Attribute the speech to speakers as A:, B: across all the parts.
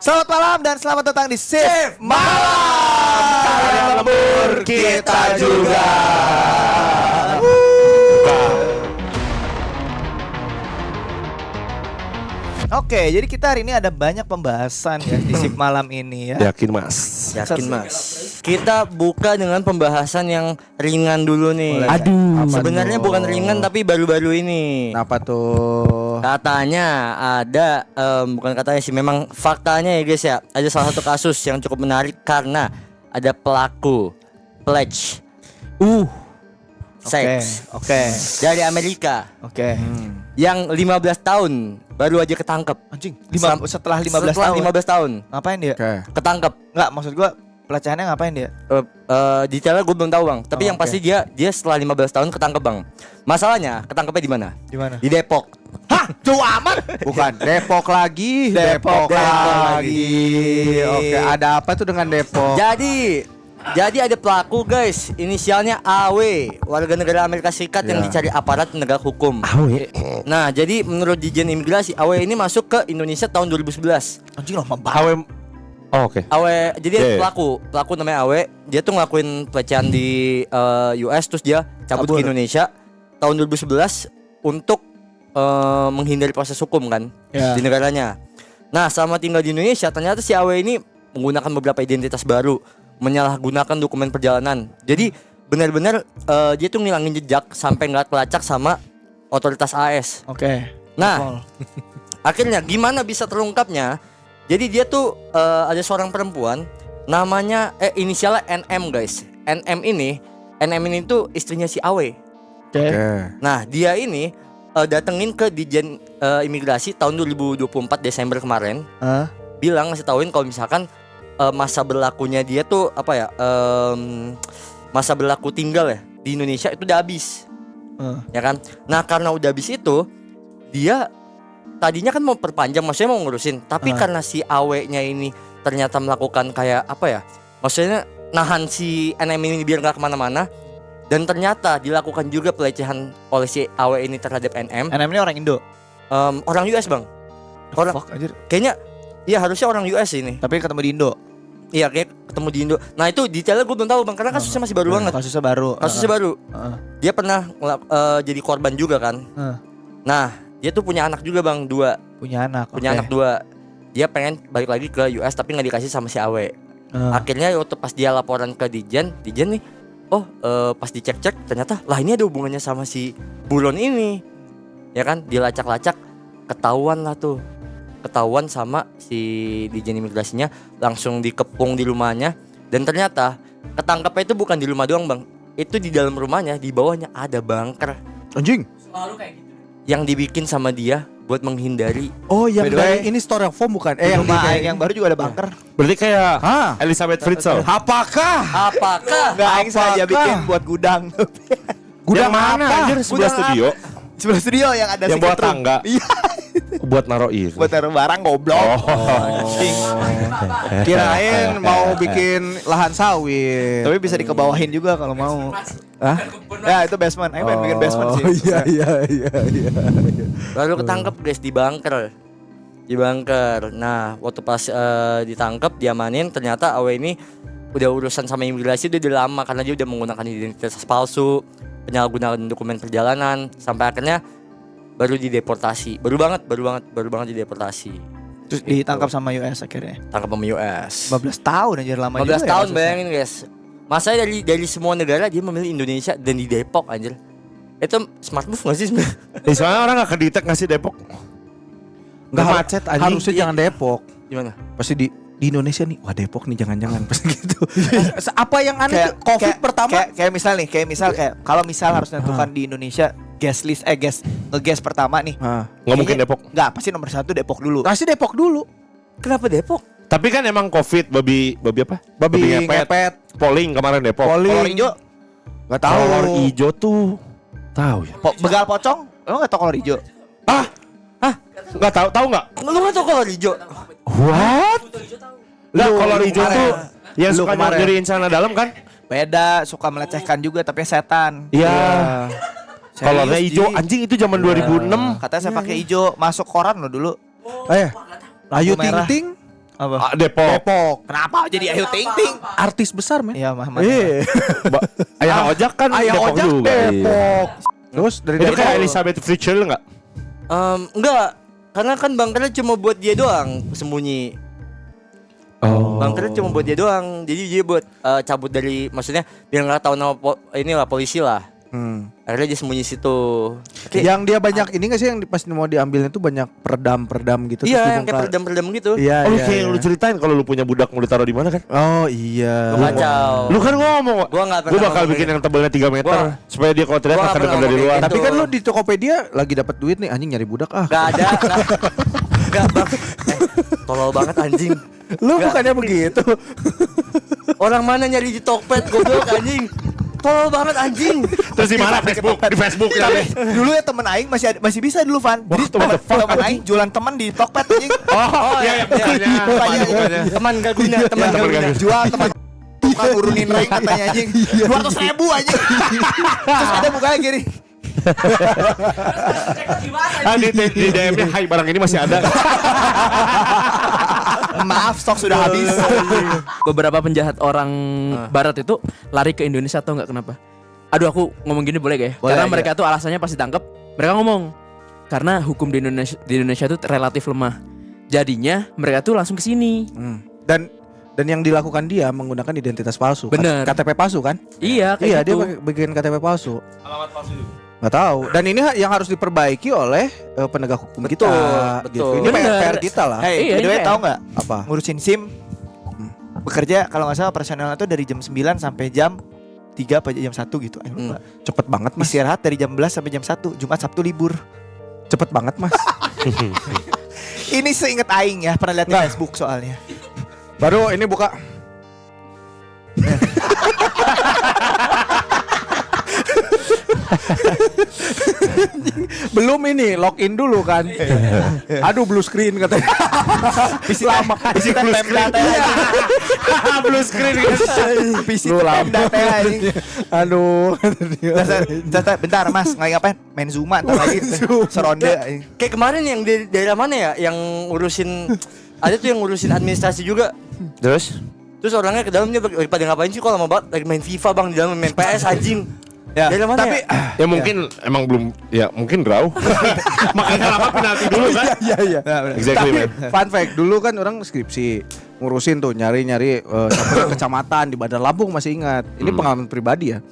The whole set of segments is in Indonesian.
A: Selamat malam dan selamat datang di Shift Malam.
B: Kalian lembur, kita juga.
A: Oke, jadi kita hari ini ada banyak pembahasan ya di Shift Malam ini ya.
B: Yakin mas?
C: Yakin mas. Kita buka dengan pembahasan yang ringan dulu nih.
A: Boleh.
B: Aduh.
C: Sebenarnya bukan ringan tapi baru-baru ini.
B: Kenapa tuh?
C: Katanya ada, bukan katanya sih, memang faktanya ya guys ya. Ada salah satu kasus yang cukup menarik karena ada pelaku pledge seks
A: Oke.
C: dari Amerika
A: Oke.
C: yang 15 tahun baru aja ketangkep.
A: Anjing, setelah 15
C: Setelah
A: tahun.
C: 15 tahun
A: Ngapain dia?
B: Oke.
C: ketangkep.
A: Enggak, maksud gua pelecehannya ngapain dia?
C: Detailnya gue belum tahu bang. Tapi
A: Oh,
C: yang
A: oke.
C: pasti dia setelah 15 tahun ketangkep bang. Masalahnya ketangkepnya di mana?
A: Di mana?
C: Di Depok.
A: Hah, jauh amat.
B: Bukan Depok lagi.
A: Depok lagi.
B: Oke, ada apa tuh dengan Depok?
C: Jadi ada pelaku guys, inisialnya AW, warga negara Amerika Serikat yang
B: Ya.
C: dicari aparat penegak hukum. Nah, jadi menurut Dijen Imigrasi, AW ini masuk ke Indonesia tahun 2011.
A: Anjing lama banget.
B: Oh, oke.
C: AW, jadi
B: Yeah.
C: pelaku namanya AW, dia tuh ngelakuin pelecehan di US, terus dia cabut
A: Kabur.
C: ke Indonesia tahun 2011 untuk menghindari proses hukum kan
A: Ya.
C: di negaranya. Nah, selama tinggal di Indonesia ternyata si AW ini menggunakan beberapa identitas baru, menyalahgunakan dokumen perjalanan. Jadi benar-benar dia tuh ngilangin jejak sampai nggak kelacak sama otoritas AS.
A: Oke.
C: Nah, akhirnya gimana bisa terungkapnya? Jadi dia tuh ada seorang perempuan namanya inisialnya NM guys. NM ini tuh istrinya si AW.
A: Oke.
C: Nah, dia ini datengin ke Dijen Imigrasi tahun 2024 Desember kemarin,
A: Hah?
C: bilang ngasih tauin kalau misalkan masa berlakunya dia tuh apa ya? Masa berlaku tinggal ya di Indonesia itu udah habis. Ya kan? Nah, karena udah habis itu dia tadinya kan mau perpanjang, maksudnya mau ngurusin, tapi karena si AW-nya ini ternyata melakukan kayak apa ya? Maksudnya nahan si NM ini biar nggak kemana-mana, dan ternyata dilakukan juga pelecehan oleh si AW ini terhadap NM.
A: NM ini orang Indo.
C: Orang US bang, orang
A: Fuck, anjir.
C: kayaknya, iya harusnya orang US ini.
A: Tapi ketemu di Indo.
C: Iya kayak ketemu di Indo. Nah itu detailnya gue belum tahu bang, karena kasusnya masih baru banget.
A: Kasusnya baru.
C: Kasusnya baru. Dia pernah jadi korban juga kan. Nah, dia tuh punya anak juga bang, 2.
A: Punya anak.
C: Punya
A: oke.
C: anak 2. Dia pengen balik lagi ke US tapi nggak dikasih sama si AW. Akhirnya waktu pas dia laporan ke Dijen nih, pas dicek-cek ternyata lah ini ada hubungannya sama si buron ini. Ya kan, dilacak-lacak, ketahuan sama si Dijen Imigrasinya, langsung dikepung di rumahnya. Dan ternyata ketangkapnya itu bukan di rumah doang bang, itu di dalam rumahnya, di bawahnya ada bunker
B: Anjing.
C: yang dibikin sama dia buat menghindari.
B: Oh, yang
A: By the way,
B: kayak ini styrofoam bukan?
A: Di
B: Yang
A: rumah
B: di
A: Aing yang baru juga ada bunker.
D: Berarti kayak
B: Hah?
D: Elizabeth Fritzl.
B: Apakah?
C: Apakah
A: Enggak, Aing sengaja
B: Apakah?
A: bikin buat gudang.
B: Gudang
D: Yang mana
B: apa?
D: anjir, sebelah
C: Gudang
D: studio
A: Sebelah studio yang ada
D: yang buat
A: secret room.
D: tangga.
A: Iya,
D: Buat naro ini.
A: buat taruh barang goblok. Anjing.
B: Kirain mau bikin lahan sawit.
A: Tapi bisa dikebawahin juga kalau mau.
B: Hah?
A: Ya, itu basement. Aing pengen bikin basement sih.
B: Oh iya.
C: baru ketangkep guys di bunker. Nah, waktu pas ditangkap diamanin, ternyata AW ini udah urusan sama imigrasi udah lama karena dia udah menggunakan identitas palsu, penyalahgunaan dokumen perjalanan, sampai akhirnya baru dideportasi. Baru banget dideportasi.
A: Terus ditangkap sama US akhirnya.
C: Tangkap sama US.
A: 15 tahun anjir, lama
C: 15
A: juga ya
C: tahun
A: kasusnya.
C: bayangin guys. Masanya dari semua negara dia memilih Indonesia dan di Depok anjir. Itu smart move gak sih sebenarnya?
D: Soalnya orang gak kedetek ngasih Depok.
B: Enggak
D: macet, anjing.
B: Harusnya jangan Depok.
C: Gimana?
B: Pasti di Indonesia nih. Wah, Depok nih jangan-jangan pasti gitu. Apa yang aneh
A: Kayak
B: tuh? Covid pertama.
A: kayak misal kalau misal harus nentukan di Indonesia gas list ngegas pertama nih.
D: Nggak mungkin
A: Kayaknya-
D: Depok.
A: Enggak, pasti nomor 1 Depok dulu.
B: Pasti Depok dulu.
C: Kenapa Depok?
D: Tapi kan emang Covid babi apa?
B: Babi ngepet.
D: Polling kemarin Depok.
A: Kolor hijau,
B: Enggak tahu.
D: Kolor hijau tuh tahu ya?
A: begal pocong, emang nggak tau kolor hijau?
D: Nggak tahu nggak?
C: Lu gak tau kalau hijau?
D: What? Lah
B: Lu
D: kolor hijau
B: kemarin.
D: tuh yang
B: Lu
D: suka
B: kemarin.
D: nyeriin sana dalam kan?
A: Beda, suka melecehkan juga tapi setan.
D: Iya.
A: Serius,
D: Kolornya hijau,
A: Ji.
D: anjing itu zaman 2006.
A: Katanya saya pakai hijau, masuk koran lo dulu.
B: Ayo. Ayu
A: Lampu
B: Ting
A: merah.
B: Ting.
A: Apa?
D: Depok.
A: Kenapa jadi Ayu Ting Ting?
B: Artis besar men.
A: Iya, Muhammad.
D: Ayah ojak kan
B: Ayah
D: Depok
B: ojak
D: juga. Iya.
B: Depok. Terus dari
D: Itu
B: Depok
D: kayak Elizabeth Fritzl enggak?
C: Enggak, karena kan Bang Kret cuma buat dia doang sembunyi. Bang Kret cuma buat dia doang. Jadi dia buat cabut dari, maksudnya biar nggak tahu nama inilah polisi lah. Akhirnya dia sembunyi situ.
B: Yang dia banyak ini nggak sih yang pas mau diambilnya tuh banyak peredam gitu. terus
C: Iya, yang
B: dibongkar.
C: kayak peredam gitu.
B: Iya,
D: Oh,
B: iya,
D: kayak
B: iya.
D: yang lu ceritain kalau lu punya budak mau ditaruh di mana kan?
B: Oh iya.
C: Lu kacau.
D: Lu kan ngomong,
C: Gua nggak pernah
D: gua bakal
C: ngomong
D: bikin
C: gitu.
D: yang tebalnya 3 meter
C: Gua-
D: supaya dia kalau terlihat
C: gua nggak
D: akan
C: pernah
D: dengar dari
C: ngomong
D: luar.
C: kayak
B: Tapi
C: gitu.
B: kan lu di Tokopedia lagi dapat duit nih anjing nyari budak ah.
C: Gak ada. Gak Bang. Tolol banget anjing.
B: Lu
C: Nggak.
B: bukannya begitu.
C: Orang mana nyari di Tokped goblok anjing. Tolol banget anjing.
D: Terus di mana Facebook? Di Facebook ya.
A: Dulu ya temen aing masih bisa dulu Van. Jadi
D: what the fuck,
A: temen aing jualan teman di Tokped anjing.
C: Oh iya,
A: Bukannya
C: teman gak guna, teman gak guna.
A: jual teman tukang urunin rank katanya anjing 200.000 anjing. Terus ada mukanya gini.
D: Di DM-nya, "Hai, barang ini masih ada."
A: Maaf, stok sudah habis.
E: Beberapa penjahat orang barat itu lari ke Indonesia atau enggak kenapa? Aduh aku ngomong gini boleh gak ya?
A: Boleh
E: Karena
A: aja.
E: mereka tuh alasannya pas ditangkap, mereka ngomong karena hukum di Indonesia tuh relatif lemah. Jadinya mereka tuh langsung ke sini.
B: Dan yang dilakukan dia menggunakan identitas palsu.
E: Bener.
B: KTP palsu kan?
E: Iya, kayak
B: Iya,
E: gitu.
B: dia bikin KTP palsu. Alamat palsu juga. Nggak tahu. Dan ini yang harus diperbaiki oleh penegak hukum
C: Betul,
B: kita.
C: betul.
B: Gitu. Ini
E: Bener.
B: PR kita lah.
A: Hey,
E: Iya,
A: by the way
E: ini
A: tahu nggak?
B: Apa?
A: Ngurusin SIM bekerja kalau nggak salah operasionalnya tuh dari jam 9 sampai jam 3 apa jam 1 gitu. Ayo lupa.
B: Cepet banget mas.
A: Istirahat dari jam 11 sampai jam 1, Jumat Sabtu libur.
B: Cepet banget mas.
A: Ini seinget aing ya, pernah lihat di
B: Nggak.
A: Facebook soalnya.
B: Baru ini buka. Belum ini login dulu kan. Aduh blue screen katanya. Lama.
A: Isi Pemda teh anjing.
D: Blue screen guys.
A: PC
B: Lu lama.
A: Pemda teh anjing.
B: Aduh.
A: Bentar Mas, ngapain? Main Zuma entar lagi. Seronde anjing.
C: Kayak kemarin yang di daerah mana ya, yang ngurusin, ada tuh yang ngurusin administrasi juga. Terus orangnya ke dalamnya pada ngapain sih, kok lama banget lagi main FIFA bang, di dalam main PS anjing.
A: Ya,
C: Daerah mana
B: tapi
C: ya?
D: Ya mungkin emang belum, ya mungkin draw. Makanya lama penalti dulu kan.
B: Iya iya.
D: Exactly man.
B: Fun fact, dulu kan orang skripsi ngurusin tuh nyari-nyari sampai kecamatan di Bandar Lampung masih ingat. Ini pengalaman pribadi ya.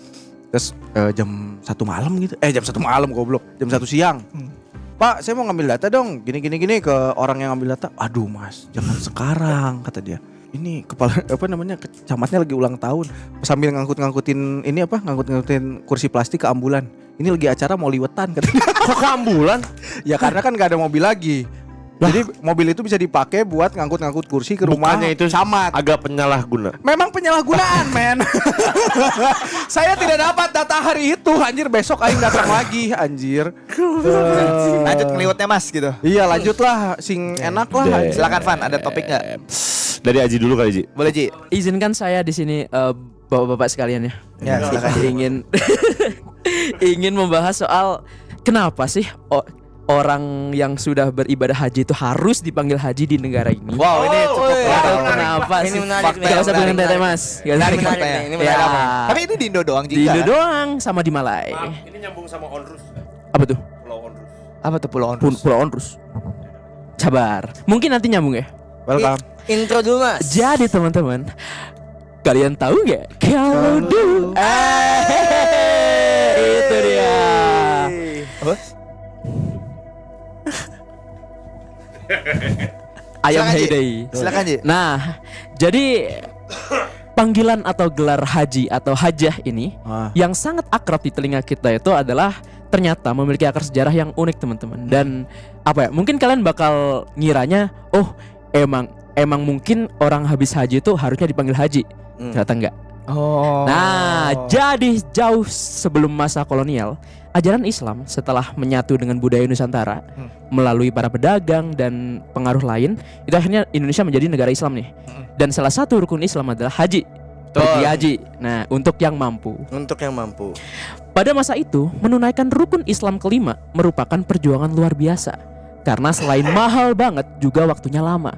B: Terus jam 1 malam gitu. Jam 1 malam goblok. Jam 1 siang. Pak, saya mau ngambil data dong. Gini ke orang yang ngambil data. Aduh mas, jangan sekarang kata dia. Ini kepala kecamatnya lagi ulang tahun. Sambil ngangkutin kursi plastik ke ambulan. Ini lagi acara mau liwetan katanya.
D: Kok ke ambulan?
B: Ya karena kan gak ada mobil lagi. Jadi mobil itu bisa dipakai buat ngangkut kursi ke rumah
D: Bukannya itu
B: camat.
D: agak penyalahguna.
B: Memang penyalahgunaan, men. Saya tidak dapat data hari itu, anjir. Besok aing datang lagi, anjir.
A: Lanjut ngeliwatnya Mas gitu.
B: Iya, lanjutlah, sing enak lah. anjir.
A: Silakan Van, ada topik nggak?
D: Dari Aji dulu kali Ji.
A: Boleh Ji?
E: Izinkan saya di sini bapak-bapak sekalian ya.
A: Ya, silakan Ji.
E: ingin membahas soal kenapa sih orang yang sudah beribadah haji itu harus dipanggil haji di negara ini.
A: Wow, ini cukup
E: Kenapa
C: Ini
E: sih?
C: menarik nih,
E: Gak usah bilang
C: menarik,
E: tete mas. Gak usah
C: Menarik,
E: bilang
C: menarik
E: tete.
C: nih, ini menarik.
E: Ya.
A: Tapi ini di Indo doang
E: Di
A: juga.
E: Indo doang sama di Malai.
D: Ini nyambung sama Onrus.
E: Apa tuh?
D: Pulau Onrus.
A: Apa tuh Pulau Onrus?
E: Pulau Onrus. Sabar. Mungkin nanti nyambung ya.
B: Welcome.
C: Intro dulu mas.
E: Jadi teman-teman, kalian tahu nggak kalau dulu? Itu dia.
A: Apa?
E: Ayam
A: Silakan, Ji.
E: Heyday.
A: Silakan Ji.
E: Nah, jadi panggilan atau gelar haji atau hajah ini yang sangat akrab di telinga kita itu adalah ternyata memiliki akar sejarah yang unik teman-teman. Dan apa ya? Mungkin kalian bakal ngiranya, oh emang mungkin orang habis haji itu harusnya dipanggil haji. Ternyata enggak.
A: Oh.
E: Nah, jadi jauh sebelum masa kolonial, ajaran Islam setelah menyatu dengan budaya Nusantara melalui para pedagang dan pengaruh lain, itu akhirnya Indonesia menjadi negara Islam nih. Dan salah satu rukun Islam adalah haji. Pergi haji. Nah, untuk yang mampu.
C: Untuk yang mampu.
E: Pada masa itu, menunaikan rukun Islam kelima merupakan perjuangan luar biasa. Karena selain mahal banget, juga waktunya lama.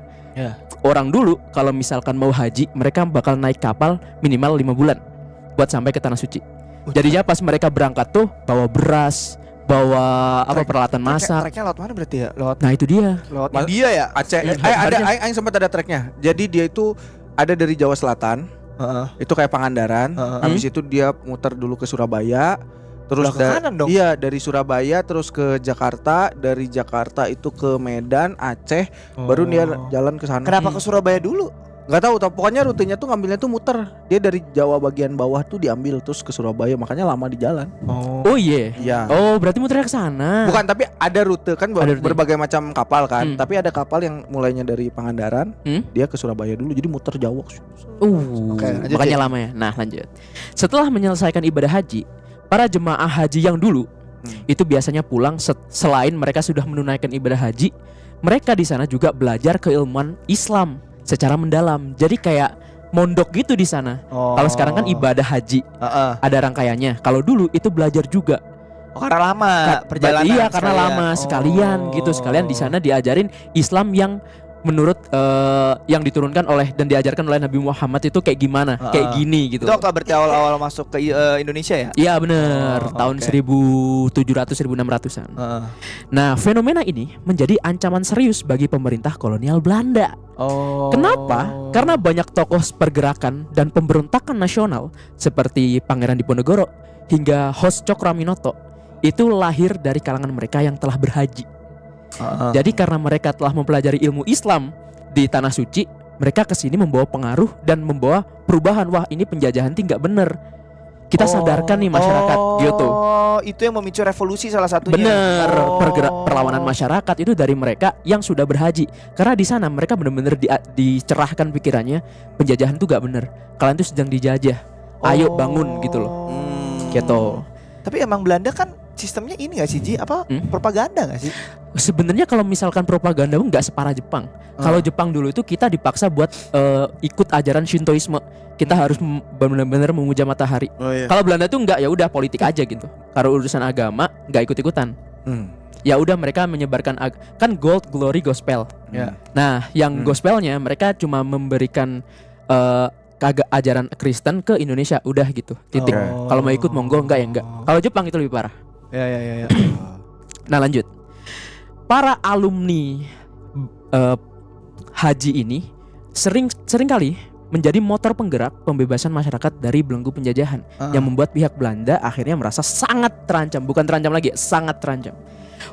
E: orang dulu kalau misalkan mau haji, mereka bakal naik kapal minimal 5 bulan buat sampai ke tanah suci. Jadinya pas mereka berangkat tuh bawa beras, bawa peralatan masak.
A: Treknya lewat mana berarti ya?
E: Nah itu dia.
A: Lewat India ya?
B: Aceh.
E: Iya,
B: Ada
E: sebenarnya.
B: aing sempat ada treknya. Jadi dia itu ada dari Jawa Selatan. Itu kayak Pangandaran. Habis itu dia muter dulu ke Surabaya. Terus
A: Lah, ke kanan dong.
B: Iya, dari Surabaya terus ke Jakarta, dari Jakarta itu ke Medan, Aceh, baru dia jalan ke sana.
A: Kenapa ke Surabaya dulu?
B: Nggak tahu, pokoknya rutenya tuh ngambilnya tuh muter. Dia dari Jawa bagian bawah tuh diambil terus ke Surabaya, makanya lama di jalan.
E: Oh iya.
B: Iya.
E: Oh berarti muternya ke sana.
B: Bukan, tapi ada rute kan
E: Ada rute.
B: berbagai macam kapal kan.
E: Hmm.
B: Tapi ada kapal yang mulainya dari Pangandaran, dia ke Surabaya dulu, jadi muter jauh.
A: Oke, lanjut
E: makanya
A: ya.
E: lama ya. Nah lanjut. Setelah menyelesaikan ibadah haji, para jemaah haji yang dulu itu biasanya pulang selain mereka sudah menunaikan ibadah haji, mereka di sana juga belajar keilmuan Islam secara mendalam. Jadi kayak mondok gitu di sana. Kalau sekarang kan ibadah haji ada rangkaiannya. Kalau dulu itu belajar juga.
A: Karena lama perjalanan.
E: Iya karena
A: sekalian.
E: lama sekalian gitu. Sekalian di sana diajarin Islam yang menurut yang diturunkan oleh dan diajarkan oleh Nabi Muhammad itu kayak gimana, kayak gini gitu.
A: Itu waktu berarti awal-awal masuk ke Indonesia ya?
E: Iya bener, tahun
A: oke.
E: 1700-1600an. Nah fenomena ini menjadi ancaman serius bagi pemerintah kolonial Belanda. Kenapa? Karena banyak tokoh pergerakan dan pemberontakan nasional seperti Pangeran Diponegoro hingga Hos Cokroaminoto itu lahir dari kalangan mereka yang telah berhaji. Jadi karena mereka telah mempelajari ilmu Islam di tanah suci, mereka kesini membawa pengaruh dan membawa perubahan. Wah ini penjajahan ini nggak bener. Kita sadarkan nih masyarakat gitu.
A: Itu yang memicu revolusi salah satunya.
E: Bener, perlawanan masyarakat itu dari mereka yang sudah berhaji. Karena di sana mereka benar-benar dicerahkan pikirannya, penjajahan itu gak bener. Kalian tuh sedang dijajah. Ayo bangun gitu loh. Gitu.
A: Tapi emang Belanda kan sistemnya ini gak sih Ji? Propaganda gak sih?
E: Sebenarnya kalau misalkan propaganda pun nggak separah Jepang. Kalau Jepang dulu itu kita dipaksa buat ikut ajaran Shintoisme. Kita harus benar-benar memuja matahari. Kalau Belanda tuh nggak, ya udah politik aja gitu. Kalau urusan agama nggak ikut-ikutan. Ya udah mereka menyebarkan kan Gold Glory Gospel. Nah, yang gospelnya mereka cuma memberikan ajaran Kristen ke Indonesia, udah gitu. Titik. Kalau mau ikut monggo, enggak ya enggak. Kalau Jepang itu lebih parah.
A: Ya.
E: Nah, lanjut. Para alumni haji ini sering kali menjadi motor penggerak pembebasan masyarakat dari belenggu penjajahan yang membuat pihak Belanda akhirnya merasa sangat terancam, bukan terancam lagi, sangat terancam.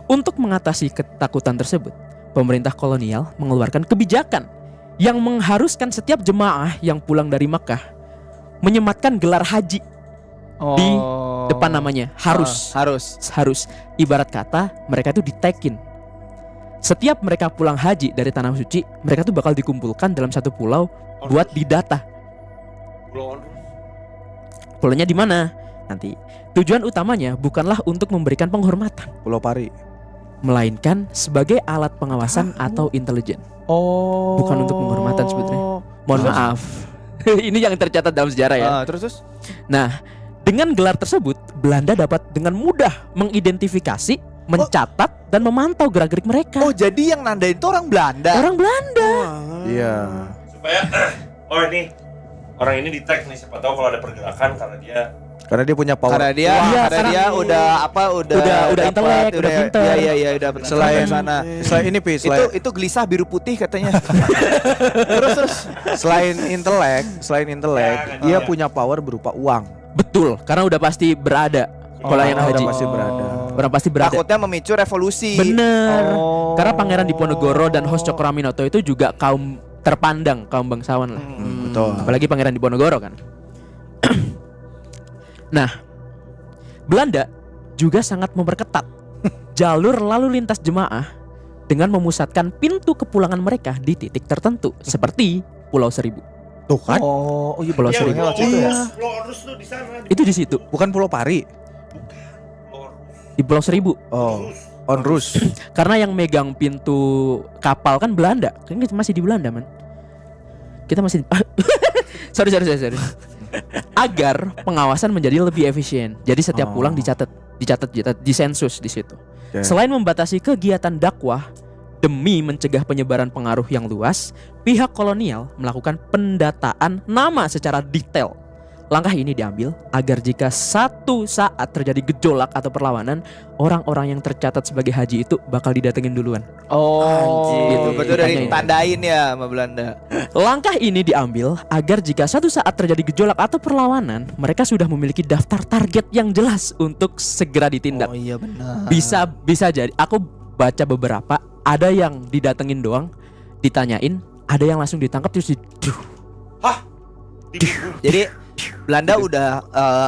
E: Untuk mengatasi ketakutan tersebut, pemerintah kolonial mengeluarkan kebijakan yang mengharuskan setiap jemaah yang pulang dari Makkah menyematkan gelar haji di depan namanya. Harus. Ibarat kata mereka itu ditekin. Setiap mereka pulang haji dari tanah suci, mereka tuh bakal dikumpulkan dalam satu pulau buat didata. Pulaunya di mana? Nanti. Tujuan utamanya bukanlah untuk memberikan penghormatan,
B: Pulau Pari,
E: melainkan sebagai alat pengawasan atau intelijen. Bukan untuk penghormatan sebetulnya. Mohon maaf. Ini yang tercatat dalam sejarah ya.
A: Terus?
E: Nah, dengan gelar tersebut, Belanda dapat dengan mudah mengidentifikasi, mencatat dan memantau gerak-gerik mereka.
A: Jadi yang nandain itu orang Belanda.
E: Orang Belanda.
B: Iya.
D: Supaya ini orang ini di tag nih, siapa tahu kalau ada pergerakan karena dia
B: punya power.
A: Karena dia, udah
E: Udah intelek, udah pinter.
A: Iya, udah pernah
B: Selain
A: sana.
B: Selain ini Pi,
A: Itu gelisah biru putih katanya. terus.
B: selain intelek, dia punya power berupa uang.
E: Betul, karena udah pasti berada. Pelayan haji
B: Udah pasti berada.
E: Orang pasti berada.
A: Takutnya memicu revolusi.
E: Bener. Karena Pangeran Diponegoro dan Hos Cokroaminoto itu juga kaum terpandang, kaum bangsawan lah.
B: Betul.
E: Apalagi Pangeran Diponegoro kan. Nah, Belanda juga sangat memperketat jalur lalu lintas jemaah dengan memusatkan pintu kepulangan mereka di titik tertentu seperti Pulau Seribu.
B: Tuh kan?
A: Iya
E: Pulau Seribu.
D: Pulau Orus tuh di sana.
E: Itu di situ,
B: Bukan Pulau Pari.
E: di Pulau Seribu.
B: Onrus.
E: Karena yang megang pintu kapal kan Belanda. Kan kita masih di Belanda, man. Kita masih sorry. Agar pengawasan menjadi lebih efisien. Jadi setiap pulang dicatat di sensus di situ.
B: Okay.
E: Selain membatasi kegiatan dakwah, demi mencegah penyebaran pengaruh yang luas, pihak kolonial melakukan pendataan nama secara detail. Langkah ini diambil agar jika satu saat terjadi gejolak atau perlawanan, orang-orang yang tercatat sebagai haji itu bakal didatengin duluan.
C: Anjir.
A: Gitu, betul dari
E: Ditanyain.
A: tandain ya sama Belanda.
E: Langkah ini diambil agar jika satu saat terjadi gejolak atau perlawanan, mereka sudah memiliki daftar target yang jelas untuk segera ditindak.
A: Oh iya benar.
E: Bisa jadi. Aku baca beberapa, ada yang didatengin doang, ditanyain, ada yang langsung ditangkap terus
A: Jadi Belanda udah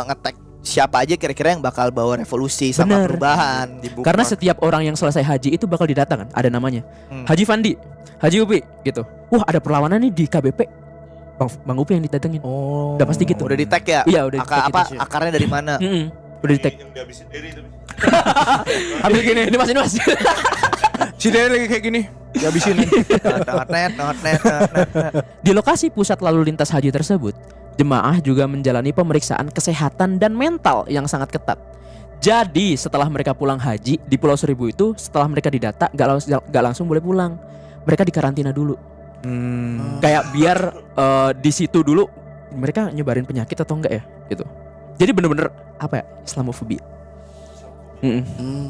A: ngetek siapa aja kira-kira yang bakal bawa revolusi sama
E: Bener.
A: perubahan.
E: Karena setiap orang yang selesai haji itu bakal didatangkan, ada namanya.
A: Hmm.
E: Haji Fandi, Haji Upi gitu. Wah, ada perlawanan nih di KBP. Bang Upi yang didatengin.
A: Oh,
E: Udah pasti gitu.
A: Udah di tag ya?
E: Iya, udah di-tag
A: Apa
E: gitu sih.
A: akarnya dari mana?
E: Udah di tag.
D: Yang dihabisin diri tapi.
E: Ambil gini, ini mas.
B: Si Dede lagi kayak gini. Dihabisin.
A: Net.
E: Di lokasi pusat lalu lintas haji tersebut, jemaah juga menjalani pemeriksaan kesehatan dan mental yang sangat ketat. Jadi setelah mereka pulang haji di Pulau Seribu itu, setelah mereka didata gak langsung boleh pulang. Mereka dikarantina dulu. Kayak biar di situ dulu mereka nyebarin penyakit atau enggak ya gitu. Jadi bener-bener apa ya, Islamofobia.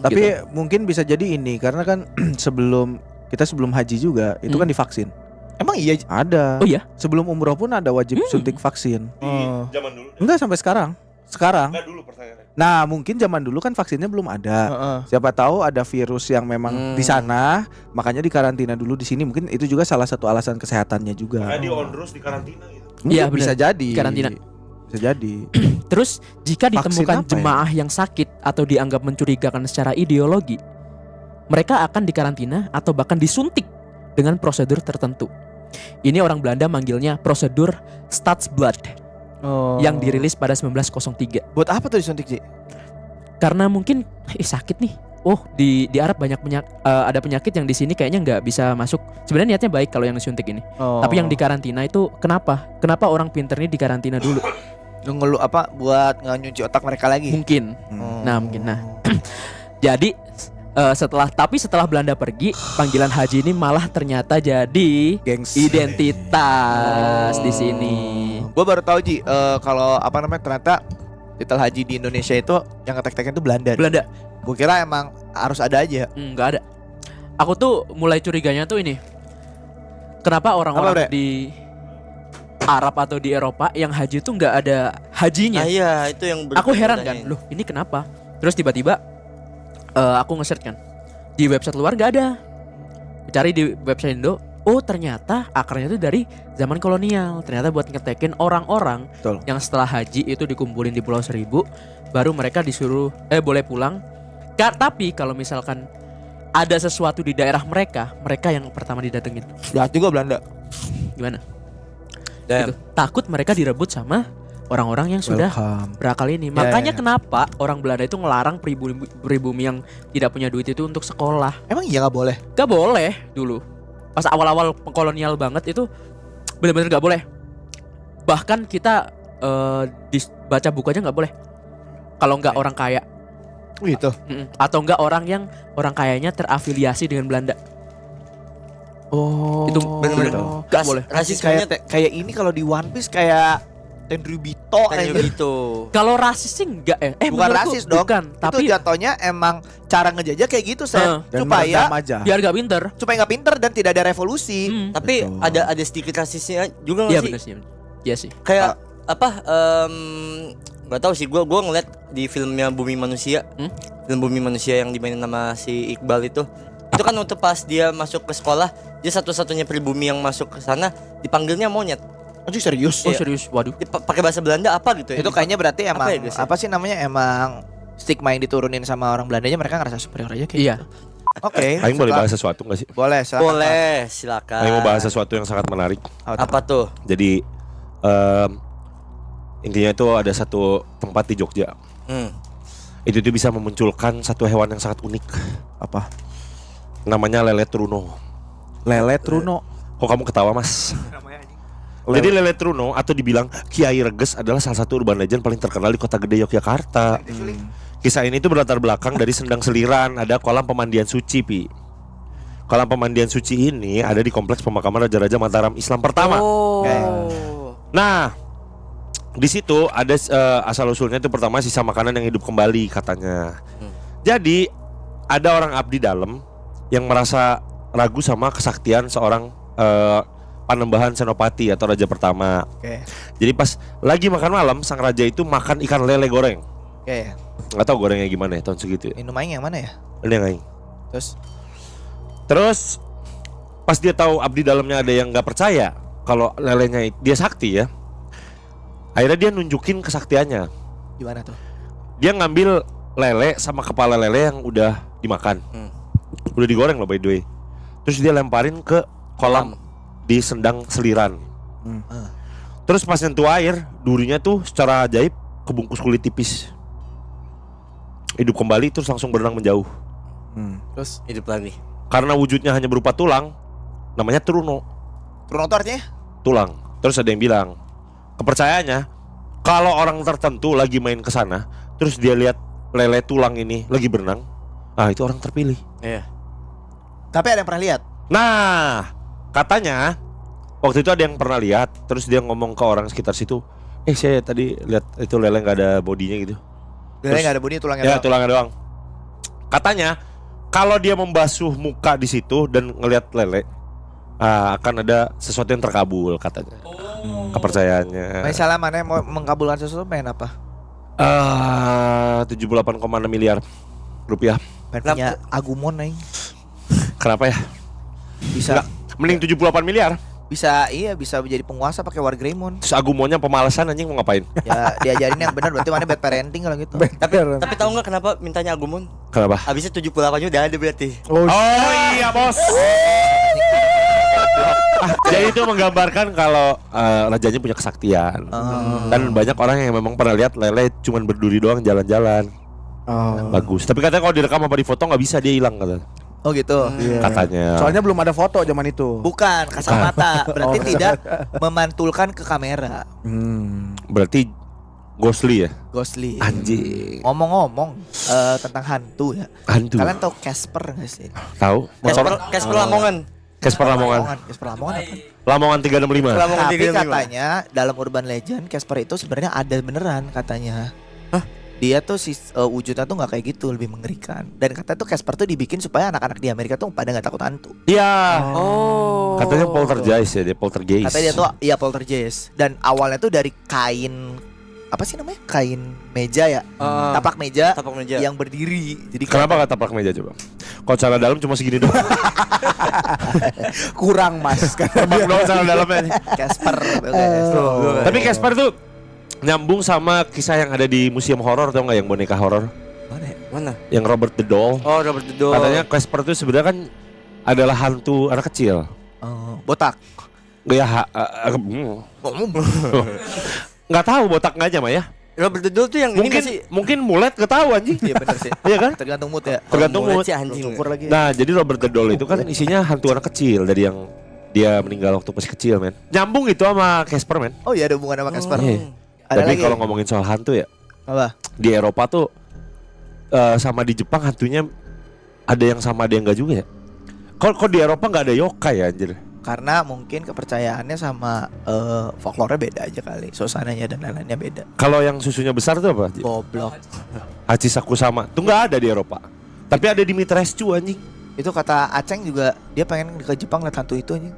B: Tapi
E: Gitu.
B: mungkin bisa jadi ini karena kan sebelum haji juga itu kan divaksin.
A: Emang iya?
B: Ada.
E: Oh iya?
B: Sebelum umroh pun ada wajib suntik vaksin.
D: Di zaman dulu.
B: Enggak sampai sekarang. Sekarang.
D: Enggak dulu pertanyaannya.
B: Nah, mungkin zaman dulu kan vaksinnya belum ada. Siapa tahu ada virus yang memang di sana, makanya dikarantina dulu di sini. Mungkin itu juga salah satu alasan kesehatannya juga.
D: Makanya di on terus di karantina gitu.
B: Mungkin
E: Iya,
B: bisa
E: benar.
B: jadi.
E: Karantina.
B: Bisa jadi.
E: Terus jika
B: Vaksin
E: ditemukan
B: apa ya?
E: jemaah yang sakit atau dianggap mencurigakan secara ideologi, mereka akan dikarantina atau bahkan disuntik dengan prosedur tertentu. Ini orang Belanda manggilnya prosedur Staatsblad yang dirilis pada 1903.
A: Buat apa tuh disuntik, Ji?
E: Karena mungkin sakit nih. Oh, di Arab banyak ada penyakit yang di sini kayaknya nggak bisa masuk. Sebenarnya niatnya baik kalau yang disuntik ini. Tapi yang dikarantina itu kenapa? Kenapa orang pinter ini dikarantina dulu?
A: Ngeluh apa buat nyuci otak mereka lagi?
E: Mungkin. Nah, mungkin. Jadi setelah Belanda pergi, panggilan haji ini malah ternyata jadi
B: Gengs.
E: identitas di sini.
A: Gue baru tahu, Ji, kalau apa namanya ternyata titel haji di Indonesia itu yang ngetek-tekin itu Belanda.
E: Belanda
A: Gue kira emang harus ada aja.
E: nggak ada. Aku tuh mulai curiganya tuh ini. Kenapa
A: Apa,
E: orang-orang
A: Bre?
E: di Arab atau di Eropa yang haji tuh nggak ada hajinya?
C: Nah iya itu yang
E: Aku heran kan,
C: bertanya.
E: loh ini kenapa? Terus tiba-tiba aku nge-search kan di website luar nggak ada. Cari di website Indo, oh ternyata akarnya itu dari zaman kolonial. Ternyata buat ngetekin orang-orang
B: Betul.
E: yang setelah haji itu dikumpulin di Pulau Seribu, baru mereka disuruh boleh pulang. Tapi kalau misalkan ada sesuatu di daerah mereka yang pertama didatengin.
A: Jahat juga Belanda.
E: Gimana?
C: Damn.
E: Gitu. Takut mereka direbut sama orang-orang yang sudah
B: Welcome.
E: berakal ini.
A: Ya,
E: Makanya
A: ya.
E: kenapa orang Belanda itu ngelarang pribumi yang tidak punya duit itu untuk sekolah.
A: Emang iya nggak boleh?
E: Gak boleh dulu. Pas awal-awal kolonial banget itu benar-benar gak boleh. Bahkan kita baca buku aja gak boleh. Kalau nggak orang kaya.
A: Gitu.
E: Atau enggak orang kayanya terafiliasi dengan Belanda.
B: Oh.
E: Itu
C: bener-bener.
E: Gak boleh.
C: Rasis
A: Kayak
C: banget
A: kayak ini kalau di One Piece kayak Tenryubito
C: kayak
A: aja.
C: gitu.
E: Kalau rasis sih enggak ya?
A: Bukan
E: menurutku
A: rasis dong.
E: Bukan,
A: Itu
E: tapi
A: jatuhnya emang cara ngejajah kayak gitu, Sen.
B: Dan
A: supaya
B: meredam aja.
E: biar gak pinter.
A: nggak pinter dan tidak ada revolusi.
C: Tapi
B: Betul.
C: ada sedikit rasisnya juga
E: Iya
C: nggak sih?
E: benar sih. Iya sih.
C: Kayak apa? Nggak tahu sih. Gue ngeliat di filmnya Bumi Manusia, film Bumi Manusia yang dimainin sama si Iqbal itu kan waktu pas dia masuk ke sekolah, dia satu-satunya pribumi yang masuk ke sana dipanggilnya monyet.
A: Anjir serius.
E: Oh
C: Iya.
E: serius, waduh.
C: Dia pakai bahasa Belanda apa gitu ya?
A: Itu kayaknya berarti emang
C: Apa ya, guys, ya?
A: apa sih namanya emang stigma yang diturunin sama orang Belandanya mereka ngerasa superior aja kayak
E: Iya.
A: gitu. Oke.
D: Aing boleh
A: setelah-
D: bahas sesuatu nggak sih?
A: Boleh, silakan.
C: Boleh, silakan.
D: Aing mau bahas sesuatu yang sangat menarik.
C: Apa tuh?
D: Jadi intinya itu ada satu tempat di Jogja. Itu tuh bisa memunculkan satu hewan yang sangat unik.
B: Apa?
D: Namanya lelet runo.
B: Lelet Runo.
D: Kok kamu ketawa, Mas? Jadi lelet runo atau dibilang Kiai Reges adalah salah satu urban legend paling terkenal di kota gede Yogyakarta. Kisah ini tuh berlatar belakang dari sendang seliran, ada kolam pemandian suci, Pi. Kalau pemandian suci ini ada di kompleks pemakaman Raja-Raja Mataram Islam pertama.
C: Oh.
D: Nah, di situ ada asal usulnya itu pertama sisa makanan yang hidup kembali katanya. Jadi ada orang abdi dalam yang merasa ragu sama kesaktian seorang Panembahan Senopati atau raja pertama.
A: Oke.
D: Jadi pas lagi makan malam, sang raja itu makan ikan lele goreng.
A: Oke.
D: Nggak tahu gorengnya gimana ya tahun segitu ya.
A: Minum aing yang mana ya?
D: Ini yang aing.
A: Terus
D: Terus pas dia tahu abdi dalamnya ada yang nggak percaya kalau lelenya dia sakti ya, akhirnya dia nunjukin kesaktiannya.
A: gimana tuh?
D: Dia ngambil lele sama kepala lele yang udah dimakan, udah digoreng loh by the way. Terus dia lemparin ke kolam di sendang seliran. Terus pas nyentuh air, durinya tuh secara ajaib kebungkus kulit tipis, hidup kembali terus langsung berenang menjauh.
A: Terus
C: Hidup lagi.
D: Karena wujudnya hanya berupa tulang, namanya Truno,
A: Truno tuh artinya?
D: tulang. Terus ada yang bilang, kepercayaannya kalau orang tertentu lagi main ke sana, terus dia lihat lele tulang ini lagi berenang, ah itu orang terpilih.
C: Iya.
A: Tapi ada yang pernah lihat?
D: Nah, katanya waktu itu ada yang pernah lihat, terus dia ngomong ke orang sekitar situ, saya tadi lihat itu lele nggak ada bodinya gitu.
A: Lele
D: Terus-
A: nggak ada bodi, tulangnya
D: Ya
A: doang.
D: tulangnya doang. Katanya kalau dia membasuh muka di situ dan ngelihat lele, akan ada sesuatu yang terkabul katanya. Kepercayaannya.
A: Misalnya mana mau mengkabulkan sesuatu main apa?
D: 78,6 miliar rupiah.
A: Main punya Agumon aing.
D: Kenapa ya?
A: Bisa
D: Enggak, mending 78 miliar.
A: bisa menjadi penguasa pakai War Greymon.
D: Terus Agumonnya pemalasan anjing mau ngapain?
A: Ya diajarin yang benar, berarti mana bad parenting kalau gitu.
C: Tapi tahu nggak kenapa mintanya Agumon?
D: Kenapa?
C: Habisnya 78-nya udah ada berarti.
D: Oh iya bos. Jadi itu menggambarkan kalau rajanya punya kesaktian. Dan banyak orang yang memang pernah lihat lele cuman berduri doang jalan-jalan. Bagus. Tapi katanya kalau direkam apa di foto nggak bisa, dia hilang katanya.
A: Oh gitu.
D: Katanya.
B: Soalnya belum ada foto zaman itu.
A: Bukan kasarmata, berarti tidak memantulkan ke kamera.
D: Berarti ghostly ya?
A: Ghostly.
D: Anjing.
A: Ngomong-ngomong tentang hantu ya.
D: Hantu.
A: Kalian tahu Casper nggak sih?
D: Tahu?
C: Casper Lamongan.
D: Casper Lamongan.
A: Casper Lamongan apa?
D: Lamongan 365.
C: Lamongan
A: Tapi
C: 365.
A: katanya dalam urban legend Casper itu sebenarnya ada beneran katanya. Dia tuh wujudnya tuh nggak kayak gitu, lebih mengerikan. Dan katanya tuh Casper tuh dibikin supaya anak-anak di Amerika tuh pada nggak takut hantu.
D: Iya.
C: Oh.
D: Katanya poltergeist ya, dia poltergeist.
A: Katanya dia tuh iya poltergeist. Dan awalnya tuh dari kain apa sih namanya? Kain meja ya, taplak meja
C: Tapak meja.
A: yang berdiri. Jadi
D: Kenapa gak taplak meja coba? Kalau cara dalam cuma segini doang.
B: Kurang mas.
D: Terbang doang cara dalamnya.
A: Casper tuh guys.
D: Tapi Casper tuh nyambung sama kisah yang ada di museum horor, tau nggak, yang boneka horor
A: Mana ya?
C: Mana?
D: yang Robert the Doll.
C: Oh, Robert the Doll.
D: Katanya Casper tuh sebenarnya kan adalah hantu anak kecil.
A: Botak.
D: Ya, nggak tahu botak nggak aja mah ya.
C: Robert the Doll tuh yang ini
D: Mungkin
C: nggak sih?
D: mungkin mulet nggak tahu anjing.
A: Iya benar sih.
D: Iya kan?
A: Tergantung mood ya.
D: Tergantung
C: Mulet
D: mood.
C: sih anjing.
A: Syukur lagi.
D: Nah, jadi Robert the Doll itu kan isinya hantu anak kecil dari yang dia meninggal waktu masih kecil, men. Nyambung itu sama Casper, men.
A: Oh iya ada hubungan sama Casper.
D: Iya.
A: Ada
D: Tapi
A: lagi.
D: kalau ngomongin soal hantu ya,
A: Apa?
D: di Eropa tuh sama di Jepang hantunya ada yang sama ada yang enggak juga ya. Kok di Eropa nggak ada yokai ya anjir?
A: Karena mungkin kepercayaannya sama folklore beda aja kali. Suasananya dan lain-lainnya beda.
D: Kalau yang susunya besar tuh apa?
A: Goblok.
D: Hachisaku sama. Tuh nggak ada di Eropa. Tapi ada di Mitrescu anjing.
A: Itu kata Aceng juga, dia pengen ke Jepang lihat hantu itu anjing.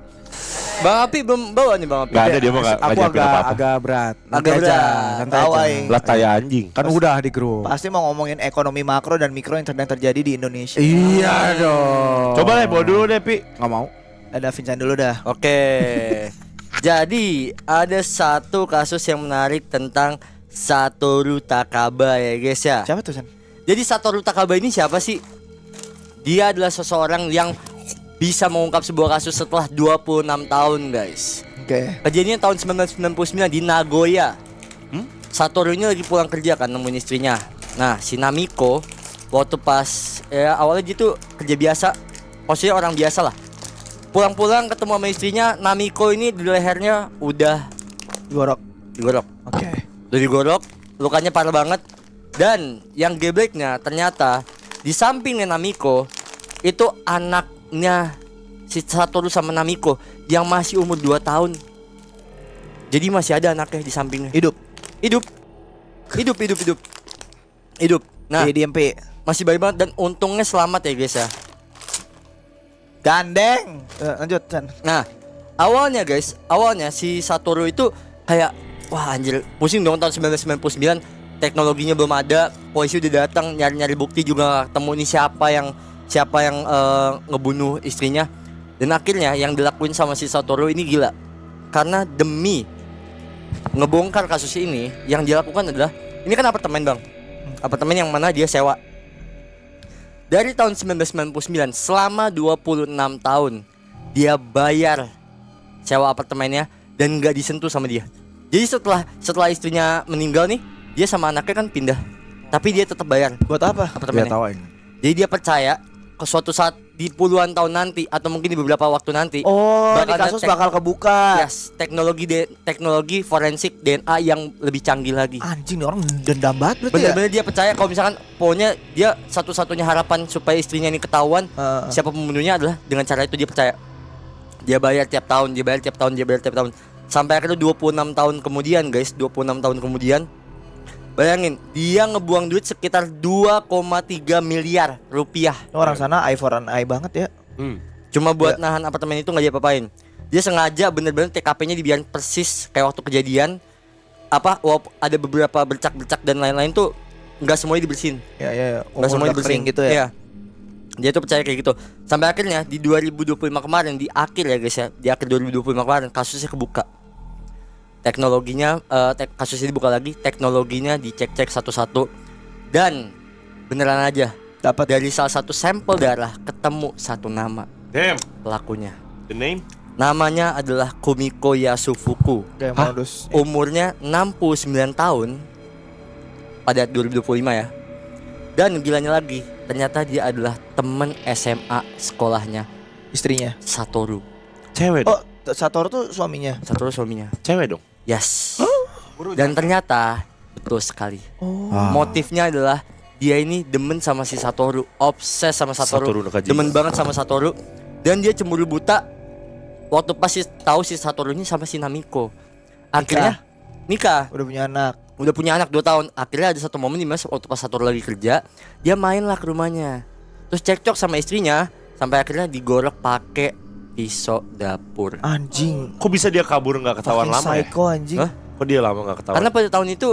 C: Bang Api belum bawa nih Bang Api.
D: Nggak ada, dia mau nggak
B: Aku
D: nyiapin apa-apa.
B: agak berat. Nanti
C: Agak
B: aja,
C: berat.
B: santai
A: Tahu,
B: aja.
A: aing.
D: Lah taya anjing.
B: Kan udah di grup.
A: Pasti mau ngomongin ekonomi makro dan mikro yang sedang terjadi di Indonesia.
B: Iya dong.
D: Coba deh bawa dulu deh Pi.
B: Nggak mau.
A: Ada Vincent dulu dah.
C: Oke. Jadi ada satu kasus yang menarik tentang Satoru Takaba ya guys ya.
A: Siapa tuh San?
C: Jadi Satoru Takaba ini siapa sih? Dia adalah seseorang yang bisa mengungkap sebuah kasus setelah 26 tahun guys.
A: Oke.
C: Kejadiannya tahun 1999 di Nagoya. Satoru ini lagi pulang kerja kan nemuin istrinya. Nah si Namiko waktu pas ya awalnya dia tuh kerja biasa, maksudnya orang biasa lah. Pulang-pulang ketemu sama istrinya, Namiko ini di lehernya udah
A: Gorok.
C: digorok.
A: Oke.
C: Udah digorok, lukanya parah banget. Dan yang gebleknya ternyata di sampingnya Namiko itu anaknya si Satoru sama Namiko yang masih umur 2 tahun. Jadi masih ada anaknya di sampingnya.
A: Hidup.
C: Hidup. Nah,
A: Di DMP.
C: masih baik banget dan untungnya selamat ya guys ya.
A: Gandeng. Lanjut Chan.
C: Nah, awalnya si Satoru itu kayak wah anjir, pusing dong tahun 1999. Teknologinya belum ada, polisi udah datang nyari-nyari bukti juga gak ketemu nih siapa yang ngebunuh istrinya. Dan akhirnya yang dilakuin sama si Satoru ini gila. Karena demi ngebongkar kasus ini, yang dilakukan adalah ini kan apartemen bang, apartemen yang mana dia sewa. Dari tahun 1999 selama 26 tahun dia bayar sewa apartemennya dan gak disentuh sama dia. Jadi setelah istrinya meninggal nih, dia sama anaknya kan pindah, tapi dia tetap bayar
A: Buat apa?
B: Dia
C: apartemennya.
B: tahu ini.
C: Jadi dia percaya ke suatu saat di puluhan tahun nanti atau mungkin di beberapa waktu nanti,
A: Oh,
C: bakal
A: ini kasus
C: ada
A: bakal kebuka.
C: yes, teknologi forensik DNA yang lebih canggih lagi.
A: Anjing, nih orang dendam banget berarti ya.
C: Bener-bener dia percaya kalau misalkan pokoknya dia satu-satunya harapan supaya istrinya ini ketahuan siapa pembunuhnya adalah dengan cara itu. Dia percaya. Dia bayar tiap tahun, sampai akhirnya 26 tahun kemudian guys, 26 tahun kemudian, bayangin dia ngebuang duit sekitar 2,3 miliar rupiah
A: Orang sana eye for an eye banget ya.
C: cuma buat nahan apartemen itu, nggak dia apain. Dia sengaja bener-bener TKP-nya dibiarin persis kayak waktu kejadian. Ada beberapa bercak-bercak dan lain-lain tuh nggak semuanya dibersihin.
A: Ya.
C: Nggak semuanya dibersihin
A: gitu ya.
C: Iya. Dia tuh percaya kayak gitu. Sampai akhirnya di 2025 kemarin, di akhir ya guys ya, di akhir 2025 kemarin kasusnya kebuka. Teknologinya kasusnya dibuka lagi, teknologinya dicek-cek satu-satu dan beneran aja
A: Dapat
C: dari salah satu sampel darah ketemu satu nama
D: Damn.
C: pelakunya.
D: The name?
C: Namanya adalah Kumiko Yasufuku.
A: kayak modus.
C: Umurnya 69 tahun pada 2025 ya. Dan gilanya lagi, ternyata dia adalah teman SMA sekolahnya
A: Istrinya.
C: Satoru.
D: Cewek dong.
A: Oh, Satoru tuh suaminya.
C: Satoru suaminya.
D: Cewek dong.
C: Yes. Dan ternyata betul sekali.
A: Oh.
C: Motifnya adalah dia ini demen sama si Satoru, obses sama Satoru,
D: Satoru Nakajima.
C: demen banget sama Satoru, dan dia cemburu buta waktu pas tahu si Satoru ini sama si Namiko. Akhirnya nikah,
A: Udah punya anak.
C: 2 tahun. Akhirnya ada satu momen dimana waktu pas Satoru lagi kerja, dia mainlah ke rumahnya, terus cekcok sama istrinya, sampai akhirnya digorok pakai pisau dapur.
A: Anjing.
D: Kok bisa dia kabur nggak ketahuan
A: Fucking
D: lama ya?
A: psycho anjing.
C: Hah?
D: Kok dia lama nggak ketahuan?
C: Karena pada tahun itu,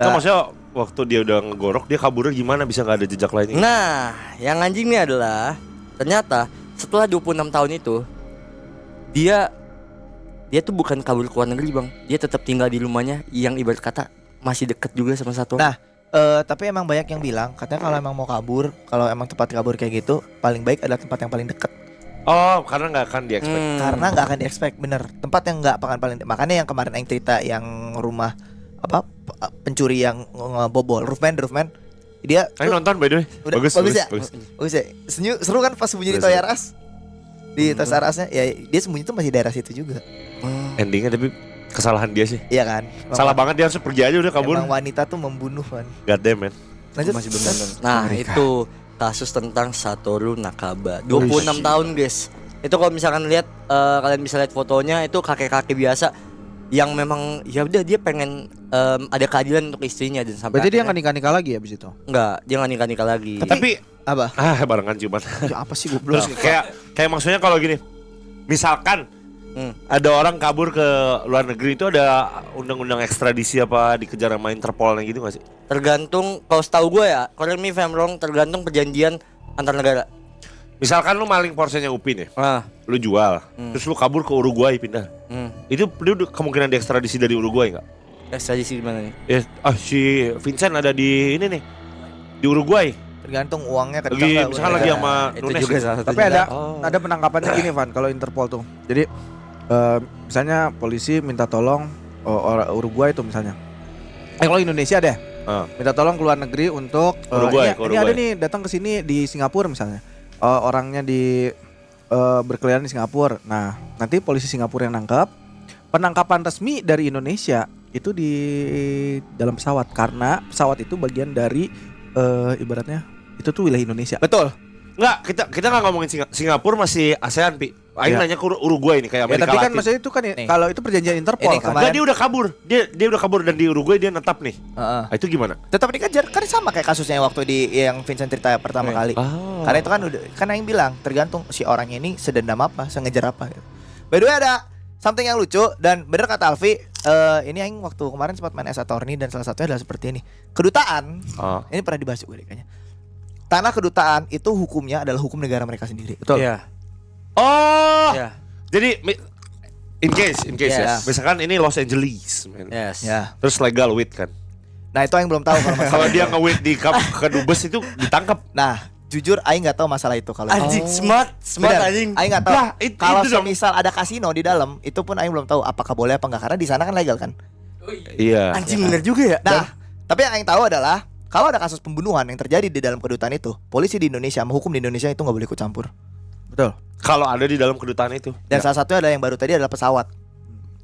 D: Nah, maksudnya waktu dia udah ngegorok, dia kaburnya gimana bisa nggak ada jejak lainnya?
C: nah yang anjingnya adalah ternyata setelah 26 tahun itu dia tuh bukan kabur ke luar negeri bang, dia tetap tinggal di rumahnya yang ibarat kata masih deket juga sama Satoru.
A: Nah, tapi emang banyak yang bilang katanya kalau emang mau kabur, kalau emang tempat kabur kayak gitu, paling baik adalah tempat yang paling deket.
D: Oh, karena nggak akan di-expect.
A: Karena nggak akan di-expect, bener. Tempat yang nggak akan paling. Makanya yang kemarin yang cerita yang rumah pencuri yang ngebobol, roofman, dia
D: Ayo nonton by the way.
A: bagus ya. Bagus ya. Seru kan pas sembunyi di Toys R Us. Di Toys R Us-nya ya dia sembunyi tuh masih daerah situ juga.
D: Endingnya tapi kesalahan dia sih.
A: Iya kan?
D: Salah banget, dia harus pergi aja udah kabur.
A: Emang wanita tuh membunuh kan.
D: God damn man.
A: Lanjut.
B: Masih bener.
C: Nah itu kasus tentang Satoru Nakaba, 26 tahun guys. Itu kalau misalkan lihat, kalian bisa lihat fotonya, itu kakek-kakek biasa yang memang ya udah dia pengen ada keadilan untuk istrinya, dan sampai
B: Berarti dia
C: akhirnya-
B: nggak nikah lagi abis itu?
C: Enggak, dia nggak nikah lagi.
D: Tapi
A: Apa?
D: barengan cuman.
B: Apa sih goblok?
D: Terus kayak maksudnya kalau gini, misalkan ada orang kabur ke luar negeri, itu ada undang-undang ekstradisi apa dikejar sama Interpol gitu nggak sih?
C: Tergantung, kalau setahu gue ya, correct me if I'm wrong, tergantung perjanjian antar negara.
D: Misalkan lu maling Porsche-nya Upin ya, lu jual, terus lu kabur ke Uruguay pindah. Itu lu kemungkinan diekstradisi dari Uruguay nggak?
C: Ekstradisi gimana nih?
D: Si Vincent ada di ini nih, di Uruguay.
A: Tergantung uangnya kencang
D: Lagi
A: nggak,
D: misalkan
A: udah.
D: lagi sama
C: Itu
D: Nunes.
C: juga
D: gitu.
C: salah satu
B: Tapi ada
C: jalan.
B: ada penangkapannya gini Van, kalau Interpol tuh. Jadi misalnya polisi minta tolong orang Uruguay tuh misalnya. Kalau Indonesia deh, minta tolong ke luar negeri untuk
D: Uruguay, ke
B: ini
D: Uruguay.
B: ada nih datang ke sini di Singapura misalnya. Orangnya di berkeliaran di Singapura. Nah, nanti polisi Singapura yang nangkap. Penangkapan resmi dari Indonesia itu di dalam pesawat, karena pesawat itu bagian dari ibaratnya itu tuh wilayah Indonesia.
A: Betul.
D: Enggak, kita nggak ngomongin Singapura masih ASEAN, Pi. Aing
B: Iya.
D: nanya ke Uruguay nih kayak
B: Ya,
D: Amerika
B: tapi kan
D: Latin.
B: maksudnya itu kan
A: Nih.
B: kalau itu perjanjian Interpol
A: Ini
B: kan.
A: kemarin-
D: Enggak, dia udah kabur. Dia udah kabur dan di Uruguay dia netap nih.
A: Heeh.
D: Itu gimana?
A: Tetap dikejar kan sama kayak kasusnya waktu di yang Vincent cerita pertama kali.
D: Ah.
A: Karena itu kan udah kan yang bilang tergantung si orangnya ini sedendam apa, sengejar apa gitu. By the way ada something yang lucu dan bener kata Alfi, ini aing waktu kemarin sempat main Ace Attorney dan salah satunya adalah seperti ini. Kedutaan,
D: Ah.
A: ini pernah dibahas juga deh kayaknya. Tanah kedutaan itu hukumnya adalah hukum negara mereka sendiri.
B: Betul.
C: Iya.
D: Oh.
C: Iya.
D: Jadi in case ya.
A: Yes.
D: Misalkan ini Los Angeles, man.
C: Yes.
A: Ya.
D: Terus legal weed kan.
A: Nah, itu aing belum tahu kalau masalah.
D: Kalau dia nge-weed di kedubes itu ditangkap.
A: Nah, jujur aing nggak tahu masalah itu kalau
C: Anjing
A: itu.
C: smart
A: Bener,
C: anjing.
A: Aing nggak tahu.
D: Lah,
A: Kalau
D: itu dong.
A: semisal ada kasino di dalam, itu pun aing belum tahu apakah boleh apa enggak karena di sana kan legal kan.
D: Iya.
C: Anjing bener juga ya.
A: Nah, tapi yang aing tahu adalah kalau ada kasus pembunuhan yang terjadi di dalam kedutaan itu, polisi di Indonesia, sama hukum di Indonesia itu nggak boleh ikut campur.
B: Betul.
D: Kalau ada di dalam kedutaan itu.
A: Dan salah satunya adalah yang baru tadi adalah pesawat.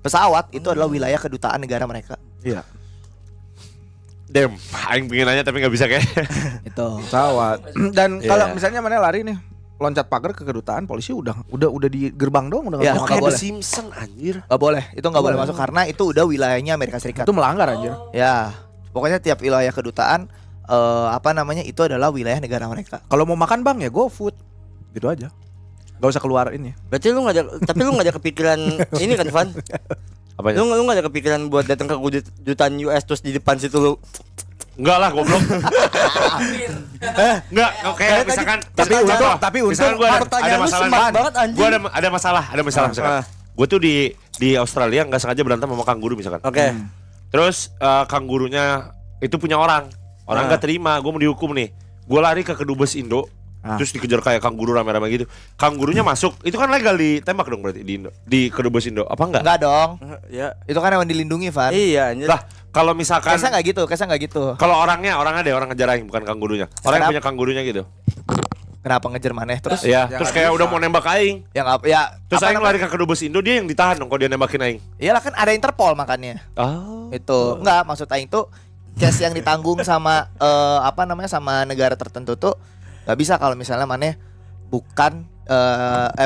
A: Pesawat itu adalah wilayah kedutaan negara mereka.
B: Iya.
D: Damn, aing pengen nanya tapi nggak bisa kayak.
A: Itu.
B: Pesawat. Dan
D: Iya.
B: kalau misalnya mana lari nih, loncat pagar ke kedutaan, polisi udah di gerbang doang udah
A: Ya,
B: nggak
A: nggak
B: masuk.
D: Kayak The
A: boleh.
D: Simpsons anjir.
A: Nggak boleh, itu nggak boleh
B: Boleh.
A: masuk karena itu udah wilayahnya Amerika Serikat.
B: Itu melanggar anjir.
A: Ya, pokoknya tiap wilayah kedutaan itu adalah wilayah negara mereka.
B: Kalau mau makan bang ya GoFood. Gitu aja. Gak usah keluar ini.
C: Berarti lu nggak ada, tapi lu nggak ada kepikiran ini kan, Van?
D: Apanya?
C: Lu nggak ada kepikiran buat datang ke kedutaan US terus di depan situ lu.
D: Enggak lah goblok. Enggak, oke misalkan
B: tapi untung
D: misalkan gua ada
C: pertanyaan lu
D: masalah
C: smart
D: nih.
C: banget, anjing.
D: Gua ada masalah misalkan. Gue tuh di Australia nggak sengaja berantem sama kanguru misalkan.
C: Oke.
D: Terus kangurunya itu punya orang nggak terima, gue mau dihukum nih. Gue lari ke kedubes Indo, terus dikejar kayak kanguru rame-rame gitu. Kangurunya masuk, itu kan legal ditembak dong berarti di Indo, di kedubes Indo, apa enggak?
A: Enggak dong.
C: Ya.
A: Itu kan emang dilindungi, Van.
C: Iya anjir.
D: Lah, kalau misalkan
A: Kayaknya nggak gitu.
D: kalau orangnya deh, orang ngejar aing bukan kangurunya. Orang yang punya kangurunya gitu.
A: Kenapa ngejar maneh terus?
D: Iya, terus kayak udah mau nembak aing.
A: Yang apa ya?
D: Terus
A: apa
D: aing lari ke kedubes Indo, dia yang ditahan dong kalau dia nembakin aing.
A: Iyalah kan ada Interpol makanya.
D: Oh.
A: Itu enggak maksud aing tuh case yang ditanggung sama sama negara tertentu tuh nggak bisa kalau misalnya maneh bukan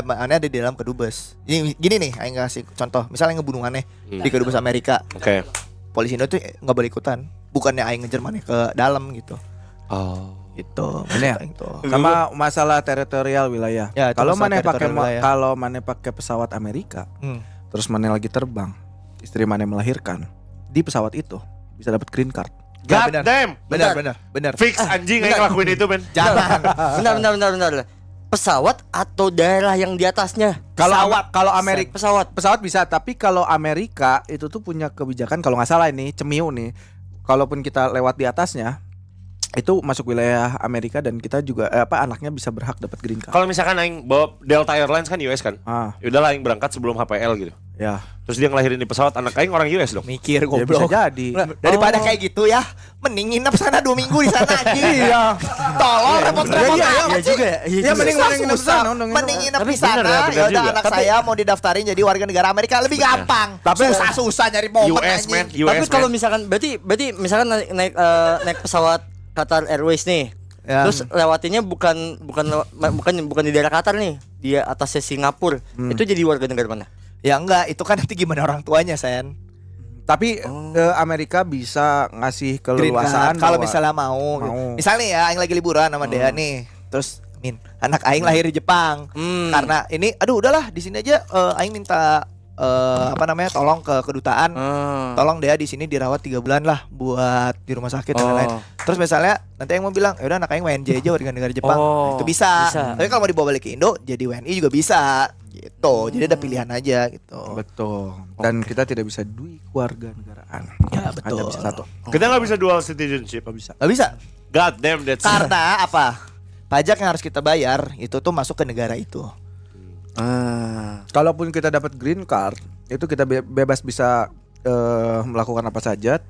A: maneh ada di dalam kedubes. Gini nih aing kasih contoh, misalnya ngebunuh maneh di kedubes Amerika.
D: Oke.
A: Polisi Indo tuh nggak boleh ikutan. Bukannya aing ngejar maneh ke dalam gitu.
D: Oh.
A: Itu.
B: Ini ya?
A: Aing tuh.
B: Sama masalah teritorial wilayah.
A: Ya, itu
B: Kalau
A: masalah
B: mana pakai
A: teritorial wilayah.
B: kalau mana pakai pesawat Amerika, terus mana lagi terbang, istri mana melahirkan di pesawat itu bisa dapat green card.
A: Ya,
D: God damn.
A: Benar.
D: Fix anjing aing ngelakuin itu, men.
A: Jangan.
C: Bentar. Pesawat atau daerah yang di atasnya?
B: Kalau Amerika
C: Pesawat.
B: bisa, tapi kalau Amerika itu tuh punya kebijakan kalau nggak salah ini cemiu nih, kalaupun kita lewat di atasnya itu masuk wilayah Amerika dan kita juga anaknya bisa berhak dapat green card.
D: Kalau misalkan aing bawa Delta Airlines kan US kan. Ya udahlah aing berangkat sebelum HPL gitu.
B: Ya.
D: Terus dia ngelahirin di pesawat, anak aing orang US dong.
A: Mikir
B: Ya bisa
A: goblok.
B: jadi.
A: Daripada kayak gitu ya, mending nginep sana 2 minggu di sana aja. Iya. Tolong repot-repot
B: Iya,
A: amat
C: Iya
A: sih.
C: juga ya. Iya
B: Ya
C: juga.
B: mending
A: Susah,
B: mending nginep
A: susah.
B: sana, nginep.
A: Mending nginep
D: Tapi
A: di sana.
D: bener ya, bener
A: Ya udah
D: juga.
A: anak saya mau didaftarin jadi warga negara Amerika lebih gampang.
B: Tapi-
A: Susah-susah nyari momen
D: US
A: anjing.
D: man,
C: Tapi
D: US
C: kalau
D: man.
C: misalkan berarti misalkan naik pesawat Qatar Airways nih.
A: Ya.
C: Terus lewatinya bukan di daerah Qatar nih, di atasnya Singapura. Itu jadi warga negara mana?
A: Ya enggak, itu kan nanti gimana orang tuanya, Sen.
B: Tapi Amerika bisa ngasih
A: Green
B: keleluasaan
A: card, kalau
B: bahwa-
A: misalnya mau. Misalnya ya aing lagi liburan sama Dea nih. Terus anak aing lahir di Jepang. Karena ini udahlah di sini aja aing minta tolong ke kedutaan. Tolong Dea di sini dirawat 3 bulan lah buat di rumah sakit dan lain-lain. Terus misalnya nanti aing mau bilang, ya udah anak aing WNJ aja warga negara Jepang.
C: Oh,
A: Itu bisa.
C: bisa.
A: Tapi kalau mau dibawa balik ke Indo jadi WNI juga bisa. Gitu. Jadi ada pilihan aja gitu.
B: Betul. Dan kita tidak bisa keluarga negaraan.
A: Ya, betul.
B: Hanya bisa satu.
D: Kita nggak bisa dual citizenship.
B: Nggak bisa.
A: Gak bisa.
D: God damn that's.
A: Karena apa? Pajak yang harus kita bayar itu tuh masuk ke negara itu.
B: Kalaupun kita dapat green card, itu kita bebas bisa melakukan apa saja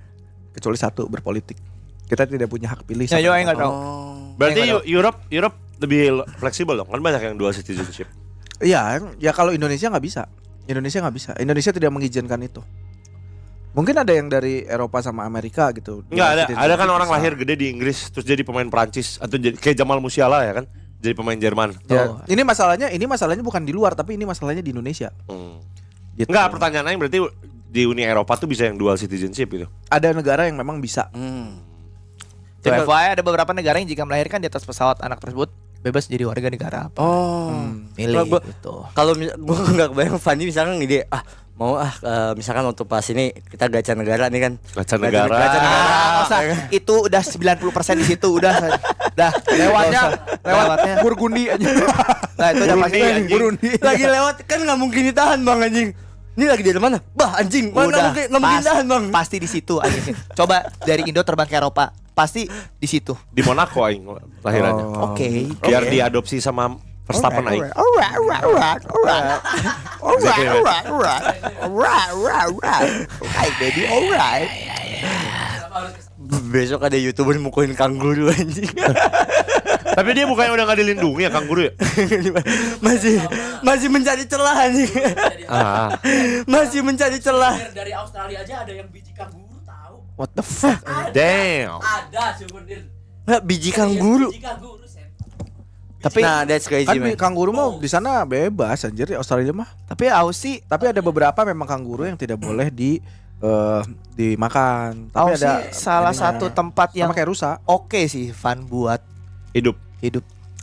B: kecuali satu, berpolitik. Kita tidak punya hak pilih.
A: Ya, yo aing enggak tahu.
D: Berarti
A: Nggak
D: Europe lebih fleksibel dong. Kan banyak yang dual citizenship.
B: Iya, ya kalau Indonesia nggak bisa. Indonesia tidak mengizinkan itu. Mungkin ada yang dari Eropa sama Amerika gitu.
D: Enggak ada.
B: Citizenship
D: Ada kan orang
B: bisa.
D: lahir gede di Inggris terus jadi pemain Prancis atau jadi kayak Jamal Musiala ya kan. jadi pemain Jerman.
B: Ya,
A: Oh.
B: ini masalahnya bukan di luar tapi ini masalahnya di Indonesia. Gitu.
D: Enggak, pertanyaannya berarti di Uni Eropa tuh bisa yang dual citizenship gitu.
B: Ada negara yang memang bisa.
A: Tuh, FYI ada beberapa negara yang jika melahirkan di atas pesawat anak tersebut bebas jadi warga negara apa. Milih
C: Gua-
A: gitu.
C: Kalau gue nggak kebayang Fanny misalkan ide misalkan untuk pas ini kita gacha negara nih kan.
D: Gacha negara.
C: Gacha negara.
A: Ah, usah. Itu udah 90% di situ udah lewatnya
B: Burgundi aja.
A: Nah, itu udah pasti
B: Burundi.
C: Lagi lewat kan nggak mungkin ditahan bang anjing. Ini lagi dari mana? Bah anjing. Mana
A: udah
C: nggak mungkin tahan bang.
A: pasti di situ anjing. Coba dari Indo terbang ke Eropa, pasti di situ.
D: Di Monaco aing lahirannya.
A: Oke.
D: Biar diadopsi sama Verstappen aing.
A: Alright, baby, alright.
C: Besok ada YouTuber mukulin kangguru anjing.
D: Tapi dia bukannya udah gak dilindungi ya kangguru ya?
C: masih mencari celah anjing.
D: Ah.
C: Masih mencari celah.
E: Dari Australia aja ada yang biji kanguru tahu.
A: What the fuck?
D: Damn.
E: Ada sebenarnya.
C: Nggak biji kangguru.
E: Kanguru sen.
A: Tapi
C: Nah, that's crazy
B: Kan
C: man.
B: kanguru mah di sana bebas anjir di Australia mah.
A: tapi Aussie
B: Tapi ada beberapa memang kanguru yang tidak boleh dimakan. Tapi
A: Aussie
B: ada
A: salah
B: ininya.
A: satu tempat yang
B: sama kayak rusa.
A: oke sih fun buat
D: Hidup.
A: hidup.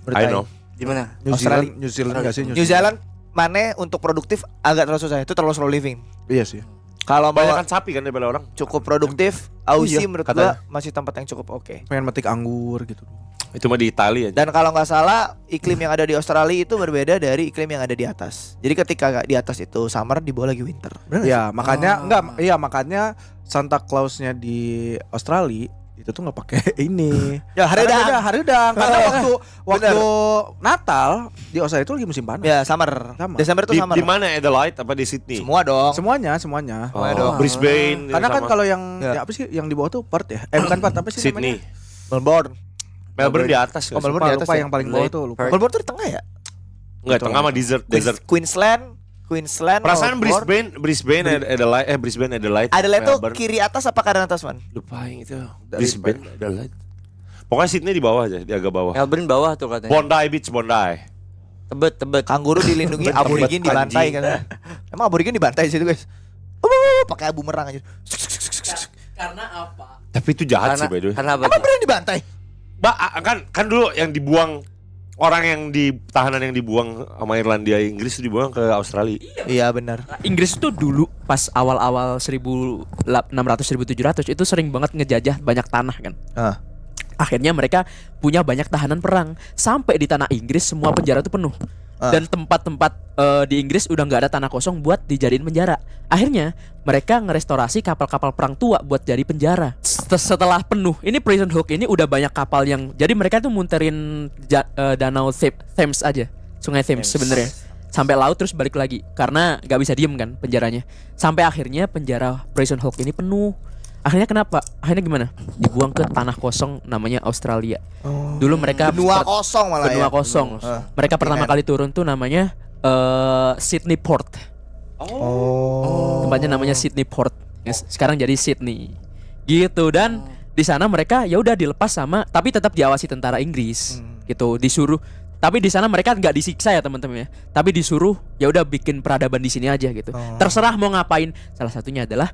D: I know.
C: Di mana?
A: Australia.
B: New Zealand nggak sih?
A: New Zealand mana untuk produktif agak terlalu susah, itu terlalu slow living.
B: Iya sih.
A: Kalau mau
D: Banyak kan sapi kan daripada orang.
A: cukup produktif, Aussie
B: Iya,
A: menurut
D: katanya.
A: gua masih tempat yang cukup oke.
B: Pengen metik anggur gitu.
D: Itu mah di Italia aja.
A: Dan kalau nggak salah iklim yang ada di Australia itu berbeda dari iklim yang ada di atas. Jadi ketika di atas itu summer, di bawah lagi winter. Bener nggak sih?
B: Ya makanya makanya Santa Clausnya di Australia itu tuh nggak pakai ini.
A: Ya, haredang.
B: Haredang. Karena waktu Natal di Australia itu lagi musim panas.
A: Ya summer.
B: Sama.
A: Desember itu
D: Di,
A: summer.
D: di mana Adelaide apa di Sydney?
A: Semua dong.
B: Semuanya.
A: Semuanya dong.
D: Brisbane.
B: Karena kan
D: sama
B: kalau yang
A: Ya.
B: ya apa sih yang di bawah tuh Perth ya? Bukan Perth apa sih
D: Sydney.
B: namanya?
A: Melbourne.
D: Melbourne di atas.
A: Oh,
D: nggak sih?
A: Melbourne di atas
B: Lupa
A: ya?
B: yang paling bawah tuh lupa.
A: Melbourne tuh di tengah ya?
D: Enggak, tengah mah desert.
A: Queensland.
D: Perasaan
A: Melbourne.
D: Brisbane Adelaide.
A: Adelaide tuh
D: Melbourne.
A: kiri atas apa kanan atas, Man?
D: Lupa yang itu. Brisbane Adelaide. Pokoknya Sydney di bawah aja, di agak bawah.
C: Melbourne bawah tuh katanya.
D: Bondi Beach, Bondi.
C: Tebet.
A: Kanguru dilindungi, aborigin dibantai kan. Emang aborigin dibantai situ, guys. Pakai bumerang aja.
E: Karena apa?
D: Tapi itu jahat
C: Karena
D: sih by the way.
C: karena apa?
A: Emang beneran dibantai?
D: Kan dulu yang dibuang orang yang tahanan yang dibuang sama Irlandia Inggris itu dibuang ke Australia.
A: Iya benar.
E: Inggris tuh dulu pas awal-awal 1600 1700 itu sering banget ngejajah banyak tanah kan. Akhirnya mereka punya banyak tahanan perang. Sampai di tanah Inggris semua penjara itu penuh. Dan tempat-tempat di Inggris udah nggak ada tanah kosong buat dijadiin penjara. Akhirnya mereka ngerestorasi kapal-kapal perang tua buat jadi penjara. Setelah penuh, ini Prison Hook ini udah banyak kapal yang jadi mereka tuh munterin danau Thames aja, Sungai Thames sebenarnya. Sampai laut terus balik lagi karena nggak bisa diem kan penjaranya. Sampai akhirnya penjara Prison Hook ini penuh. Akhirnya kenapa? Akhirnya gimana? Dibuang ke tanah kosong namanya Australia. Dulu mereka
A: Benua kosong malah
E: benua
A: ya.
E: kosong. Mereka pertama kali turun tuh namanya Sydney Port. Tempatnya namanya Sydney Port. Sekarang jadi Sydney. Gitu dan di sana mereka ya udah dilepas sama tapi tetap diawasi tentara Inggris. Gitu, disuruh tapi di sana mereka nggak disiksa ya teman-teman ya. Tapi disuruh ya udah bikin peradaban di sini aja gitu. Terserah mau ngapain. Salah satunya adalah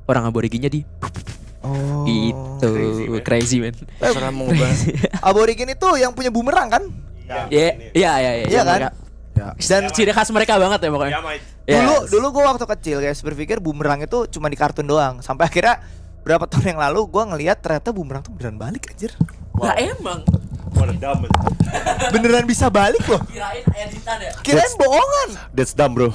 E: orang aboriginnya di gitu. Crazy man.
C: Terserah mau ngubah.
A: Aborigin itu yang punya bumerang kan?
E: Iya
A: kan?
E: Dan ciri khas mereka banget ya pokoknya.
A: Dulu gua waktu kecil guys berpikir bumerang itu cuma di kartun doang. Sampai akhirnya berapa tahun yang lalu gua ngelihat ternyata bumerang tuh beneran balik anjir.
E: Lah emang
A: Beneran bisa balik loh.
E: kirain editan ya.
A: Kirain bohongan.
D: That's dumb bro.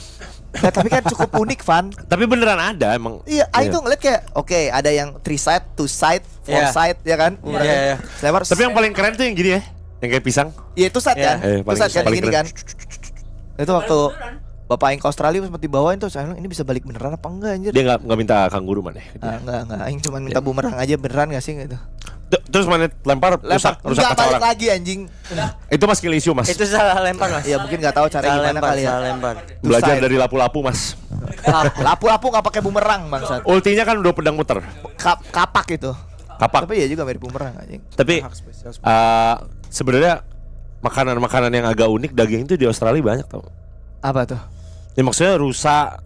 A: Nah, tapi kan cukup unik Van.
D: Tapi beneran ada emang.
A: Iya, Aing tuh ngeliat kayak oke, ada yang 3 side, 2 side, 4 side ya kan?
C: Iya.
A: Lebar.
D: Tapi yang paling keren tuh yang gini ya, yang kayak pisang.
A: Iya itu side kan? Itu
D: paling-
A: side kan
D: paling
A: gini
D: keren.
A: kan? Itu waktu Bapak Aing ke Australia pas dibawain tuh saya bilang ini bisa balik beneran apa enggak anjir?
D: Dia nggak minta kanguru mana.
A: Enggak, Aing cuma minta bumerang aja beneran gak sih gitu.
D: Terus mana lempar rusak
A: Enggak
D: kaca
A: balik
D: orang.
A: lagi anjing.
D: Itu mas skill issue mas.
C: Itu salah lempar mas.
A: Iya mungkin enggak tahu cara
C: Salah
A: gimana
C: lempar,
A: kali ya.
C: salah lempar.
D: Belajar
A: Side.
D: dari lapu-lapu mas.
A: Lapu-lapu enggak pakai bumerang bangsat.
D: Ultinya kan udah pedang muter.
A: Kapak itu.
D: Kapak.
A: Tapi ya juga mirip bumerang anjing.
D: Tapi sebenarnya makanan-makanan yang agak unik daging itu di Australia banyak tau.
A: Apa tuh?
D: Ya maksudnya rusa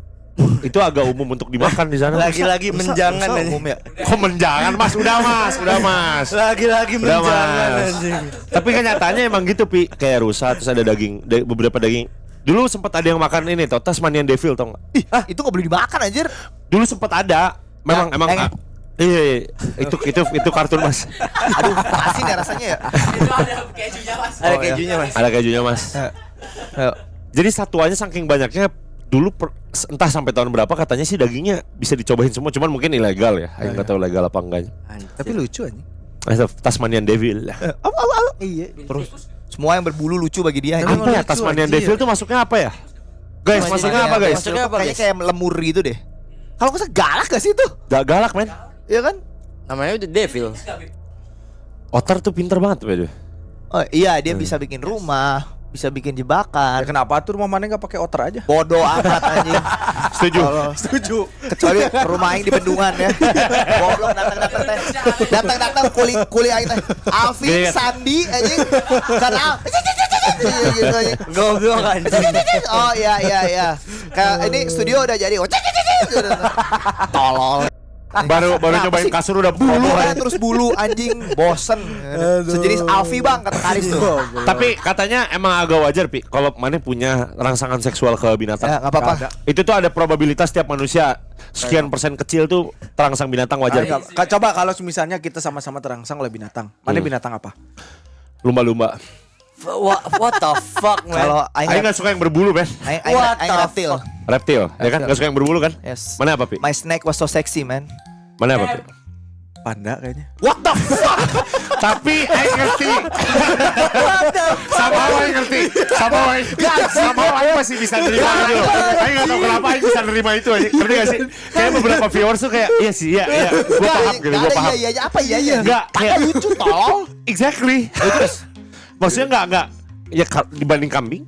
D: itu agak umum untuk dimakan di sana.
C: Lagi-lagi menjangan
A: Rusa
C: anjing.
A: umum ya.
D: Kok menjangan Mas? Udah Mas.
C: Lagi-lagi
D: Udah,
C: menjangan
D: Mas.
C: anjing.
D: Tapi kenyataannya emang gitu Pi, kayak rusa terus ada daging, beberapa daging. Dulu sempat ada yang makan ini tau, Tasmanian Devil tau nggak?
A: Ih, itu gak boleh dimakan anjir.
D: Dulu sempat ada. Memang
A: Yang-
D: iya, itu kartun Mas.
A: Aduh, asin ya rasanya ya.
C: Ada
A: Oh, iya.
C: kejunya Mas.
D: Ada kejunya Mas.
A: Ayo.
D: Jadi satuannya saking banyaknya dulu entah sampai tahun berapa katanya sih dagingnya bisa dicobain semua, cuman mungkin ilegal ya. Aing nggak tahu legal apa enggaknya.
B: Tapi lucu anjing.
D: Tasmanian Devil.
A: Iya. Terus semua yang berbulu lucu bagi dia.
B: Tapi
A: anjing.
D: Apa ya
B: lucu,
D: Tasmanian
B: anjir.
D: Devil tuh masuknya apa ya? Guys, masuknya apa guys?
C: Masuknya apa,
A: Kayaknya
C: guys?
A: kayak lemur gitu deh. Kalau nggak salah galak gak sih itu?
D: Gak galak men.
A: Iya kan?
C: Namanya udah Devil.
D: Otter tuh pinter banget by the way.
A: Oh iya, dia bisa bikin rumah, bisa bikin
B: Ya,
A: jebakan.
B: kenapa tuh rumah mana nggak pakai otter aja?
A: Bodoh amat anjing.
D: Setuju.
B: Setuju.
A: Kecuali rumah aing di bendungan ya. Goblok datang-datang teh. Datang-datang kuli aing teh. Alvin,
D: Iya.
A: Sandi anjing. Karena gitu anjing.
C: Goblok anjing.
A: Oh iya. Kayak ini studio udah jadi. Tolol.
D: Baru
A: Kenapa
D: nyobain
A: sih?
D: kasur udah
A: Bulu kan terus bulu anjing bosen. Sejenis Alfi bang kata Karis tuh.
D: Tapi katanya emang agak wajar Pi kalau Mane punya rangsangan seksual ke binatang.
A: Ya nggak apa-apa.
D: Itu tuh ada probabilitas tiap manusia sekian persen kecil tuh terangsang binatang wajar.
B: Ayo, coba kalau misalnya kita sama-sama terangsang oleh binatang. Mana binatang apa?
D: Lumba-lumba.
C: What the fuck man?
A: Kalau
D: Aing
A: aing
D: nggak suka yang berbulu men.
C: What
A: aing
C: the
A: reptil.
C: fuck?
D: Reptil, ya kan? Nggak suka yang berbulu kan?
A: Yes.
D: Mana apa Pi?
A: My snake was so sexy man.
D: Mana apa Pi?
B: Panda kayaknya.
A: What the fuck?
D: Tapi Aing ngerti. Sama Aing ngerti. Sama Aing masih bisa nerima itu. Aing nggak tahu kenapa Aing bisa nerima itu aja. Ngerti gak sih? Kayak beberapa viewers tuh kayak iya sih, iya. Gue paham gitu, gue paham.
A: Iya apa iya.
D: Enggak, kayak
A: lucu tolong.
D: exactly. Terus maksudnya enggak ya dibanding kambing?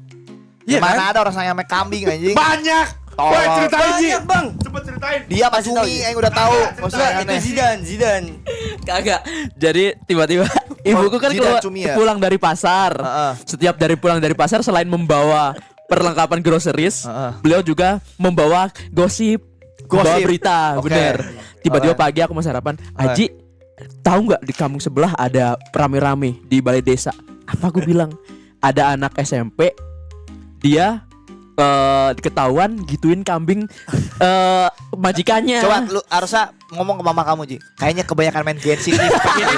A: Ya, mana ada orang sayang sama kambing anjing.
D: Banyak.
A: Tolong.
D: Woi, ceritain Ji.
C: Banyak, Bang.
D: Coba ceritain.
A: Dia Mas
C: Kasih tahu,
A: Umi
C: Ji.
A: yang udah tahu. Maksudnya
C: Itu Zidane.
E: Kagak. Jadi tiba-tiba ibuku kan
A: Zidane
E: keluar,
A: Cumi ya?
E: pulang dari pasar.
A: Heeh.
E: Setiap pulang dari pasar selain membawa perlengkapan groceries,
A: Heeh.
E: beliau juga membawa gosip, membawa
A: Gosip.
E: berita,
A: Oke.
E: bener. Tiba-tiba
A: Oke.
E: pagi aku mau sarapan, Aji, tahu nggak di kampung sebelah ada rame-rame di balai desa? Apa aku bilang? Ada anak SMP, dia ketahuan gituin kambing majikannya.
A: Coba lu harusnya ngomong ke mama kamu Ji. Kayaknya kebanyakan main Genshin nih.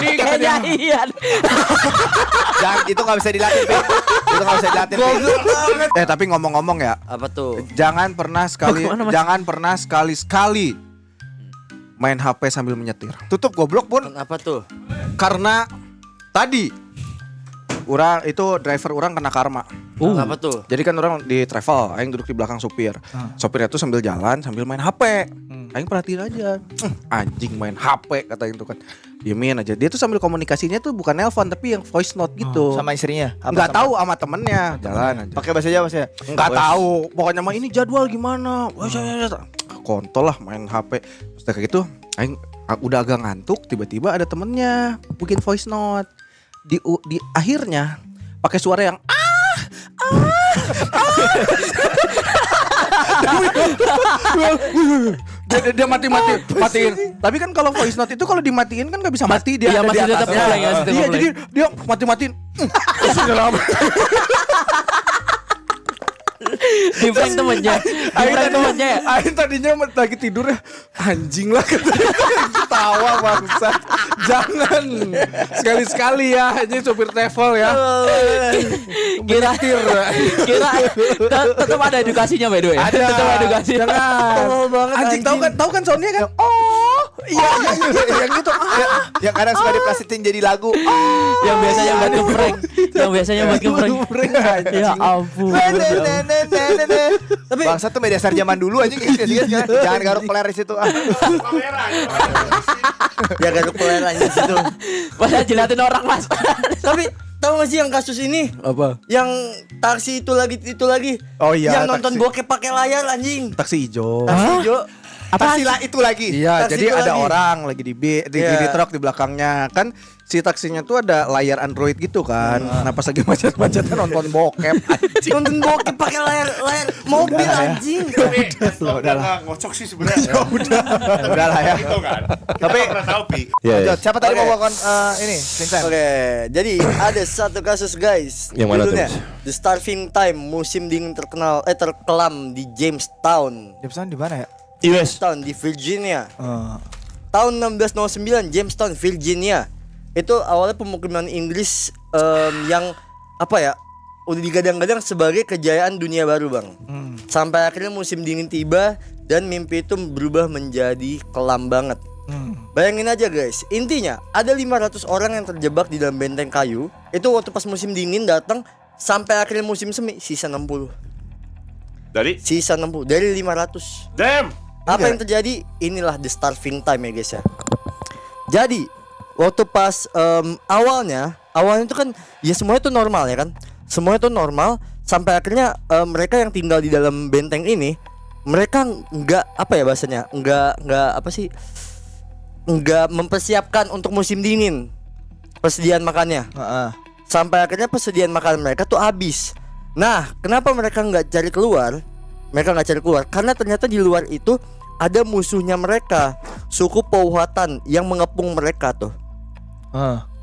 E: ini kayaknya iya.
A: Jangan itu nggak bisa dilatih. Be. Itu nggak bisa dilatih. Be.
B: Tapi ngomong-ngomong ya,
C: Apa tuh?
B: jangan pernah sekali main HP sambil menyetir. Tutup goblok pun
C: Apa tuh?
B: karena tadi driver orang kena karma.
C: Apa tuh?
B: Jadi kan orang di travel, aing duduk di belakang supir. Sopirnya tuh sambil jalan sambil main HP. Aing perhatiin aja. Anjing main HP kata itu kan. Diemin aja. Dia tuh sambil komunikasinya tuh bukan nelpon tapi yang voice note gitu.
A: Sama istrinya. Apa
B: Nggak
A: sama-
B: tahu sama temennya, jalan aja.
A: Pakai bahasa Jawa sih.
B: Nggak tahu. Pokoknya mah ini jadwal gimana. Kontol lah main HP. Terus kayak gitu, aing udah agak ngantuk, tiba-tiba ada temennya bikin voice note. Di akhirnya pakai suara yang dia matiin. Tapi kan kalau voice note itu kalau dimatiin kan nggak bisa mati dia.
E: Iya,
B: ada di
E: masih tetap
B: atasnya.
E: play, masih tetap
B: Iya,
E: play.
B: jadi dia mati-matiin.
E: Di prank temennya. Di prank temennya ya.
B: Aing tadinya lagi tidur ya, anjing lah katanya. Ketawa bangsa. Jangan sekali-sekali ya, ini sopir travel ya.
E: Kira tetap ada edukasinya by the way.
B: Ada.
E: Tetap ada edukasi.
B: Jangan.
C: Tolol banget,
B: Anjing tahu kan soundnya kan? Oh, iya yang gitu.
A: Yang kadang suka diplastin jadi lagu.
E: Yang biasanya buat ngeprank. Yang biasanya buat ngeprank. Ya ampun.
A: Tapi bangsa tuh media dasar zaman dulu aja gitu sih. Jangan garuk peler di situ.
C: Ya garuk peler aja situ.
E: Masa jilatin orang mas.
C: Tapi tahu gak sih yang kasus ini?
B: Apa?
C: Yang taksi itu lagi.
B: Oh iya,
C: Yang nonton
B: taksi.
C: bokep pakai layar anjing.
B: Taksi hijau.
C: Taksi hijau.
E: Apa?
A: Taksilah itu lagi.
B: Iya,
C: Taksi
B: jadi
C: itu
B: ada
C: lagi.
B: orang lagi di
C: Iya.
B: truk di belakangnya. Kan si taksinya tuh ada layar Android gitu kan. Nah, pas lagi macet-macetnya nonton bokep.
C: Nonton bokep pakai layar mobil anjing.
A: Udah lah.
D: ngocok sih sebenarnya.
A: Udah lah ya.
D: Itu kan.
A: Tapi
D: Pernah tahu Pi.
A: lanjut. Siapa tadi
C: Oke.
A: mau bawakan ini? Vincent.
C: Oke, jadi ada satu kasus guys.
D: Yang mana tuh,
C: Judulnya,
D: Mas?
C: The Starving Time, musim dingin terkelam di Jamestown.
A: Jamestown di mana ya?
D: US.
C: Jamestown di Virginia. Tahun 1609, Jamestown, Virginia. Itu awalnya pemukiman Inggris yang apa ya? Udah digadang-gadang sebagai kejayaan dunia baru, Bang. Sampai akhirnya musim dingin tiba dan mimpi itu berubah menjadi kelam banget. Bayangin aja guys, intinya ada 500 orang yang terjebak di dalam benteng kayu. Itu waktu pas musim dingin datang sampai akhirnya musim semi sisa 60.
D: Dari
C: Sisa 60 dari 500.
D: damn.
C: Apa yang terjadi? Inilah the starving time ya guys ya. Jadi waktu pas awalnya itu kan ya semuanya itu normal ya kan. Semuanya itu normal sampai akhirnya mereka yang tinggal di dalam benteng ini mereka nggak apa ya bahasanya nggak apa sih nggak mempersiapkan untuk musim dingin persediaan makannya. Sampai akhirnya persediaan makanan mereka tuh habis. Nah, kenapa mereka nggak cari keluar? Mereka nggak cari keluar karena ternyata di luar itu ada musuhnya mereka, suku Powhatan yang mengepung mereka tuh.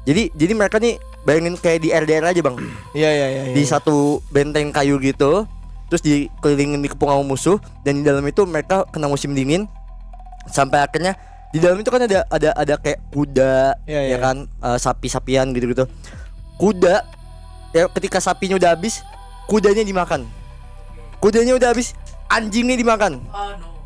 C: Jadi mereka nih bayangin kayak di RDR aja bang,
A: Iya.
C: di satu benteng kayu gitu, terus dikelilingin dikepung sama musuh dan di dalam itu mereka kena musim dingin. Sampai akhirnya di dalam itu kan ada kayak kuda,
A: Iya.
C: ya kan, sapi-sapian gitu-gitu. Kuda, ya ketika sapinya udah habis, kudanya dimakan. Kudanya udah habis, anjingnya dimakan.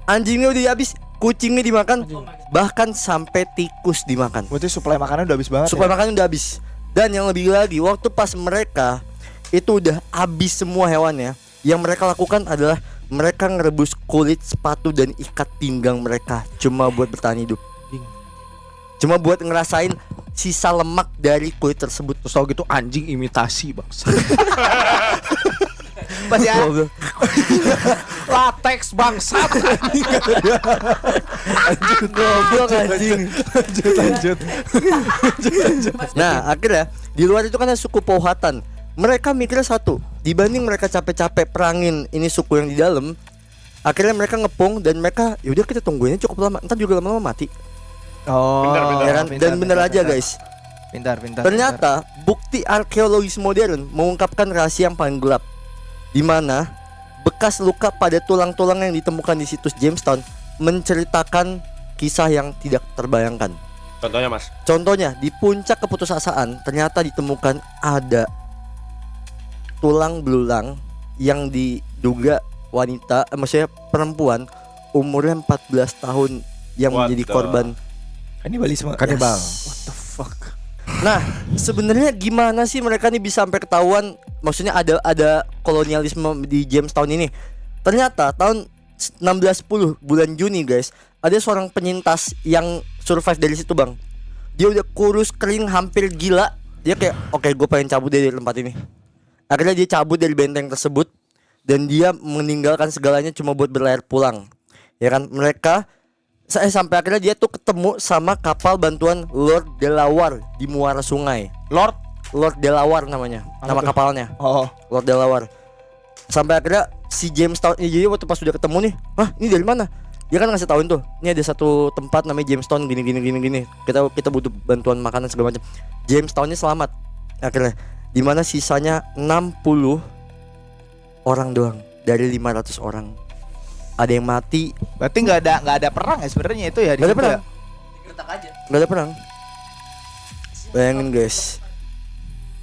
C: Anjingnya udah habis, kucingnya dimakan. Bahkan sampai tikus dimakan.
A: Berarti suplai makanan udah habis banget.
C: Supaya makanan udah habis. Dan yang lebih lagi, waktu pas mereka itu udah habis semua hewannya, yang mereka lakukan adalah mereka ngerebus kulit sepatu dan ikat pinggang mereka cuma buat bertahan hidup. Cuma buat ngerasain sisa lemak dari kulit tersebut.
B: Terus tau gitu anjing imitasi bangsa.
A: Masih ada.
B: Latex bangsat.
C: Goblok anjing.
B: Lanjut.
C: Nah akhirnya di luar itu kan ada suku Powhatan. Mereka mikirnya satu, dibanding mereka capek-capek perangin ini suku yang di dalam, akhirnya mereka ngepung dan mereka yaudah kita tungguinnya cukup lama, ntar juga lama-lama mati.
D: Bentar.
C: Ya kan? Dan bener aja guys.
A: Pintar.
C: Ternyata bukti arkeologis modern mengungkapkan rahasia yang paling gelap, di mana bekas luka pada tulang-tulang yang ditemukan di situs Jamestown menceritakan kisah yang tidak terbayangkan.
D: Contohnya Mas.
C: Contohnya di puncak keputusasaan ternyata ditemukan ada tulang belulang yang diduga wanita, maksudnya perempuan umurnya 14 tahun yang
D: What
C: menjadi
D: the-
C: korban.
A: Kanibalisme.
B: Kanibal.
C: What the fuck? Nah, sebenarnya gimana sih mereka nih bisa sampai ketahuan? Maksudnya ada kolonialisme di Jamestown ini. Ternyata tahun 1610 bulan Juni guys, ada seorang penyintas yang survive dari situ bang. Dia udah kurus kering hampir gila. Dia kayak oke, gue pengen cabut dari tempat ini. Akhirnya dia cabut dari benteng tersebut dan dia meninggalkan segalanya cuma buat berlayar pulang. Ya kan, mereka sampai akhirnya dia tuh ketemu sama kapal bantuan Lord Delaware di muara sungai. Lord Delaware namanya, nama kapalnya.
A: Oh.
C: Lord Delaware. Sampai akhirnya si Jamestown ini, jadi waktu pas udah ketemu nih, ini dari mana? Dia kan ngasih tahuin tuh, ini ada satu tempat namanya Jamestown gini. Kita butuh bantuan makanan segala macam. Jamestownnya selamat akhirnya. Di mana sisanya 60 orang doang dari 500 orang. Ada yang mati.
A: Berarti nggak ada perang ya sebenarnya itu ya di
C: Gak ada
A: situ
C: perang.
A: ya?
C: Gak ada perang. Bayangin guys.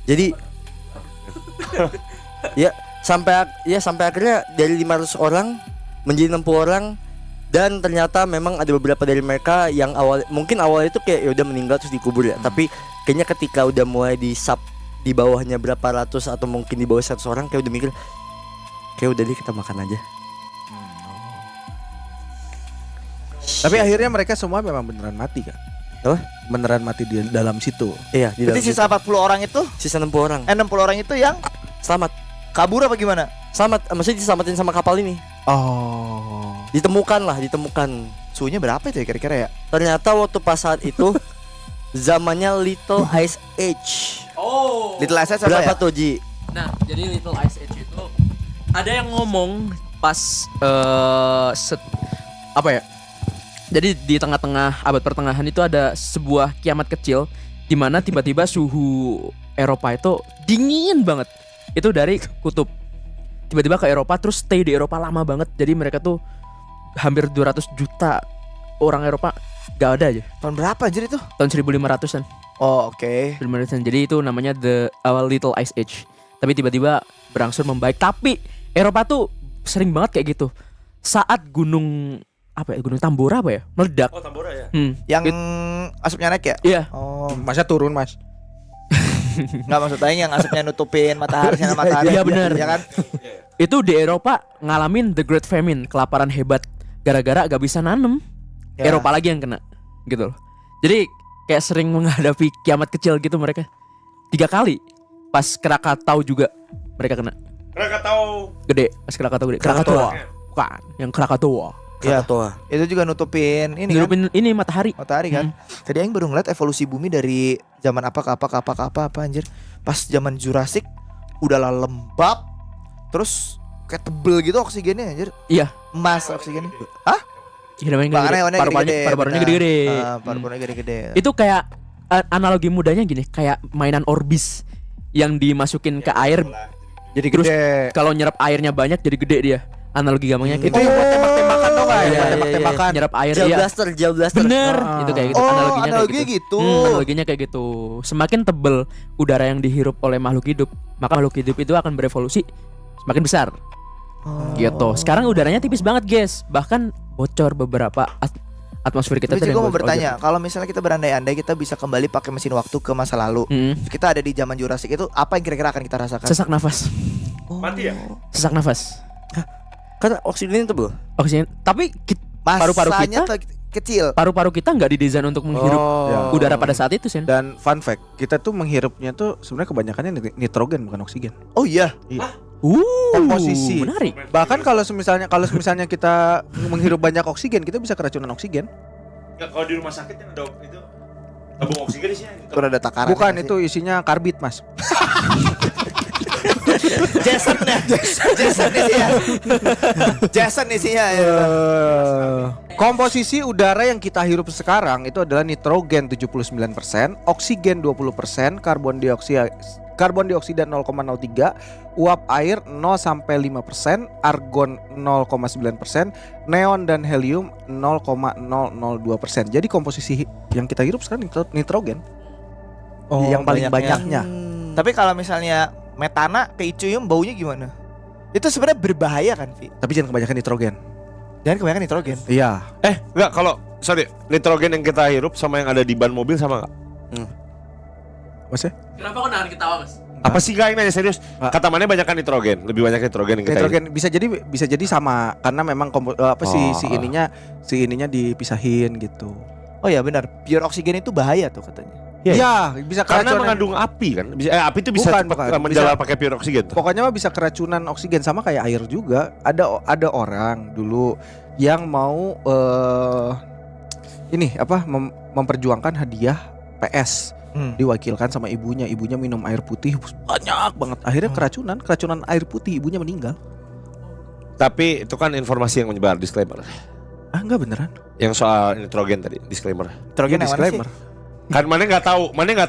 C: Jadi sampai akhirnya dari 500 orang menjadi 60 orang. Dan ternyata memang ada beberapa dari mereka yang mungkin awalnya itu kayak ya udah meninggal terus dikubur ya. Tapi kayaknya ketika udah mulai di bawahnya berapa ratus atau mungkin di bawah 100 orang, kayak udah mikir kayak udah deh kita makan aja.
B: Tapi akhirnya mereka semua memang beneran mati kan?
C: Apa?
B: Beneran mati di dalam situ.
C: Iya, di
A: Berarti
C: dalam
A: sisa 40 orang itu,
C: sisa 60 orang
A: 60 orang itu yang
C: selamat.
A: kabur apa gimana?
C: Selamat, maksudnya diselamatin sama kapal ini.
B: Oh.
C: Ditemukan.
A: suhunya berapa itu ya kira-kira ya?
C: Ternyata waktu pas saat itu zamannya Little Ice Age.
E: Oh.
A: Little Ice Age apa
C: Berapa
A: ya?
C: tuh Ji?
E: Nah, jadi Little Ice Age itu ada yang ngomong pas apa ya? Jadi di tengah-tengah abad pertengahan itu ada sebuah kiamat kecil di mana tiba-tiba suhu Eropa itu dingin banget. Itu dari kutub. Tiba-tiba ke Eropa terus stay di Eropa lama banget. Jadi mereka tuh hampir 200 juta orang Eropa gak ada aja.
A: Tahun berapa anjir itu?
E: Tahun 1500-an.
A: Oh, oke.
E: 1500-an. Jadi itu namanya the Little Ice Age. Tapi tiba-tiba berangsur membaik. Tapi Eropa tuh sering banget kayak gitu. Saat gunung apa ya? Gunung Tambora apa ya? Meledak.
D: Oh, Tambora ya.
A: Yang asapnya naik ya?
E: Iya.
A: Oh,
B: Masa turun mas?
A: nggak maksudnya yang asapnya nutupin matahari sinar matahari.
E: Iya, benar.
A: Ya kan?
E: Itu di Eropa ngalamin the Great Famine, kelaparan hebat gara-gara gak bisa nanem.
A: Ya.
E: Eropa lagi yang kena gitu loh. Jadi kayak sering menghadapi kiamat kecil gitu mereka. 3 kali. Pas Krakatau juga mereka kena.
D: Krakatau.
E: Gede, pas Krakatau gede. Krakatoa. Bukan, yang Krakatoa.
A: Iya.
C: Krakatoa.
A: Itu juga nutupin ini kan?
E: Ngirupin ini matahari.
A: Matahari kan. Tadi aing baru ngeliat evolusi bumi dari zaman apa ke apa anjir. Pas zaman Jurassic udahlah lembab. Terus kayak tebel gitu oksigennya anjir.
E: Iya.
A: Emas oksigennya. Hah?
E: Iya namanya
A: Makanya
E: gede-gede.
A: warnanya gede-gede.
E: Paru-parunya
A: benar.
E: gede-gede.
A: Paru-parunya gede-gede.
E: Itu kayak analogi mudanya gini, kayak mainan Orbis yang dimasukin ke air.
B: Jadi
E: Terus
B: gede.
E: kalau nyerap airnya banyak jadi gede dia. Analogi gampangnya
B: Itu yang buat tembak-tembakan dong nggak?
E: Iya,
B: Yang buat
E: iya,
B: tembak-tembakan.
E: nyerap air
C: Gel
E: ya.
C: blaster, gel blaster.
E: Bener, itu kayak gitu.
A: Oh,
E: Analoginya
A: analoginya
E: kayak gitu.
A: gitu.
E: Analoginya kayak gitu. Semakin tebel udara yang dihirup oleh makhluk hidup, maka makhluk hidup itu akan berevolusi semakin besar. Gitu. Sekarang udaranya tipis banget, guys. Bahkan bocor beberapa atmosfer kita.
A: Tapi
E: tuh
A: juga
E: yang
A: mau
E: bocor.
A: bertanya, kalau misalnya kita berandai-andai kita bisa kembali pakai mesin waktu ke masa lalu. Terus kita ada di zaman Jurassic itu, apa yang kira-kira akan kita rasakan?
E: Sesak nafas.
D: Mati ya?
E: Sesak nafas.
C: Kan oksigen itu bro.
E: Oksigen. Tapi paru-paru
A: Masanya
E: kita
A: kecil.
E: paru-paru kita nggak didesain untuk menghirup
B: Oh.
E: udara pada saat itu, Sen.
B: Dan fun fact, kita tuh menghirupnya tuh sebenarnya kebanyakannya nitrogen bukan oksigen.
A: Oh iya.
B: Komposisi.
E: Menarik.
B: Bahkan kalau misalnya kita menghirup banyak oksigen, kita bisa keracunan oksigen.
D: Enggak, kalau di rumah sakit kan ada itu tabung oksigen isinya.
A: Itu ada takaran.
B: Bukan, itu isinya karbit, Mas.
A: Jason ya. Jason isinya. Jason isinya ya.
B: Komposisi udara yang kita hirup sekarang itu adalah nitrogen 79%, oksigen 20%, karbon dioksida 0,03, uap air 0 sampai 5%, argon 0,9%, neon dan helium 0,002%. Jadi komposisi yang kita hirup sekarang nitrogen. Yang paling banyaknya.
A: Tapi kalau misalnya metana keicium baunya gimana? Itu sebenarnya berbahaya kan, Vi?
B: Tapi jangan kebanyakan nitrogen.
A: Jangan kebanyakan nitrogen.
B: Iya.
D: Enggak, kalau sorry, nitrogen yang kita hirup sama yang ada di ban mobil sama enggak?
B: Maksudnya?
E: Kenapa kau nahan ketawa, Mas?
D: Apa sih enggak ini serius?
B: Enggak.
D: Kata mana banyak kan nitrogen, lebih banyak nitrogen yang kita hirup.
B: Nitrogen bisa jadi sama karena memang si ininya dipisahin gitu.
A: Oh ya benar, pure oksigen itu bahaya tuh katanya.
B: Iya, bisa
D: Karena
B: keracunan.
D: mengandung api kan. Api itu bisa
B: Bukan,
D: cepat
B: bukan.
D: menjalar pakai pure oksigen tuh.
B: Pokoknya mah bisa keracunan oksigen sama kayak air juga. Ada orang dulu yang mau memperjuangkan hadiah PS. Diwakilkan sama ibunya minum air putih banyak banget. Akhirnya keracunan air putih, ibunya meninggal.
D: Tapi itu kan informasi yang menyebar, disclaimer.
B: Ah, enggak beneran.
D: Yang soal nitrogen tadi, disclaimer.
A: Nitrogen yang mana sih?
B: Disclaimer.
D: Kan mana nggak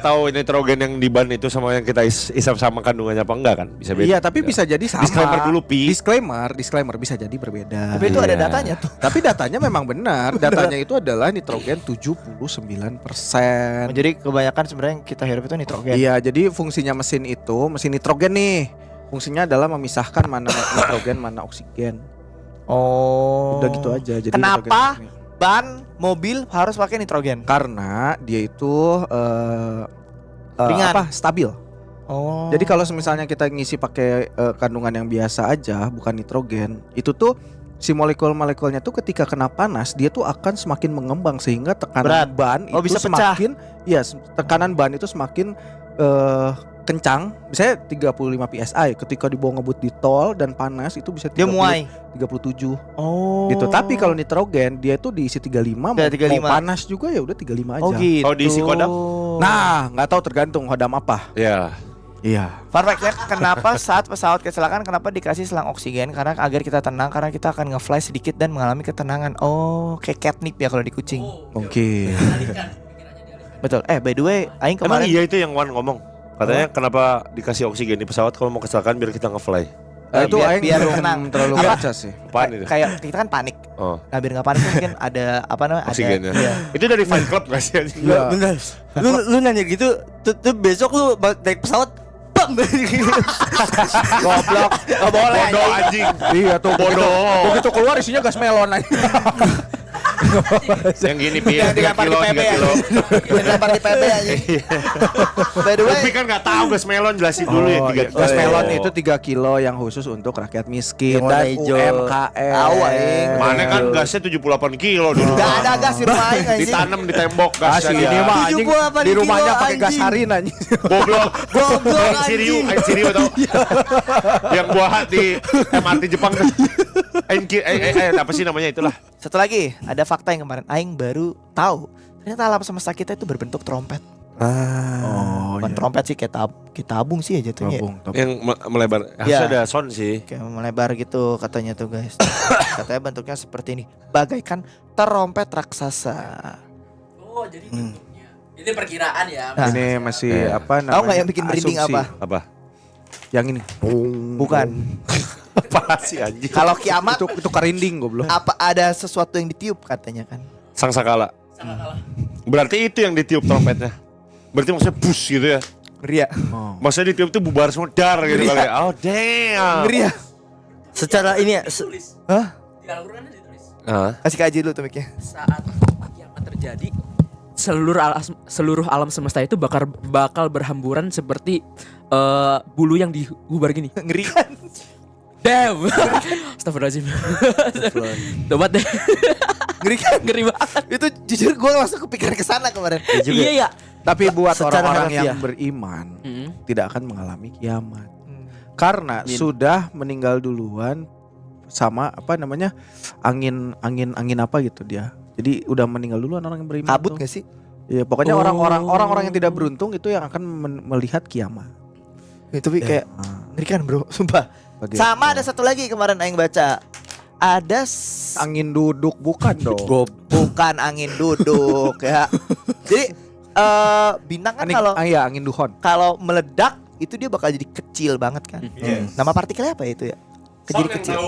D: tahu nitrogen yang di ban itu sama yang kita isap sama kandungannya apa enggak kan? Bisa beda.
B: Iya, tapi bisa jadi sama.
D: Disclaimer dulu, Pi.
B: Disclaimer bisa jadi berbeda.
A: Tapi itu ada
D: Iya.
A: datanya tuh.
B: Tapi datanya memang benar. Datanya itu adalah nitrogen 79%.
A: Jadi kebanyakan sebenarnya yang kita hirup itu nitrogen.
B: Iya, jadi fungsinya mesin nitrogen nih. Fungsinya adalah memisahkan mana nitrogen, mana oksigen.
A: Oh.
B: Udah gitu aja. Jadi
A: Kenapa
B: nitrogen-
A: ban mobil harus pakai nitrogen?
B: Karena dia itu
A: Ringan.
B: stabil.
A: Oh.
B: Jadi kalau misalnya kita ngisi pakai kandungan yang biasa aja, bukan nitrogen, itu tuh si molekul-molekulnya tuh ketika kena panas dia tuh akan semakin mengembang sehingga tekanan
A: Berat.
B: ban
A: Oh,
B: itu
A: bisa pecah.
B: semakin tekanan ban itu semakin kencang, misalnya 35 PSI, ketika dibawa ngebut di tol dan panas itu bisa
A: Dia muai.
B: 37
A: Oh.
B: gitu. Tapi kalau nitrogen dia tuh diisi 35,
A: Ya, 35.
B: mau panas juga ya udah 35 aja.
A: Oh gitu.
D: Oh, diisi kodam?
B: Nah, nggak tahu tergantung hodam apa.
D: Ya.
B: Iya.
A: Fun fact-nya, kenapa saat pesawat kecelakaan kenapa dikasih selang oksigen? Karena agar kita tenang, karena kita akan nge-fly sedikit dan mengalami ketenangan. Oh, kayak catnip ya kalau di kucing.
B: Mungkin.
A: Betul. By the way, aing
D: Emang
A: kemarin
D: iya itu yang Wan ngomong. Katanya kenapa dikasih oksigen di pesawat kalau mau kecelakaan biar kita nge-fly.
B: Itu
A: biar-
B: aing
A: biar
B: belum
A: tenang.
B: terlalu
A: Apa?
B: baca sih.
D: Apaan itu?
A: kayak kita kan panik.
D: Oh,
A: Nah, biar nggak panik tuh mungkin ada apa namanya?
D: oksigennya.
A: Ada, iya.
D: Itu dari Fight Club gak sih?
B: Iya.
C: Bener. Lu nanya gitu, tuh besok lu naik pesawat, bam.
B: Goblok.
A: Nggak boleh.
D: Bodoh anjing.
B: Iya tuh
D: Bodoh.
B: begitu keluar isinya gas melon aja.
D: Yang gini Pi,
A: Yang
D: 3
A: dilempar di
D: kilo,
A: PB
D: 3 kilo.
A: Dilempar di PB aja. By the way,
D: Tapi kan gak tahu gas melon, jelasin dulu ya 3 kilo.
B: Gas melon itu 3 kilo yang khusus untuk rakyat miskin
C: Yang warna
B: dan
C: hijau.
B: UMKM.
A: Tahu, aing.
D: Mana kan gasnya 78 kilo dulu.
A: nggak ada gas di rumah aing anjing.
D: Ditanam di tembok
B: Gas
D: gasnya
B: ini
D: dia.
B: mah anjing
C: 78
B: di rumahnya
C: kilo,
B: pakai gas
C: anjing.
B: harin anjing.
D: Goblok.
C: Goblok,
D: Aing Siriu,
C: anjing.
D: Aing Siriu tau. Yang buat di MRT Jepang tuh. Apa sih namanya itulah.
A: Satu lagi, ada fakta yang kemarin aing baru tahu. Ternyata alam semesta kita itu berbentuk trompet.
B: Oh
A: Bukan trompet sih, kayak tabung sih ya jatuhnya.
D: Yang melebar.
A: Ya.
D: Harusnya ada sound sih.
A: Kayak melebar gitu katanya tuh guys. Katanya bentuknya seperti ini, bagaikan trompet raksasa.
E: Oh, jadi bentuknya. Ini perkiraan ya.
A: Nah,
B: Ini masih apa namanya?
A: tahu nggak yang bikin merinding
B: asumsi.
A: apa?
D: Apa?
B: Yang ini.
A: Bukan.
D: Apa sih anjing?
A: Kalau kiamat
B: Itu karinding goblok.
A: apa ada sesuatu yang ditiup katanya kan?
D: Sangsakala. Berarti itu yang ditiup trompetnya. Berarti maksudnya bus gitu ya.
A: Ngeri ya?
D: Maksudnya ditiup tuh bubar semua dar gitu kali ya. Oh damn.
A: Ngeri ya?
C: Secara ini ya,
A: Hah?
E: Di Al-Qur'an ditulis
D: Hah?
A: Kasih kaji dulu tuh mic-nya.
E: saat kiamat terjadi seluruh alam semesta itu bakal berhamburan seperti bulu yang diubar gini.
A: Ngeri kan?
E: Damn. Astagfirullahaladzim. Tobat deh.
A: Ngeri kan?
E: Ngeri banget.
A: Itu jujur gue langsung kepikiran ke sana kemarin.
E: Iya ya.
B: Tapi buat
C: Secara
B: orang-orang yang
C: harfiah.
B: beriman tidak akan mengalami kiamat.
A: Hmm.
B: Karena sudah meninggal duluan sama apa namanya? Angin apa gitu dia. Jadi udah meninggal duluan orang yang beriman.
A: Kabut
B: tuh.
A: gak sih?
B: Iya, pokoknya orang-orang yang tidak beruntung itu yang akan melihat kiamat.
A: Itu kayak ngeri kan bro, sumpah.
B: Bagi-
A: Sama ada satu lagi kemarin aing baca. Ada
B: angin duduk bukan dong.
A: bukan angin duduk ya. Jadi bintang kan
B: Angin duhon.
A: kalau meledak itu dia bakal jadi kecil banget kan. Nama partikelnya apa ya itu ya? Jadi kecil.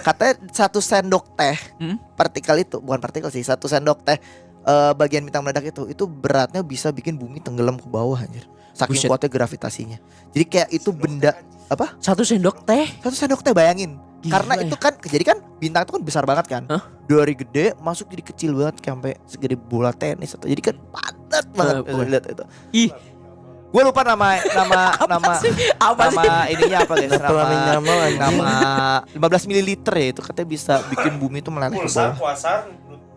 A: Katanya 1 sendok teh partikel itu, bukan partikel sih, 1 sendok teh bagian bintang meledak itu beratnya bisa bikin bumi tenggelam ke bawah anjir. Saking
E: Buset.
A: kuatnya gravitasinya. Jadi kayak itu benda apa?
E: 1 sendok teh.
A: 1 sendok teh bayangin.
E: Gila
A: Karena
E: ya.
A: itu kan jadi kan bintang itu kan besar banget kan.
E: Hah?
A: Dari gede masuk jadi kecil banget sampai segede bola tenis atau jadi kan padat banget
E: Boleh.
A: lihat itu.
E: Ih,
A: Gue lupa nama
E: apa sih?
A: ininya apa guys? Nama 15 ml ya itu katanya bisa bikin bumi itu meleleh ke bawah.
D: kuasar,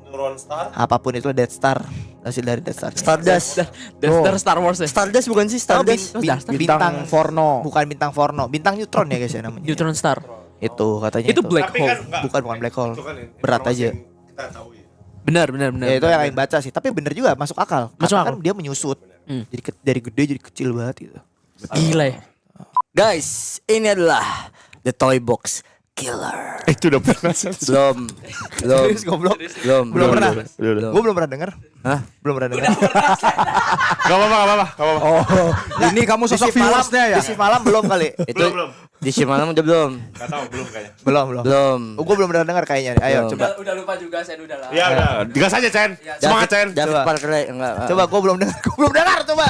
D: neuron star.
A: Apapun itu Death Star, hasil dari Death Star.
C: Stardust.
E: Dasar Star Wars ya.
C: Stardust bukan sih Stardust?
A: Bintang
B: Forno.
A: bukan bintang Forno, bintang neutron ya guys ya namanya.
E: Neutron Star.
A: Itu katanya
E: Itu black hole.
A: Bukan black hole. Berat aja.
D: Kita tahu ya.
E: Benar.
A: Ya itu yang aing baca sih, tapi bener juga masuk akal.
E: Masuk
A: Karena
E: akal.
A: kan dia menyusut.
E: Hmm.
A: Jadi dari gede jadi kecil banget gitu.
E: Gila ya.
C: Guys, ini adalah The Toy Box Killer.
D: Itu udah pernah
C: Belum.
A: Serius goblok? Belum pernah.
D: Udah.
A: Gue belum pernah denger.
C: Hah?
A: Belum pernah denger.
D: Gak apa-apa.
B: Oh, ini kamu sosok viewersnya ya?
A: Di shift malam belum kali.
C: Itu di si malam udah belum?
D: Gak tahu belum kayaknya.
A: Belum.
C: Belum.
A: Gue belum pernah denger kayaknya. Ayo
C: Belum.
A: coba.
E: Udah lupa juga saya udah lah.
D: Ya udah, gas aja Chen. Semangat Chen.
C: David
A: Coba.
C: Parker enggak.
A: Coba gue belum dengar. Gue belum dengar coba.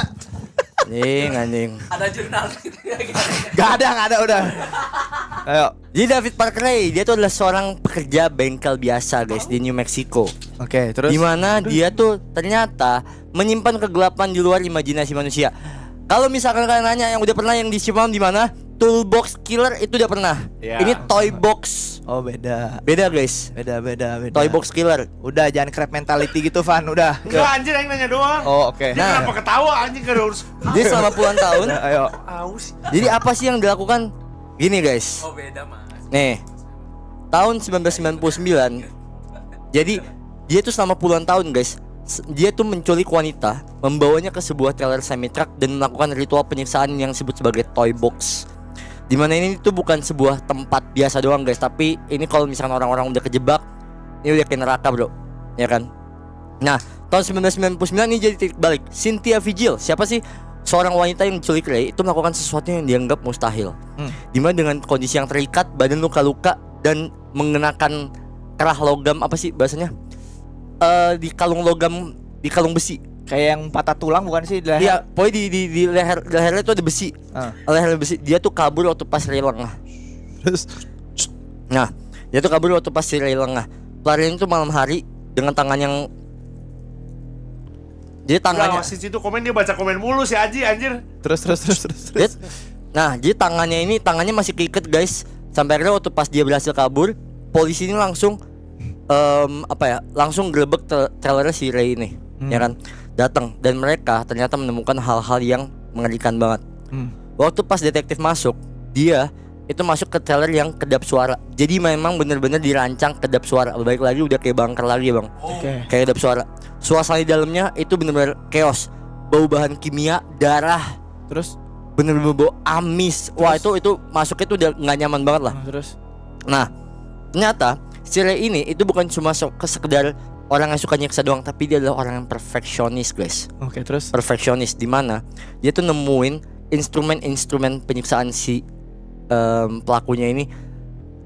C: Anjing.
E: Ada jurnal.
A: Gak ada udah. Ayo.
C: Jadi David Parker dia tuh adalah seorang pekerja bengkel biasa guys di New Mexico.
A: Oke, terus
C: Di mana dia tuh ternyata menyimpan kegelapan di luar imajinasi manusia. Kalau misalkan kalian nanya yang udah pernah yang di Cimalam di mana? Toolbox Killer itu udah pernah.
D: Ya.
C: Ini Toy Box.
A: Oh beda.
C: Beda guys.
A: Beda.
C: Toy Box Killer.
A: Udah jangan crab mentality gitu Van, udah.
D: Enggak anjir yang nanya doang.
A: Oh oke.
D: Dia kenapa ketawa anjing gak ada urus.
C: Dia selama puluhan tahun.
A: Nah, ayo.
D: Aus.
C: Jadi apa sih yang dilakukan? Gini guys.
E: Oh beda mas.
C: Nih. Tahun 1999. Jadi dia tuh selama puluhan tahun guys. Dia tuh menculik wanita, membawanya ke sebuah trailer semi truck dan melakukan ritual penyiksaan yang disebut sebagai toy box. Dimana ini tuh bukan sebuah tempat biasa doang guys, tapi ini kalau misalkan orang-orang udah kejebak, ini udah kayak neraka bro, ya kan? Nah, tahun 1999 ini jadi titik balik. Cynthia Vigil, siapa sih? Seorang wanita yang menculik Ray itu melakukan sesuatu yang dianggap mustahil. Dimana dengan kondisi yang terikat, badan luka-luka dan mengenakan kerah logam, apa sih bahasanya? Di kalung logam, di kalung besi.
A: Kayak yang patah tulang bukan sih di leher?
C: Iya, pokoknya di lehernya itu ada besi. Leher besi. Dia tuh kabur waktu pas Ray lengah.
A: Terus
C: Nah, dia tuh kabur waktu pas si Ray lengah. Pelarian itu malam hari dengan tangan yang jadi tangannya.
D: Tangannya. Situ komen dia baca komen mulu si Aji anjir.
A: terus.
C: Nah, jadi tangannya masih keikat guys. Sampai akhirnya waktu pas dia berhasil kabur, polisi ini langsung langsung grebek trailer si Ray ini, ya kan? Datang dan mereka ternyata menemukan hal-hal yang mengerikan banget. Waktu pas detektif masuk, dia itu masuk ke trailer yang kedap suara. Jadi memang bener-bener dirancang kedap suara. Balik lagi udah kayak bunker lagi bang.
A: Oke.
C: Kayak kedap suara. Suasana di dalamnya itu bener-bener chaos. Bau bahan kimia, darah,
A: Terus
C: bener-bener bau amis. Wah itu masuknya tuh udah nggak nyaman banget lah.
A: terus.
C: Nah, ternyata si Ray ini itu bukan cuma sekedar orang yang suka nyiksa doang, tapi dia adalah orang yang perfeksionis guys.
A: Oke, terus.
C: Perfeksionis di mana dia tuh nemuin instrumen-instrumen penyiksaan si pelakunya ini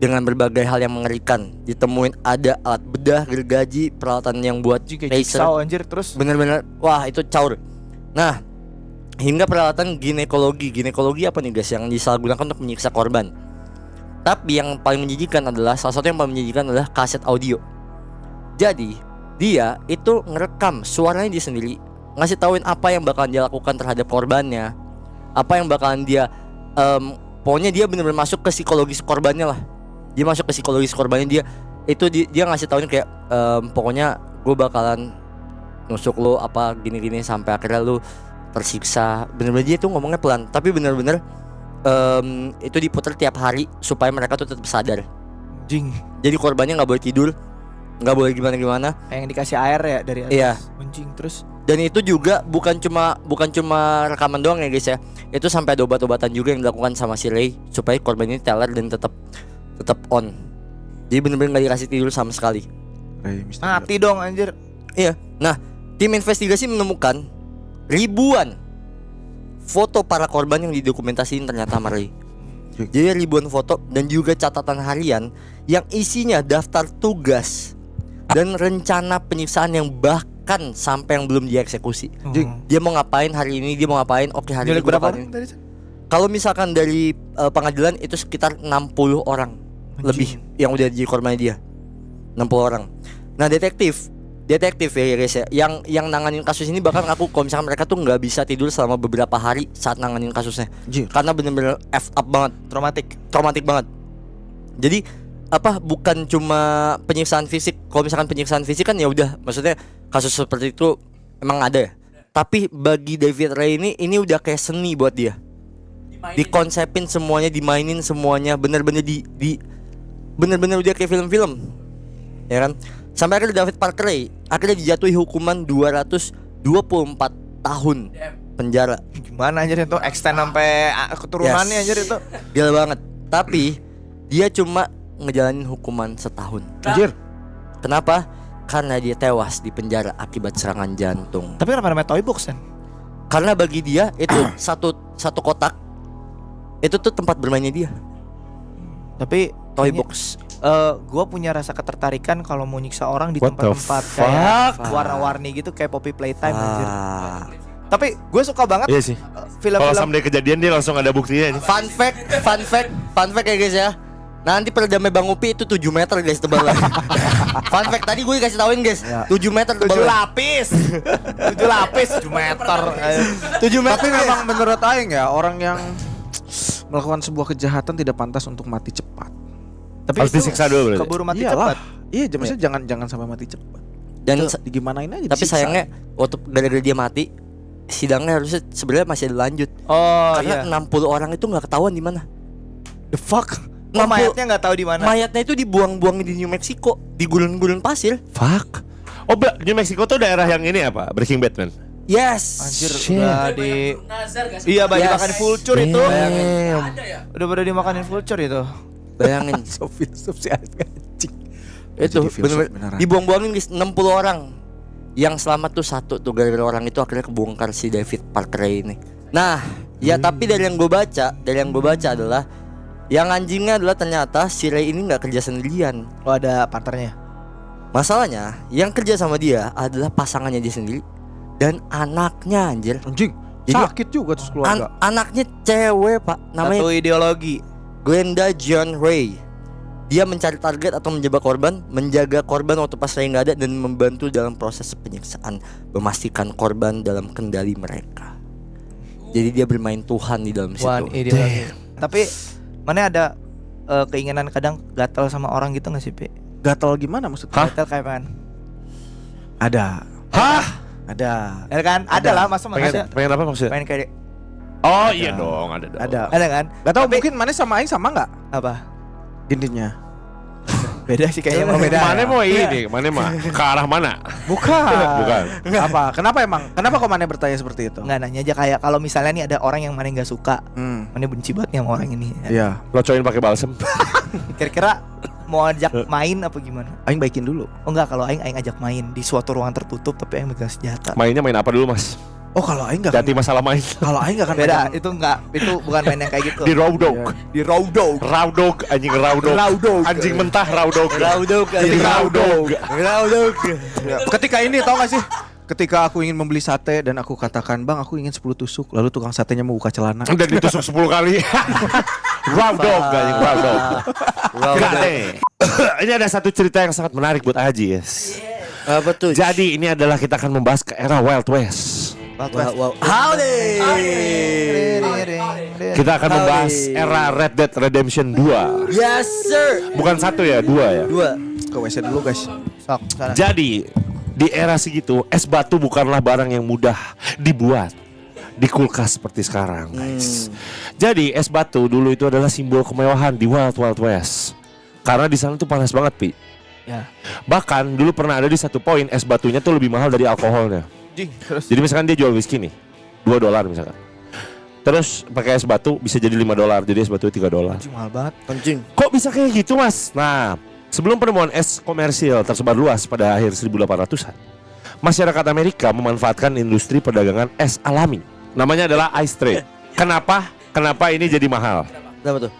C: dengan berbagai hal yang mengerikan. Ditemuin ada alat bedah, gergaji, peralatan yang buat
A: Kayak
C: laser.
A: jigsaw anjir terus.
C: Bener-bener, wah itu caur. Nah, hingga peralatan ginekologi. Ginekologi apa nih guys yang disalahgunakan untuk menyiksa korban. Tapi yang paling menjijikan adalah, salah satu yang paling menjijikan adalah kaset audio. Jadi dia itu ngerekam suaranya dia sendiri, ngasih tauin apa yang bakalan dia lakukan terhadap korbannya, apa yang bakalan dia pokoknya dia benar-benar masuk ke psikologis korbannya lah. Dia masuk ke psikologis korbannya, dia ngasih tauin kayak pokoknya gue bakalan nusuk lo apa gini-gini sampai akhirnya lo tersiksa. Bener-bener dia tuh ngomongnya pelan, tapi bener-bener itu diputar tiap hari supaya mereka tuh tetap sadar.
A: Jing.
C: Jadi korbannya nggak boleh tidur, nggak boleh gimana-gimana.
A: Yang dikasih air ya dari atas.
C: Iya.
A: Anjing terus.
C: Dan itu juga bukan cuma rekaman doang ya guys ya. Itu sampai ada obat-obatan juga yang dilakukan sama si Ray supaya korban ini teler dan tetap on. Jadi bener-bener nggak dikasih tidur sama sekali.
B: Ray Mysterio.
A: Mati dong anjir.
C: Iya. Nah, tim investigasi menemukan ribuan foto para korban yang didokumentasiin ternyata sama Ray. Jadi ribuan foto dan juga catatan harian yang isinya daftar tugas dan rencana penyiksaan yang bahkan sampai yang belum dieksekusi. Dia mau ngapain hari ini, dia mau ngapain, oke hari ini
A: Nyulik berapa
C: gua
A: orang
C: ngapain.
A: tadi?
C: Kalau misalkan dari pengadilan itu sekitar 60 orang lebih yang udah jadi korban dia. 60 orang. Nah, detektif ya guys ya, yang nanganin kasus ini bahkan aku kalau misalkan mereka tuh nggak bisa tidur selama beberapa hari saat nanganin kasusnya. Karena bener-bener F up banget, traumatik banget. Jadi bukan cuma penyiksaan fisik. Kalau misalkan penyiksaan fisik kan ya udah, maksudnya kasus seperti itu emang ada ya. Tapi bagi David Ray ini udah kayak seni buat dia. Dikonsepin semuanya, dimainin semuanya, bener-bener bener-bener udah kayak film-film. Ya kan? Sampai akhirnya David Parker Ray akhirnya dijatuhi hukuman 224 tahun penjara.
A: Gimana anjir itu extend sampai keturunannya anjir itu.
C: Gila banget. Tapi dia cuma ngejalanin hukuman setahun.
B: Anjir.
C: Kenapa? Karena dia tewas di penjara akibat serangan jantung.
A: Tapi kenapa namanya toy box kan?
C: Karena bagi dia itu satu kotak itu tuh tempat bermainnya dia.
A: Tapi
C: Toy
A: kayaknya,
C: box.
A: Gua punya rasa ketertarikan kalau mau nyiksa orang di
D: What the
A: tempat-tempat
D: fuck?
A: kayak warna-warni gitu kayak Poppy Playtime anjir. Tapi gue suka banget
D: Iya sih. Kalau
A: film-film
D: someday kejadian dia langsung ada buktinya ini.
C: Fun fact ya guys ya. Nanti peredamnya Bang Upi itu 7 meter guys tebalnya. Fun fact tadi gue kasih tauin guys, 7 meter
A: 7
C: tebalnya.
A: lapis. 7 lapis 7 meter.
C: 7 meter.
B: Tapi memang menurut aing ya, orang yang melakukan sebuah kejahatan tidak pantas untuk mati cepat.
A: Tapi
D: Harus
A: itu
D: disiksa dulu berarti.
A: keburu mati
B: Iyalah.
A: cepat.
B: Iya, maksudnya jangan sampai mati cepat.
C: Dan
B: Digimanain aja.
C: tapi
B: disiksa.
C: sayangnya waktu gara-gara dia mati, sidangnya harusnya sebenarnya masih ada lanjut.
A: Oh
C: Karena
A: iya.
C: 60 orang itu nggak ketahuan di mana.
A: The fuck? Oh,
C: 60
A: mayatnya nggak tahu di mana.
C: Mayatnya itu dibuang-buang di New Mexico, di gulun-gulun pasir.
D: Fuck. Oh, New Mexico tuh daerah yang ini apa? Breaking Bad, man.
C: Yes.
A: Anjir,
D: Shit.
A: udah di Iya,
C: Yes.
A: dimakanin vulture itu.
D: Damn.
A: Udah pada dimakanin vulture itu.
C: Bayangin.
B: so filsuf si anjing.
C: Itu
B: Jadi filsuf
C: bener-bener
B: beneran.
C: dibuang-buangin guys, 60 orang. Yang selamat tuh satu tuh, gara-gara orang itu akhirnya kebongkar si David Parker ini. Nah, ya tapi dari yang gue baca adalah yang anjingnya adalah ternyata si Ray ini nggak kerja sendirian.
A: Oh, ada partnernya.
C: Masalahnya yang kerja sama dia adalah pasangannya dia sendiri dan anaknya anjir.
B: Anjing.
C: Jadi,
B: Sakit juga terus keluarga.
C: Anaknya cewek pak, namanya
A: Satu ideologi.
C: Glenda John Ray. Dia mencari target atau menjebak korban, menjaga korban waktu pas Ray nggak ada, dan membantu dalam proses penyiksaan, memastikan korban dalam kendali mereka. Jadi dia bermain Tuhan di dalam
A: One
C: situ.
A: ideologi. Tapi mana ada keinginan kadang gatal sama orang gitu nggak sih, Pi?
B: Gatal gimana maksudnya?
A: Gatal kayak apaan?
B: Ada.
D: Hah?
B: Ada.
A: Ya kan? Ada lah, masa manusia
D: Pengen apa maksudnya?
A: pengen kayak
D: Oh iya dong, ada dong.
A: ada kan?
B: Gak tau mungkin mana sama Aing sama nggak
A: Apa?
B: intinya?
A: Beda sih kayaknya mau beda.
D: Mana mau ini? Mana mah? Ke arah mana?
B: Bukan.
D: Bukan.
B: Apa? Kenapa emang? Kenapa kok mana bertanya seperti itu?
A: Nggak nanya aja kayak kalau misalnya nih ada orang yang mana nggak suka, mana benci banget nih sama orang ini.
B: Iya.
D: Locoin pakai balsem.
A: Kira-kira mau ajak main apa gimana?
B: Aing baikin dulu.
A: Oh enggak, kalau aing ajak main di suatu ruangan tertutup tapi aing megang senjata.
D: Mainnya main apa dulu, Mas?
B: Oh kalau Aing nggak.
D: Ganti masalah main.
B: Kalau Aing nggak akan
A: Beda,
B: pegang-
A: itu enggak, itu bukan main yang kayak gitu.
D: Di raw dog.
A: Di raw dog.
D: Raw dog, anjing raw dog.
A: Raw dog.
D: Anjing mentah raw dog.
C: Raw dog,
D: Jadi raw dog.
C: Raw dog.
B: Ketika ini tau gak sih? Ketika aku ingin membeli sate dan aku katakan, "Bang, aku ingin 10 tusuk." Lalu tukang satenya mau buka celana.
D: Udah ditusuk 10 kali. Raw dog, anjing raw dog. Enggak deh. Ini ada satu cerita yang sangat menarik buat Aji, yes.
C: Apa tuh?
D: Jadi ini adalah kita akan membahas ke era Wild West.
C: Howdy.
D: Kita akan membahas era Red Dead Redemption 2.
C: Yes sir.
D: Bukan satu ya, 2 ya.
C: Dua.
B: Ke WC dulu guys.
A: Sok, sana.
D: Jadi di era segitu es batu bukanlah barang yang mudah dibuat di kulkas seperti sekarang, guys. Jadi es batu dulu itu adalah simbol kemewahan di Wild West. Karena di sana tuh panas banget, Pi.
A: Ya.
D: Bahkan dulu pernah ada di satu poin es batunya tuh lebih mahal dari alkoholnya.
A: Terus
D: Jadi misalkan dia jual whisky nih $2 misalkan. Terus pakai es batu bisa jadi $5, jadi es batu $3.
A: mahal banget.
C: Anjing.
D: Kok bisa kayak gitu, Mas? Nah, sebelum penemuan es komersil tersebar luas pada akhir 1800-an, masyarakat Amerika memanfaatkan industri perdagangan es alami. Namanya adalah ice trade. Kenapa? Kenapa ini jadi mahal?
C: Kenapa tuh?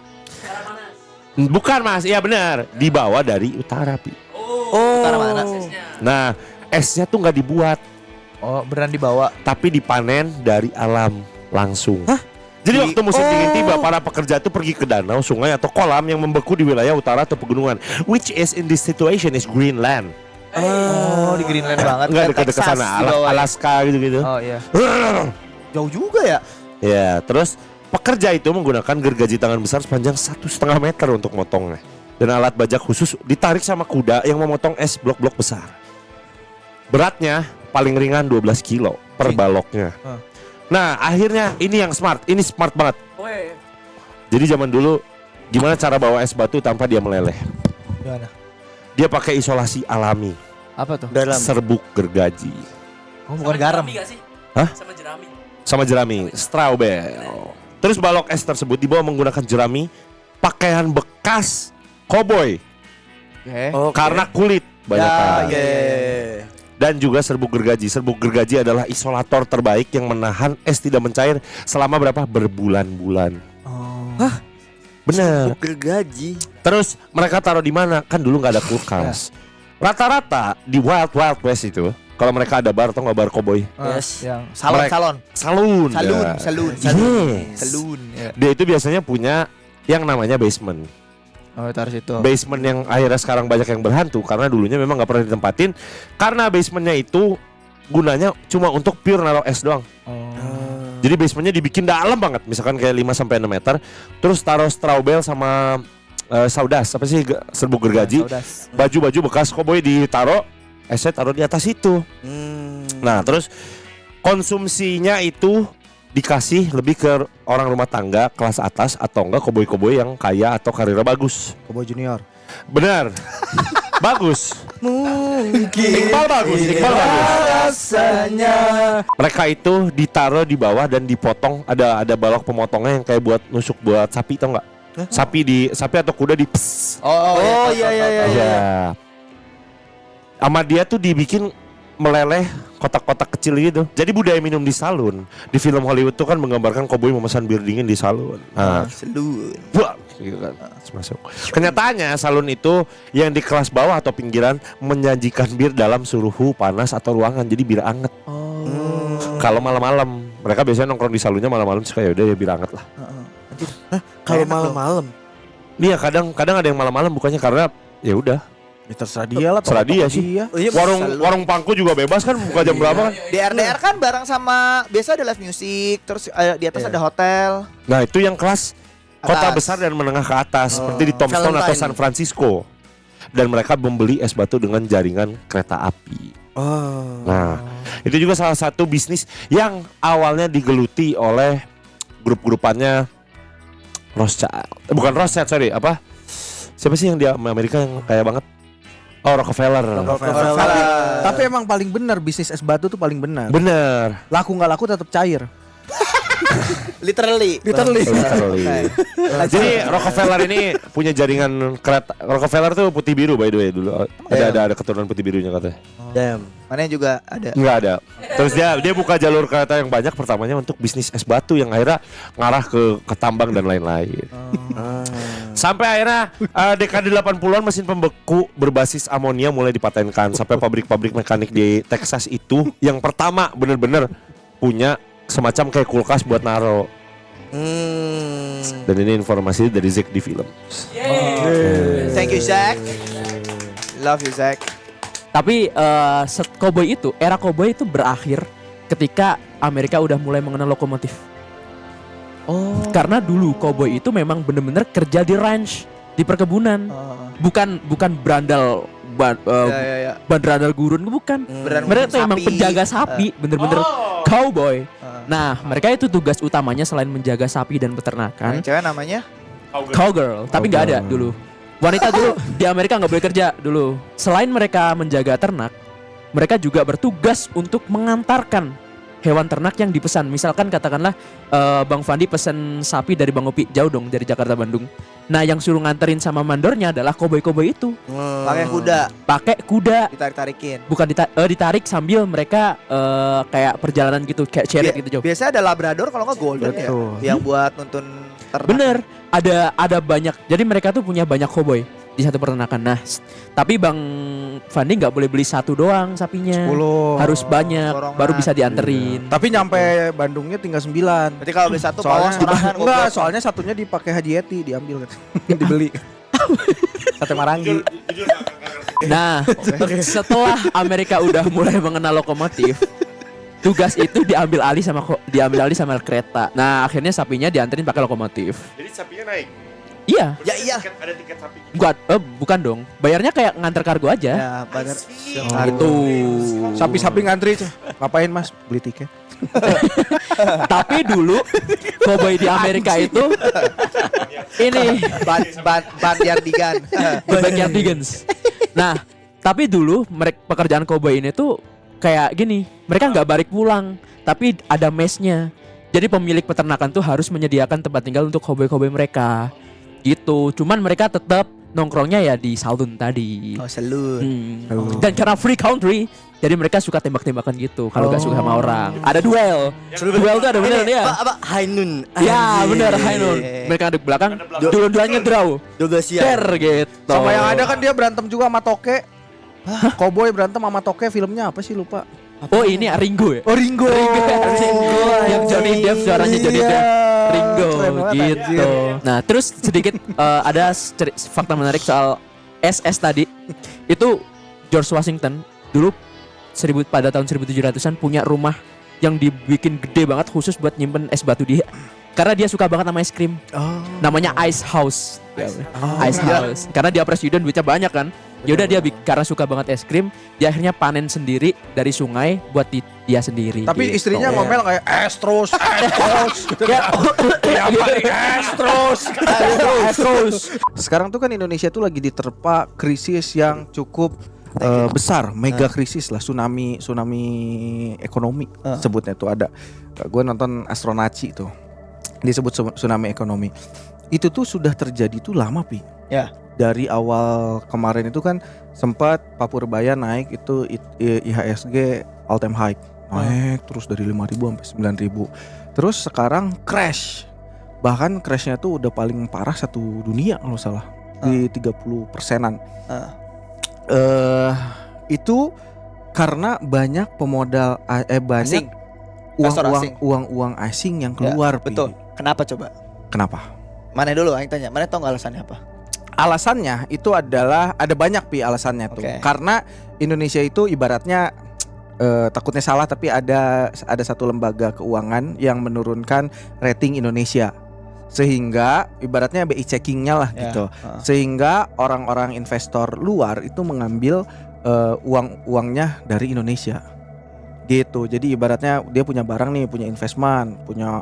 D: Bukan, Mas. Iya benar. Dibawa dari utara, Pi.
C: Oh.
A: Utara mana?
D: Nah, esnya tuh nggak dibuat,
A: Oh, beneran dibawa.
D: tapi dipanen dari alam langsung.
C: Hah?
D: Jadi waktu musim dingin tiba, para pekerja itu pergi ke danau, sungai atau kolam yang membeku di wilayah utara atau pegunungan, which is in this situation is Greenland.
A: Oh, di Greenland banget.
D: Enggak
A: Kayak
D: dekat-dekat
A: Texas
D: sana,
A: di bawah ya.
D: Alaska gitu-gitu.
A: Oh iya. Jauh juga ya.
D: Ya, terus pekerja itu menggunakan gergaji tangan besar sepanjang 1,5 meter untuk motongnya. Dan alat bajak khusus ditarik sama kuda yang memotong es blok-blok besar. Beratnya paling ringan 12 kilo per baloknya. Nah, akhirnya ini yang smart, ini smart banget. Jadi zaman dulu gimana cara bawa es batu tanpa dia meleleh?
A: Gimana?
D: Dia pakai isolasi alami,
A: Apa tuh?
C: Dalam.
D: serbuk gergaji
A: Oh, bukan garam.
D: Hah?
E: Sama jerami.
D: sama jerami, strawberry. Terus balok es tersebut dibawa menggunakan jerami, pakaian bekas koboi
A: Oke.
D: karena kulit banyak.
A: Ya.
D: Dan juga serbuk gergaji. Serbuk gergaji adalah isolator terbaik yang menahan es tidak mencair selama berapa berbulan-bulan.
A: Oh.
D: Bener.
C: Gergaji.
D: Terus mereka taruh di mana? Kan dulu nggak ada kulkas. Rata-rata di Wild West itu, kalau mereka ada bar atau nggak bar koboi,
C: Yes.
A: Yang salon,
D: Mereka-
A: salon.
D: salon,
A: Salun,
D: ya.
A: salun,
D: Yes.
A: salun. Ya.
D: Dia itu biasanya punya yang namanya basement.
A: Oh, taruh situ.
D: Basement yang akhirnya sekarang banyak yang berhantu karena dulunya memang nggak pernah ditempatin. Karena basementnya itu gunanya cuma untuk pure naruh es doang.
A: Oh.
D: Jadi basementnya dibikin dalam banget, misalkan kayak 5 sampai 6 meter. Terus taruh straw bale sama saudas, apa sih serbuk gergaji. Baju-baju bekas koboi ditaruh, esnya taruh di atas itu. Nah, terus konsumsinya itu dikasih lebih ke orang rumah tangga kelas atas atau enggak koboi-koboi yang kaya atau karirnya bagus.
B: Cowboy junior.
D: Benar. Bagus.
C: Mungkin
D: Iqbal bagus.
C: rasanya.
D: Mereka itu ditaruh di bawah dan dipotong. Ada balok pemotongnya yang kayak buat nusuk buat sapi, tau nggak? Sapi atau kuda di pss.
C: Oh iya.
D: Iya. Sama dia tuh dibikin meleleh kotak-kotak kecil gitu. Jadi budaya minum di salon di film Hollywood tuh kan menggambarkan koboi memesan bir dingin di salon. Nah, buah, gitu kan. Masuk. Kenyataannya salon itu yang di kelas bawah atau pinggiran menyajikan bir dalam suhu panas atau ruangan, jadi bir anget. Kalau malam-malam mereka biasanya nongkrong di salonnya malam-malam, suka ya udah ya bir anget lah.
C: Kalau malam-malam.
D: Iya, kadang ada yang malam-malam bukannya karena ya udah.
B: Ya terserah dia lah.
D: Terserah dia sih.
B: Dia.
D: Warung pangku juga bebas kan, buka jam berapa kan?
A: Di RDR kan bareng sama biasa ada live music, terus di atas ada hotel.
D: Nah, itu yang kelas kota
A: Atas.
D: besar dan menengah ke atas, seperti di Tombstone atau
C: Valentine.
D: San Francisco. Dan mereka membeli es batu dengan jaringan kereta api. Nah, itu juga salah satu bisnis yang awalnya digeluti oleh grup-grupannya Rothschild. Bukan Rothschild, sorry, apa? Siapa sih yang di Amerika yang kaya banget? Oh, Rockefeller.
B: Tapi emang paling benar bisnis es batu tuh paling benar.
D: Bener.
B: Laku nggak laku tetap cair.
A: Literally.
D: Literally. Jadi Rockefeller ini punya jaringan kereta. Rockefeller tuh putih biru by the way dulu. Ada keturunan putih birunya katanya.
C: Damn.
A: Mana juga ada.
D: Enggak ada. Terus dia buka jalur kereta yang banyak pertamanya untuk bisnis es batu yang akhirnya ngarah ke tambang dan lain-lain. Sampai akhirnya dekade 80-an mesin pembeku berbasis amonia mulai dipatenkan sampai pabrik-pabrik mekanik di Texas itu yang pertama bener-bener punya semacam kayak kulkas buat naro. Dan ini informasi dari Zack di film.
A: Thank you Zack. Love you Zack.
E: Tapi koboi itu, era koboi itu berakhir ketika Amerika udah mulai mengenal lokomotif. Karena dulu koboi itu memang bener-bener kerja di ranch, di perkebunan. Bukan berandal berandal gurun, bukan. Mereka tuh emang penjaga sapi, bener-bener cowboy. Nah, mereka itu tugas utamanya selain menjaga sapi dan peternakan.
A: Yang cewek namanya
E: Cowgirl, tapi nggak ada dulu. Wanita dulu di Amerika nggak boleh kerja dulu. Selain mereka menjaga ternak, mereka juga bertugas untuk mengantarkan hewan ternak yang dipesan. Misalkan katakanlah Bang Fandi pesen sapi dari Bang Opi, jauh dong dari Jakarta Bandung. Nah, yang suruh nganterin sama mandornya adalah koboi-koboi itu. Pakai kuda.
A: Ditarik-tarikin.
E: Bukan ditarik sambil mereka kayak perjalanan gitu, kayak chariot gitu jauh.
A: Biasanya ada Labrador kalau nggak Golden ya, yang buat nuntun ternak.
E: Bener, ada banyak. Jadi mereka tuh punya banyak koboi di satu peternakan. Nah, tapi Bang Fandi nggak boleh beli satu doang sapinya.
B: 10.
E: Harus banyak, baru bisa dianterin.
B: Tapi nyampe Bandungnya tinggal 9.
A: Berarti kalau beli satu
B: Soalnya
A: pawas makan
B: enggak, soalnya satunya dipakai Haji Eti, diambil kan. Dibeli. Sate Marangi.
E: Nah, setelah Amerika udah mulai mengenal lokomotif, tugas itu diambil alih sama kereta. Nah, akhirnya sapinya dianterin pakai lokomotif.
D: Jadi sapinya naik.
E: Iya.
A: Ya iya.
D: Ada tiket sapi.
E: Bukan dong. Bayarnya kayak nganter kargo aja.
A: Ya, benar.
E: Gitu.
B: Sapi-sapi ngantri. Ngapain Mas? Beli tiket.
E: Tapi dulu koboi di Amerika itu ini
A: Banjardigan.
E: Backyardigans. Nah, tapi dulu pekerjaan koboi ini tuh kayak gini, mereka nggak balik pulang, tapi ada mesnya. Jadi pemilik peternakan tuh harus menyediakan tempat tinggal untuk koboi-koboi mereka. Gitu. Cuman mereka tetap nongkrongnya ya di saloon tadi.
A: Oh, saloon.
E: Dan karena free country, jadi mereka suka tembak-tembakan gitu kalau nggak suka sama orang. Ada duel. Duel tuh ada bener ya.
C: Apa? High noon.
E: Ya bener, high noon. Mereka ada di belakang, dua-duanya draw.
C: 12 siang.
E: Der gitu.
B: Sama yang ada kan dia berantem juga sama Toke. Cowboy berantem sama Toke, filmnya apa sih lupa.
E: Oh ini Ringo ya?
B: Oh Ringo.
E: Yang Johnny Depp suaranya Johnny Depp. Ringo gitu. Nah terus sedikit ada fakta menarik soal SS tadi. Itu George Washington dulu pada tahun 1700-an punya rumah yang dibikin gede banget khusus buat nyimpen es batu dia. Karena dia suka banget sama es krim. Namanya Ice House. Ice House. Karena dia presiden duitnya banyak kan. Ya udah dia karena suka banget es krim, dia akhirnya panen sendiri dari sungai buat dia sendiri.
B: Tapi
E: gitu.
B: istrinya ngomel kayak es terus. Sekarang tuh kan Indonesia tuh lagi diterpa krisis yang cukup besar, mega krisis lah, tsunami ekonomi sebutnya tuh ada. Gue nonton Astronaci tuh, disebut tsunami ekonomi. Itu tuh sudah terjadi tuh lama Pi.
A: Ya.
B: Dari awal kemarin itu kan sempat Papurbaya naik itu IHSG all time high. Naik terus dari 5.000 sampai 9.000. Terus sekarang crash. Bahkan crashnya tuh udah paling parah satu dunia kalau salah. Di 30%-an. Itu karena banyak pemodal banyak uang asing yang keluar.
A: Ya, betul. Kenapa coba?
B: Kenapa?
A: Mana dulu aing tanya. Mana tahu nggak alasannya apa?
B: Alasannya itu adalah ada banyak Pi alasannya tuh. Karena Indonesia itu ibaratnya takutnya salah tapi ada satu lembaga keuangan yang menurunkan rating Indonesia. Sehingga ibaratnya BI checkingnya lah gitu. Sehingga orang-orang investor luar itu mengambil uangnya dari Indonesia. Gitu. Jadi ibaratnya dia punya barang nih, punya investment, punya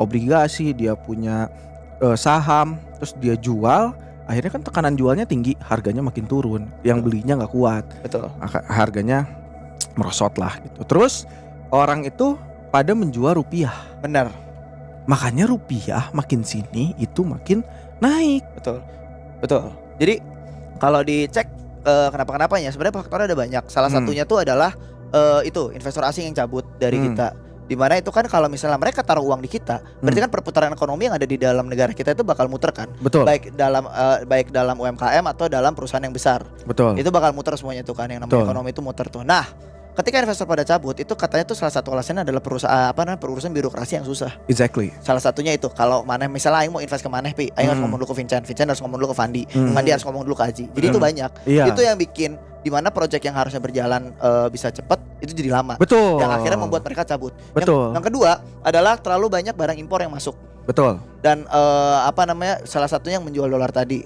B: obligasi, dia punya saham, terus dia jual, akhirnya kan tekanan jualnya tinggi, harganya makin turun, yang belinya nggak kuat,
A: betul,
B: harganya merosot lah gitu. Terus orang itu pada menjual rupiah,
A: benar,
B: makanya rupiah makin sini itu makin naik,
A: betul. Jadi kalau dicek kenapa-kenapanya, sebenarnya faktornya ada banyak. Salah satunya tuh adalah itu investor asing yang cabut dari kita. Dimana itu kan kalau misalnya mereka taruh uang di kita, berarti kan perputaran ekonomi yang ada di dalam negara kita itu bakal muter kan.
B: Betul.
A: Baik dalam UMKM atau dalam perusahaan yang besar.
B: Betul.
A: Itu bakal muter semuanya tuh kan, yang namanya ekonomi itu muter tuh. Nah, ketika investor pada cabut itu katanya tuh salah satu alasannya adalah perusahaan birokrasi yang susah.
B: Exactly.
A: Salah satunya itu kalau Maneh misalnya aing mau invest ke Maneh Pi, aing harus ngomong dulu ke Vincent harus ngomong dulu ke Fandi, Fandi harus ngomong dulu ke Aji. Jadi itu banyak.
B: Iya.
A: Itu yang bikin dimana project yang harusnya berjalan bisa cepat itu jadi lama.
B: Betul.
A: Yang akhirnya membuat mereka cabut.
B: Betul.
A: Yang kedua adalah terlalu banyak barang impor yang masuk.
B: Betul.
A: Dan salah satunya yang menjual dolar tadi.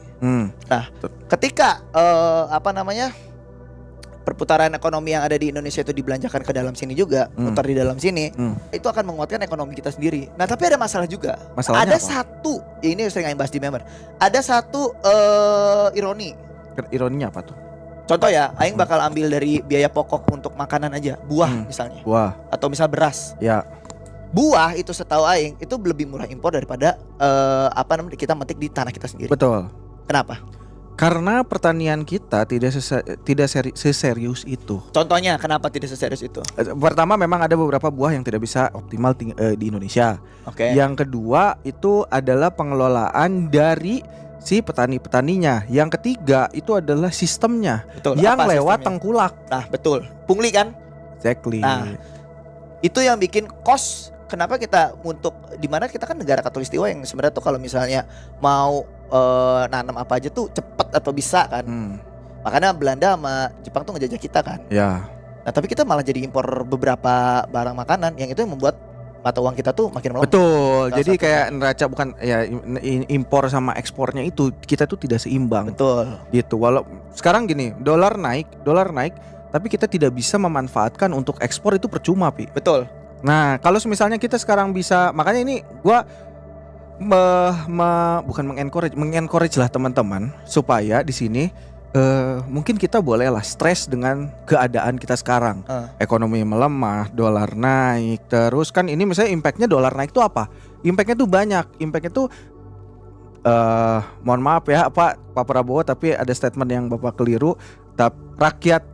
A: Nah, ketika perputaran ekonomi yang ada di Indonesia itu dibelanjakan ke dalam sini juga, muter di dalam sini, itu akan menguatkan ekonomi kita sendiri. Nah, tapi ada masalah juga.
B: Masalahnya
A: ada
B: apa?
A: satu, ini sering aing bahas di member. Ada satu ironi.
B: Ironinya apa tuh?
A: Contoh ya, aing bakal ambil dari biaya pokok untuk makanan aja, buah misalnya.
B: Buah.
A: Atau misal beras.
B: Ya.
A: Buah itu setahu aing itu lebih murah impor daripada kita metik di tanah kita sendiri.
B: Betul.
A: Kenapa?
B: Karena pertanian kita tidak seserius itu.
A: Contohnya kenapa tidak seserius itu?
B: Pertama memang ada beberapa buah yang tidak bisa optimal di Indonesia.
A: Oke.
B: Yang kedua itu adalah pengelolaan dari si petani-petaninya. Yang ketiga itu adalah sistemnya.
A: Betul.
B: Yang
A: Apa
B: lewat
A: sistemnya?
B: tengkulak.
A: Nah, betul. Pungli kan?
B: Exactly.
A: Nah, itu yang bikin cost. Kenapa kita untuk dimana kita kan negara katulistiwa yang sebenarnya tuh kalau misalnya mau nanam apa aja tuh cepet atau bisa kan. Makanya Belanda sama Jepang tuh ngejajah kita kan.
B: Ya.
A: Nah, tapi kita malah jadi impor beberapa barang makanan yang itu yang membuat mata uang kita tuh makin melemah.
B: Betul. Jadi kayak neraca bukan ya impor sama ekspornya itu kita tuh tidak seimbang.
A: Betul.
B: Gitu. Walau sekarang gini, dolar naik, tapi kita tidak bisa memanfaatkan untuk ekspor itu percuma, Pi.
A: Betul.
B: Nah, kalau misalnya kita sekarang bisa, makanya ini gua bukan mengencourage lah teman-teman supaya di sini mungkin kita bolehlah stres dengan keadaan kita sekarang. Ekonomi melemah, dolar naik, terus kan ini misalnya impactnya dolar naik itu apa? Impactnya tuh banyak. Impactnya tuh mohon maaf ya Pak Prabowo, tapi ada statement yang Bapak keliru. Rakyat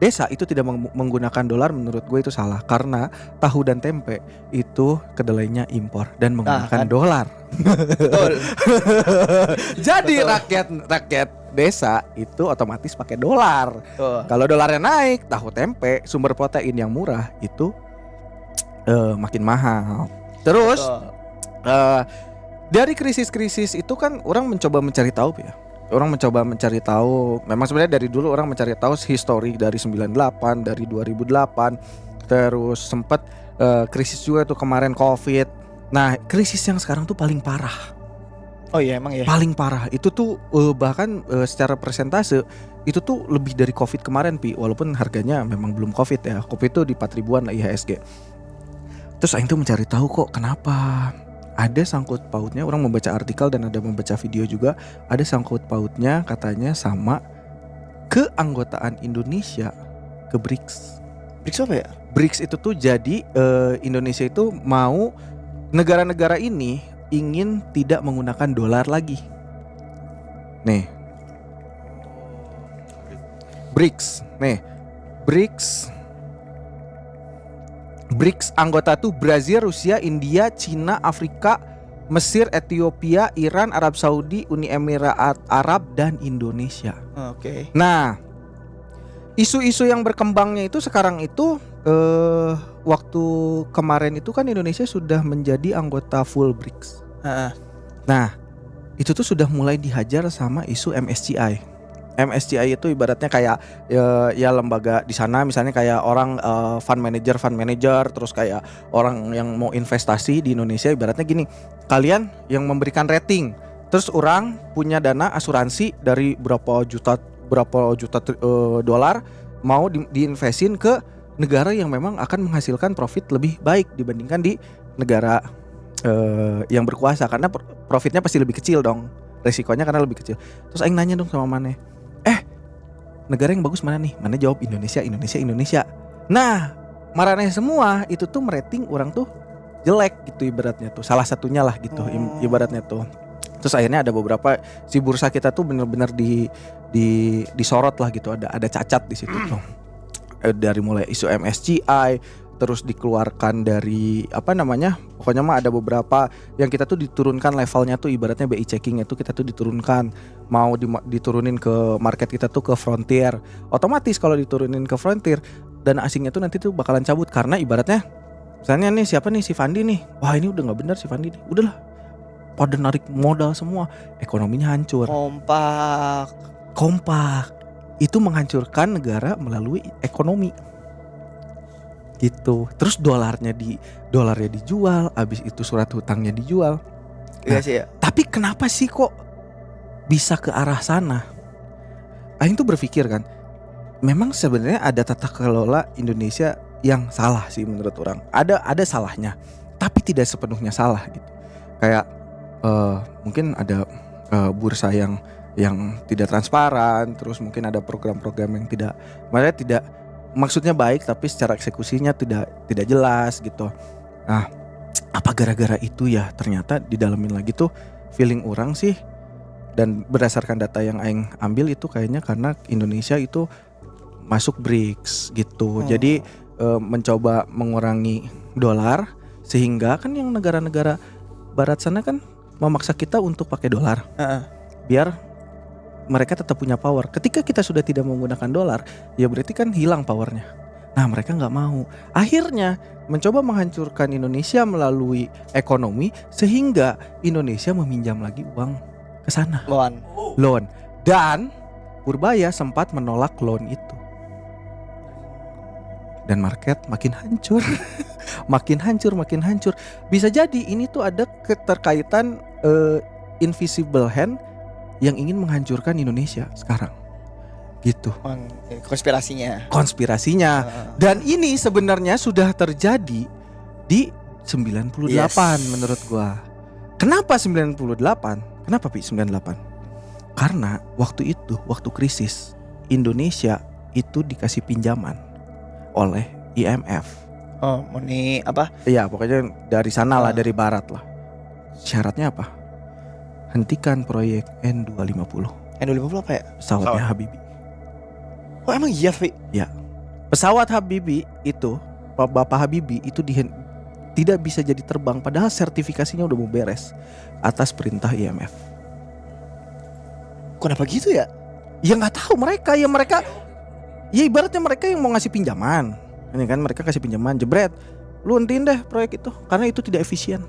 B: desa itu tidak menggunakan dolar, menurut gue itu salah, karena tahu dan tempe itu kedelainya impor dan menggunakan dolar.
A: Betul.
B: Jadi rakyat desa itu otomatis pakai dolar. Kalau dolarnya naik, tahu tempe sumber protein yang murah itu makin mahal. Terus dari krisis-krisis itu kan orang mencoba mencari tahu ya. Orang mencoba mencari tahu, memang sebenarnya dari dulu orang mencari tahu history dari 98, dari 2008, terus sempat krisis juga tuh kemarin COVID. Nah, krisis yang sekarang tuh paling parah.
A: Oh iya emang ya.
B: Paling parah itu tuh bahkan secara persentase itu tuh lebih dari COVID kemarin Pi. Walaupun harganya memang belum COVID ya. COVID itu di 4 ribuan lah IHSG. Terus aing tuh mencari tahu kok kenapa. Ada sangkut pautnya, orang membaca artikel dan ada membaca video juga. Ada sangkut pautnya katanya sama keanggotaan Indonesia ke BRICS.
A: BRICS apa ya?
B: BRICS itu tuh jadi Indonesia itu mau negara-negara ini ingin tidak menggunakan dolar lagi. Nih. BRICS. Nih. BRICS anggota tuh Brazil, Rusia, India, Cina, Afrika, Mesir, Ethiopia, Iran, Arab Saudi, Uni Emirat Arab dan Indonesia.
A: Oke.
B: Nah, isu-isu yang berkembangnya itu sekarang itu waktu kemarin itu kan Indonesia sudah menjadi anggota full BRICS. Nah, itu tuh sudah mulai dihajar sama isu MSCI. MSCI itu ibaratnya kayak ya lembaga di sana misalnya kayak orang fund manager terus kayak orang yang mau investasi di Indonesia ibaratnya gini, kalian yang memberikan rating, terus orang punya dana asuransi dari berapa juta dolar mau diinvestin ke negara yang memang akan menghasilkan profit lebih baik dibandingkan di negara yang berkuasa karena profitnya pasti lebih kecil dong, resikonya karena lebih kecil. Terus aing nanya dong sama Mane, negara yang bagus mana nih? Mana jawab Indonesia. Nah, marahnya semua itu tuh merating orang tuh jelek gitu ibaratnya tuh. Salah satunya lah gitu ibaratnya tuh. Terus akhirnya ada beberapa si bursa kita tuh benar-benar disorot lah gitu. Ada cacat di situ tuh. Dari mulai isu MSCI, terus dikeluarkan dari pokoknya mah ada beberapa yang kita tuh diturunkan levelnya tuh ibaratnya BI checkingnya tuh kita tuh diturunkan, mau diturunin ke market kita tuh ke frontier. Otomatis kalau diturunin ke frontier, dana asingnya tuh nanti tuh bakalan cabut karena ibaratnya misalnya nih siapa nih si Fandi nih, wah ini udah nggak benar si Fandi nih, udahlah pada narik modal semua, ekonominya hancur. Kompak itu menghancurkan negara melalui ekonomi. Gitu. Terus dolarnya dijual, abis itu surat hutangnya dijual.
A: Iya sih ya.
B: Tapi kenapa sih kok bisa ke arah sana? Aing tuh berpikir kan, memang sebenarnya ada tata kelola Indonesia yang salah sih menurut orang. Ada salahnya, tapi tidak sepenuhnya salah gitu. Kayak mungkin ada bursa yang tidak transparan, terus mungkin ada program-program yang tidak maksudnya baik tapi secara eksekusinya tidak jelas gitu. Nah, apa gara-gara itu ya? Ternyata didalamin lagi tuh feeling orang sih, dan berdasarkan data yang aing ambil itu kayaknya karena Indonesia itu masuk BRICS gitu. Jadi mencoba mengurangi dolar sehingga kan yang negara-negara barat sana kan memaksa kita untuk pakai dolar. Biar mereka tetap punya power. Ketika kita sudah tidak menggunakan dolar, ya berarti kan hilang powernya. Nah, mereka nggak mau. Akhirnya mencoba menghancurkan Indonesia melalui ekonomi sehingga Indonesia meminjam lagi uang ke sana. Loan. Dan Purbaya sempat menolak loan itu. Dan market makin hancur. makin hancur. Bisa jadi ini tuh ada keterkaitan invisible hand yang ingin menghancurkan Indonesia sekarang gitu. Konspirasinya. Dan ini sebenarnya sudah terjadi di 98 menurut gua. Kenapa 98? Kenapa Pi 98? Karena waktu krisis Indonesia itu dikasih pinjaman oleh IMF.
A: Money apa?
B: Iya, pokoknya dari sana lah, dari barat lah. Syaratnya apa? Hentikan proyek N250.
A: N250 apa ya?
B: Pesawatnya Habibie.
A: Oh emang iya Fi?
B: Ya. Pesawat Habibie itu, Bapak Habibie itu tidak bisa jadi terbang padahal sertifikasinya udah mau beres atas perintah IMF.
A: Kenapa gitu ya?
B: Ya nggak tahu mereka. Ya ibaratnya mereka yang mau ngasih pinjaman. Ini kan mereka kasih pinjaman, jebret. Lu hentiin deh proyek itu karena itu tidak efisien.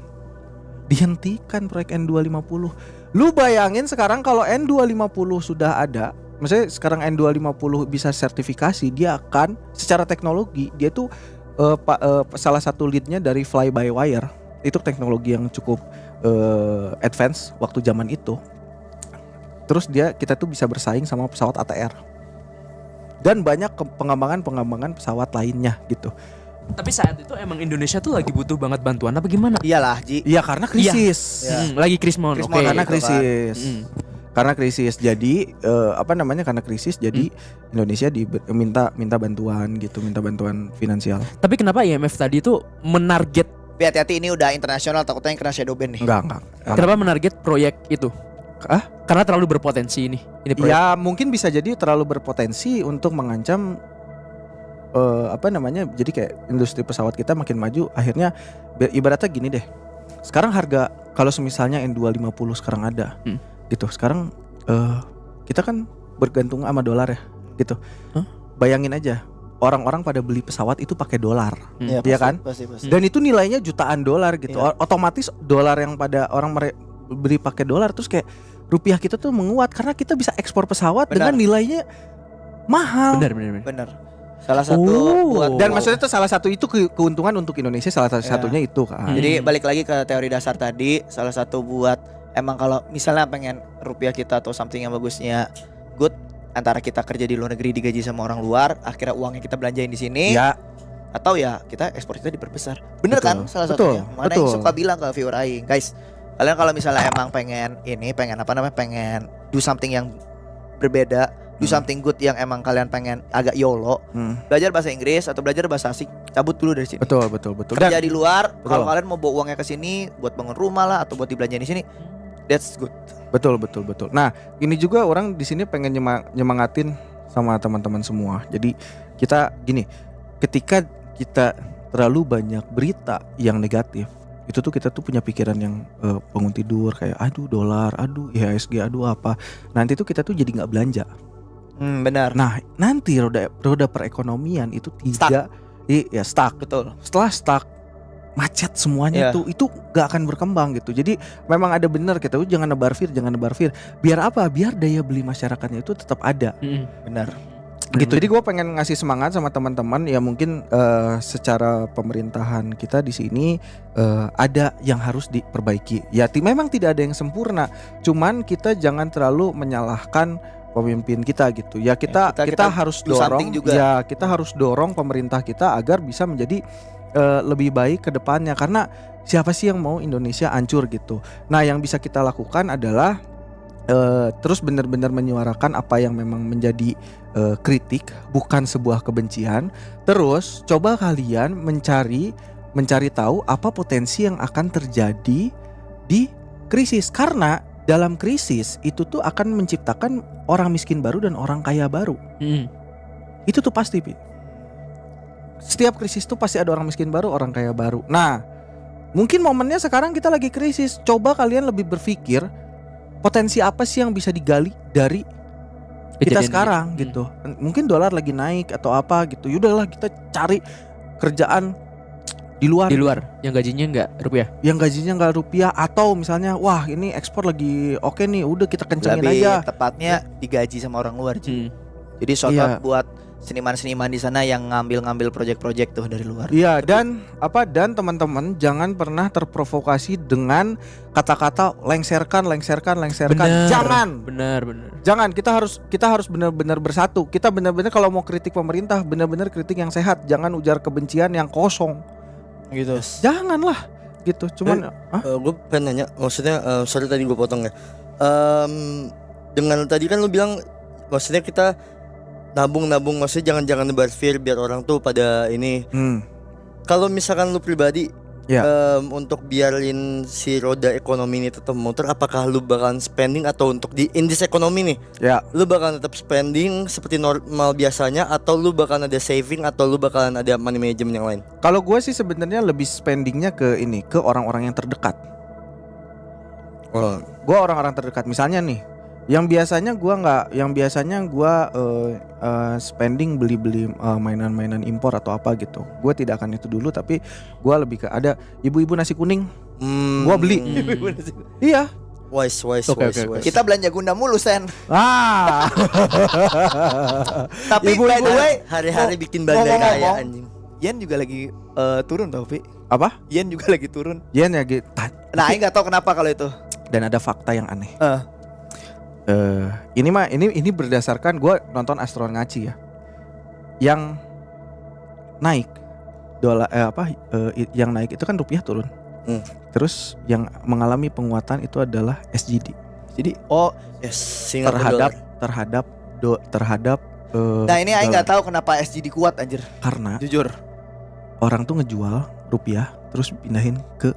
B: Dihentikan proyek N250. Lu bayangin sekarang kalau N250 sudah ada, misalnya sekarang N250 bisa sertifikasi, dia akan secara teknologi dia tuh salah satu leadnya dari fly by wire. Itu teknologi yang cukup advance waktu zaman itu. Terus kita tuh bisa bersaing sama pesawat ATR. Dan banyak pengembangan pesawat lainnya gitu.
E: Tapi saat itu emang Indonesia tuh lagi butuh banget bantuan apa gimana?
A: Iyalah Ji.
B: Iya karena krisis.
E: Lagi krismon.
A: Krismon,
E: Oke.
B: Karena
A: gitu kan.
B: krisis. Karena krisis. Jadi karena krisis jadi Indonesia minta bantuan gitu, minta bantuan finansial.
E: Tapi kenapa IMF tadi itu menarget?
A: Tapi hati-hati ini udah internasional, takutnya yang kena shadow ban nih.
B: Enggak.
E: Kenapa menarget proyek itu? Karena terlalu berpotensi ini proyek.
B: Ya mungkin bisa jadi terlalu berpotensi untuk mengancam jadi kayak industri pesawat kita makin maju. Akhirnya ibaratnya gini deh. Sekarang harga kalau semisalnya N250 sekarang ada gitu. Sekarang kita kan bergantung sama dolar ya gitu. Bayangin aja orang-orang pada beli pesawat itu pakai dolar. Iya kan?
A: Pasti.
B: Dan itu nilainya jutaan dolar gitu.
A: Iya.
B: Otomatis dolar yang pada orang beli pakai dolar terus kayak rupiah kita tuh menguat karena kita bisa ekspor pesawat dengan nilainya mahal.
E: Benar.
A: Salah satu buat
B: Dan maksudnya itu salah satu itu keuntungan untuk Indonesia salah satunya itu kan.
A: Jadi balik lagi ke teori dasar tadi, salah satu buat emang kalau misalnya pengen rupiah kita atau something yang bagusnya good, antara kita kerja di luar negeri digaji sama orang luar, akhirnya uangnya kita belanjain di sini.
B: Ya,
A: Atau ya kita ekspor kita diperbesar. Bener
B: Betul.
A: kan salah
B: Betul.
A: satunya. Mana yang suka bilang ke viewer aing, guys, kalian kalau misalnya emang pengen do something yang berbeda, do something good yang emang kalian pengen agak YOLO, belajar bahasa Inggris atau belajar bahasa asing, cabut dulu dari sini.
B: betul.
A: Kerja di luar,
B: Betul.
A: kalau kalian mau bawa uangnya ke sini buat bangun rumah lah atau buat dibelanjain di sini, that's good.
B: Betul. Nah, ini juga orang di sini pengen nyemangatin sama teman-teman semua. Jadi kita gini, ketika kita terlalu banyak berita yang negatif, itu tuh kita tuh punya pikiran yang bangun tidur kayak aduh dolar, aduh IHSG, aduh apa. Nanti tuh kita tuh jadi nggak belanja.
A: Benar.
B: Nah, nanti roda perekonomian itu stuck.
A: Betul.
B: Setelah stuck, macet semuanya
A: Iya.
B: itu gak akan berkembang gitu. Jadi memang ada benar kita tuh jangan nebar fear. Biar apa? Biar daya beli masyarakatnya itu tetap ada.
A: Benar.
B: Gitu. Jadi gue pengen ngasih semangat sama teman-teman ya mungkin secara pemerintahan kita di sini ada yang harus diperbaiki. Ya memang tidak ada yang sempurna. Cuman kita jangan terlalu menyalahkan pemimpin kita gitu. Ya kita harus
A: do something
B: dorong
A: juga.
B: ya kita harus dorong pemerintah kita agar bisa menjadi lebih baik ke depannya karena siapa sih yang mau Indonesia hancur gitu. Nah, yang bisa kita lakukan adalah terus benar-benar menyuarakan apa yang memang menjadi kritik, bukan sebuah kebencian. Terus coba kalian mencari tahu apa potensi yang akan terjadi di krisis karena dalam krisis itu tuh akan menciptakan orang miskin baru dan orang kaya baru. Itu tuh pasti, Pi. Setiap krisis tuh pasti ada orang miskin baru, orang kaya baru. Nah, mungkin momennya sekarang kita lagi krisis. Coba kalian lebih berpikir potensi apa sih yang bisa digali dari kita sekarang gitu. Mungkin dolar lagi naik atau apa gitu. Yaudahlah kita cari kerjaan di luar
E: yang gajinya nggak rupiah.
B: Yang gajinya nggak rupiah atau misalnya wah ini ekspor lagi oke nih, udah kita kencengin
A: Lebih
B: aja.
A: tepatnya digaji sama orang luar. Jadi shout out buat seniman-seniman di sana yang ngambil project-project tuh dari luar.
B: Iya, dan teman-teman jangan pernah terprovokasi dengan kata-kata lengserkan. Jangan.
E: Benar.
B: Jangan, kita harus benar-benar bersatu. Kita benar-benar kalau mau kritik pemerintah benar-benar kritik yang sehat, jangan ujar kebencian yang kosong.
A: Gitu.
B: Janganlah gitu. Cuman
C: gue pengen nanya, maksudnya sorry tadi gue potong ya. Dengan tadi kan lu bilang maksudnya kita nabung, maksudnya jangan nebar fear biar orang tuh pada ini. Kalau misalkan lu pribadi untuk biarin si roda ekonomi ini tetap muter, apakah lu bakalan spending atau untuk di in this ekonomi nih?
B: Ya.
C: Lu bakalan tetap spending seperti normal biasanya atau lu bakalan ada saving atau lu bakalan ada money management yang lain?
B: Kalau gue sih sebenarnya lebih spendingnya ke orang-orang yang terdekat. Gue orang-orang terdekat. Misalnya nih, yang biasanya gue spending beli mainan-mainan impor atau apa gitu. Gue tidak akan itu dulu, tapi gue lebih ke ada ibu-ibu nasi kuning. Gue beli. Iya.
C: Wise.
A: Kita belanja Gundam mulu, Sen.
B: Ah.
A: Tapi
B: Ibu-ibu
A: by the way,
C: hari-hari bikin bandai kaya anjing.
A: yen juga lagi turun tau, Pi.
B: Apa?
A: Yen juga lagi turun.
B: Yen ya gitu.
A: Nah, Aing nggak tahu kenapa kalau itu.
B: Dan ada fakta yang aneh.
A: Eh.
B: Ini berdasarkan gue nonton Astro Ngaci ya. Yang naik dolar yang naik itu kan rupiah turun. Terus yang mengalami penguatan itu adalah SGD. Jadi terhadap
A: Nah, ini Aing nggak tahu kenapa SGD kuat anjir.
B: Karena
A: Jujur.
B: orang tuh ngejual rupiah terus pindahin ke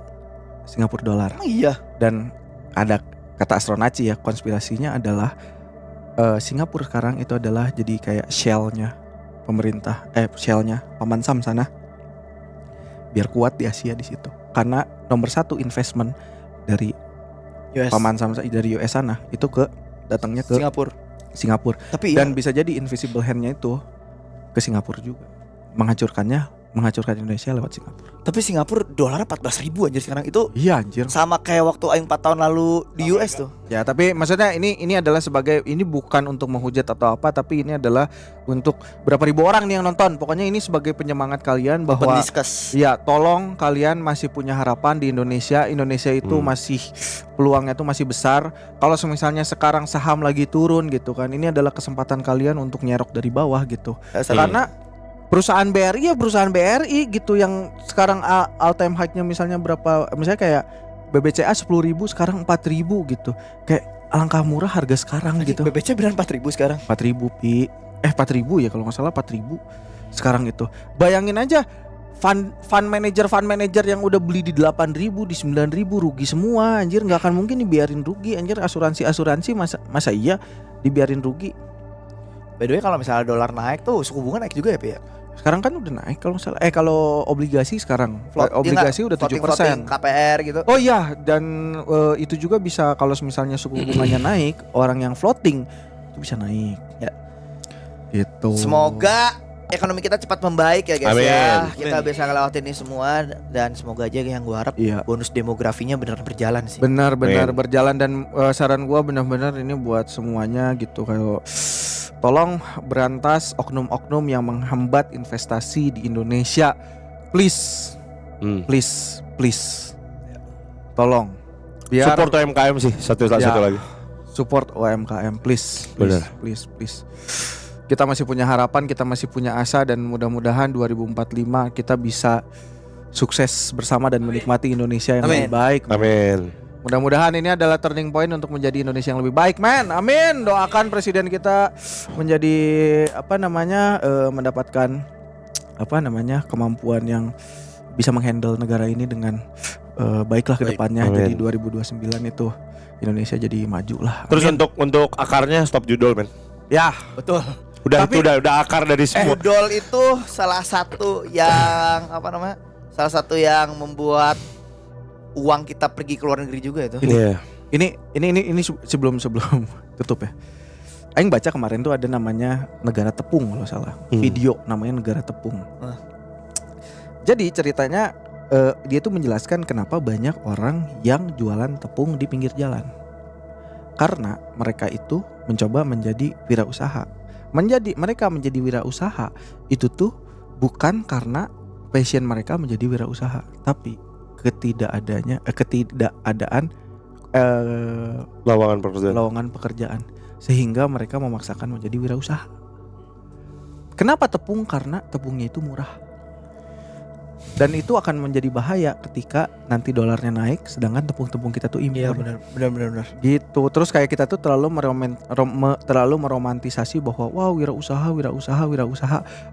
B: Singapura dolar.
A: Emang iya.
B: Dan ada kata Astronaci ya, konspirasinya adalah Singapura sekarang itu adalah jadi kayak shell-nya pemerintah, shell-nya Paman Sam sana. Biar kuat di Asia di situ. Karena nomor 1 investment dari
A: US.
B: Paman Sam dari US sana itu datangnya ke Singapura.
A: Tapi
B: Dan bisa jadi invisible hand-nya itu ke Singapura juga. Menghancurkan Indonesia lewat Singapura.
A: Tapi Singapura dolarnya 14.000 anjir sekarang itu.
B: Iya anjir.
A: Sama kayak waktu Aing 4 tahun lalu di US tuh.
B: Ya, tapi maksudnya ini adalah ini bukan untuk menghujat atau apa, tapi ini adalah untuk berapa ribu orang nih yang nonton. Pokoknya ini sebagai penyemangat kalian bahwa ya, tolong kalian masih punya harapan di Indonesia. Indonesia itu masih peluangnya tuh masih besar. Kalau misalnya sekarang saham lagi turun gitu kan, ini adalah kesempatan kalian untuk nyerok dari bawah gitu. Karena perusahaan BRI gitu yang sekarang all time high-nya misalnya berapa, misalnya kayak BBCA 10.000 sekarang 4.000 gitu. Kayak alangkah murah harga sekarang gitu.
A: BBC beneran 4.000 sekarang.
B: 4.000 Pi. 4.000 ya kalau nggak salah 4.000 sekarang itu. Bayangin aja fund manager yang udah beli di 8.000 di 9.000 rugi semua anjir, nggak akan mungkin dibiarin rugi anjir. Asuransi masa iya dibiarin rugi.
A: By the way, kalau misalnya dolar naik tuh suku bunga naik juga ya, Pi ya?
B: Sekarang kan udah naik kalau misalnya kalau obligasi sekarang obligasi udah 7%.
A: KPR gitu.
B: Oh iya, dan itu juga bisa kalau misalnya suku bunganya naik, orang yang floating itu bisa naik.
A: Ya.
B: Gitu.
A: Semoga ekonomi kita cepat membaik ya guys.
D: Amin.
A: Ya. Kita bisa ngelewatin ini semua dan semoga aja yang gua harap bonus demografinya benar berjalan sih.
B: Benar berjalan, dan saran gua benar-benar ini buat semuanya gitu, kayak tolong berantas oknum-oknum yang menghambat investasi di Indonesia. Please. Tolong. Biar
D: support UMKM sih satu lagi.
B: Support UMKM please. Kita masih punya harapan, kita masih punya asa, dan mudah-mudahan 2045 kita bisa sukses bersama dan menikmati Indonesia yang lebih baik.
D: Amin.
B: Mudah-mudahan ini adalah turning point untuk menjadi Indonesia yang lebih baik, man. Amin. Doakan presiden kita menjadi mendapatkan kemampuan yang bisa menghandle negara ini dengan baiklah ke depannya. Jadi 2029 itu Indonesia jadi maju lah.
D: Terus untuk akarnya stop judol, men.
B: Ya,
A: betul.
D: Udah akar dari semua.
A: Judol itu salah satu yang salah satu yang membuat uang kita pergi ke luar negeri juga itu.
B: Ini sebelum tutup ya. Aing baca kemarin tuh ada namanya negara tepung kalau salah. Video namanya negara tepung. Jadi ceritanya dia tuh menjelaskan kenapa banyak orang yang jualan tepung di pinggir jalan. Karena mereka itu mencoba menjadi wirausaha. Mereka menjadi wirausaha itu tuh bukan karena passion mereka menjadi wirausaha, tapi ketidakadaan lowongan pekerjaan sehingga mereka memaksakan menjadi wirausaha. Kenapa tepung? Karena tepungnya itu murah. Dan itu akan menjadi bahaya ketika nanti dolarnya naik sedangkan tepung-tepung kita tuh impor.
A: Iya benar.
B: Gitu. Terus kayak kita tuh terlalu meromantisasi bahwa wow, wirausaha.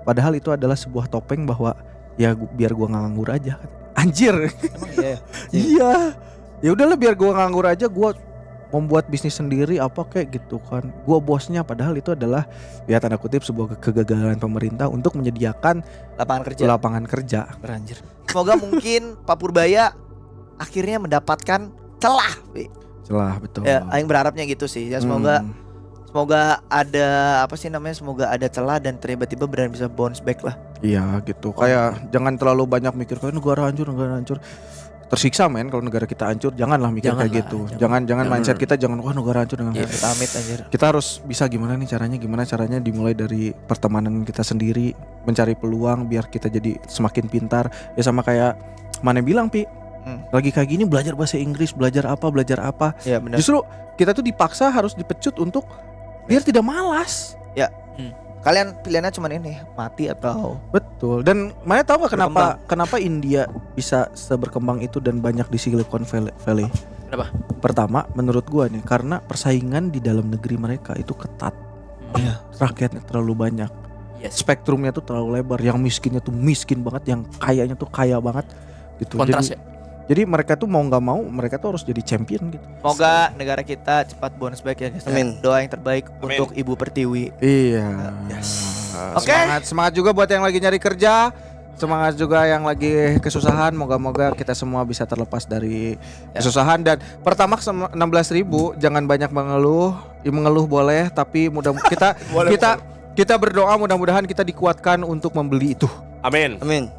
B: Padahal itu adalah sebuah topeng bahwa ya biar gua nganggur aja. Anjir.
A: Emang iya ya?
B: Iya. Ya udahlah biar gua nganggur aja, gua membuat bisnis sendiri apa kayak gitu kan. Gua bosnya, padahal itu adalah ya tanda kutip sebuah kegagalan pemerintah untuk menyediakan lapangan kerja.
A: Beranjir. Semoga mungkin Pak Purbaya akhirnya mendapatkan celah.
B: Betul.
A: Ya, aing berharapnya gitu sih. Ya semoga ada semoga ada celah dan tiba-tiba benar bisa bounce back lah.
B: Iya gitu. Kayak jangan terlalu banyak mikir kan negara hancur. tersiksa men kalau negara kita hancur. Janganlah mikir kayak
E: Janganlah,
B: gitu. Jangan mindset kita jangan wah negara hancur dengan
A: Amit anjir.
B: kita harus bisa gimana caranya dimulai dari pertemanan kita sendiri, mencari peluang biar kita jadi semakin pintar. Ya sama kayak Mane bilang Pi, lagi kayak gini belajar bahasa Inggris, belajar apa.
A: Ya benar.
B: Justru kita tuh dipaksa harus dipecut untuk biar tidak malas.
A: Kalian pilihannya cuma ini, mati atau
B: Betul. Dan Maya tahu gak kenapa India bisa seberkembang itu dan banyak di Silicon Valley?
E: Kenapa?
B: Pertama, menurut gua nih, karena persaingan di dalam negeri mereka itu ketat.
A: Iya.
B: Rakyatnya terlalu banyak.
E: Yes.
B: Spektrumnya tuh terlalu lebar. Yang miskinnya tuh miskin banget, yang kayanya tuh kaya banget gitu.
E: Kontras ya.
B: Jadi mereka tuh mau nggak mau mereka tuh harus jadi champion gitu.
A: semoga negara kita cepat bounce back ya guys.
C: Amin.
A: Doa yang terbaik untuk Ibu Pertiwi.
B: Iya.
A: Oke.
B: Semangat juga buat yang lagi nyari kerja. Semangat juga yang lagi kesusahan. Moga-moga kita semua bisa terlepas dari kesusahan. Dan Pertamax 16.000. Jangan banyak mengeluh. Mengeluh boleh, tapi kita berdoa mudah-mudahan kita dikuatkan untuk membeli itu.
D: Amin.
C: Amin.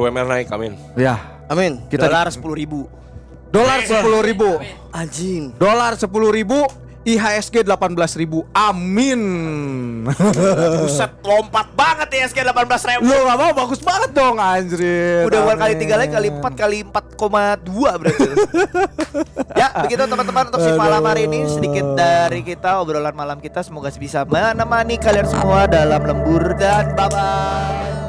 D: UMR naik, amin.
B: Ya.
C: Amin.
B: Kita
A: Dolar 10.000.
B: dolar 10.000.
C: Anjing.
B: Dolar 10.000. IHSG 18.000. Amin.
A: Buset, lompat banget ya SK 18.000.
B: Lo gak mau bagus banget dong anjir.
A: Udah bukan kali
B: Amin.
A: 3 lagi kali 4 kali 4,2 berarti. Ya, begitu teman-teman untuk si malam hari ini sedikit dari kita obrolan malam kita semoga bisa menemani kalian semua dalam lembur dan bye bye.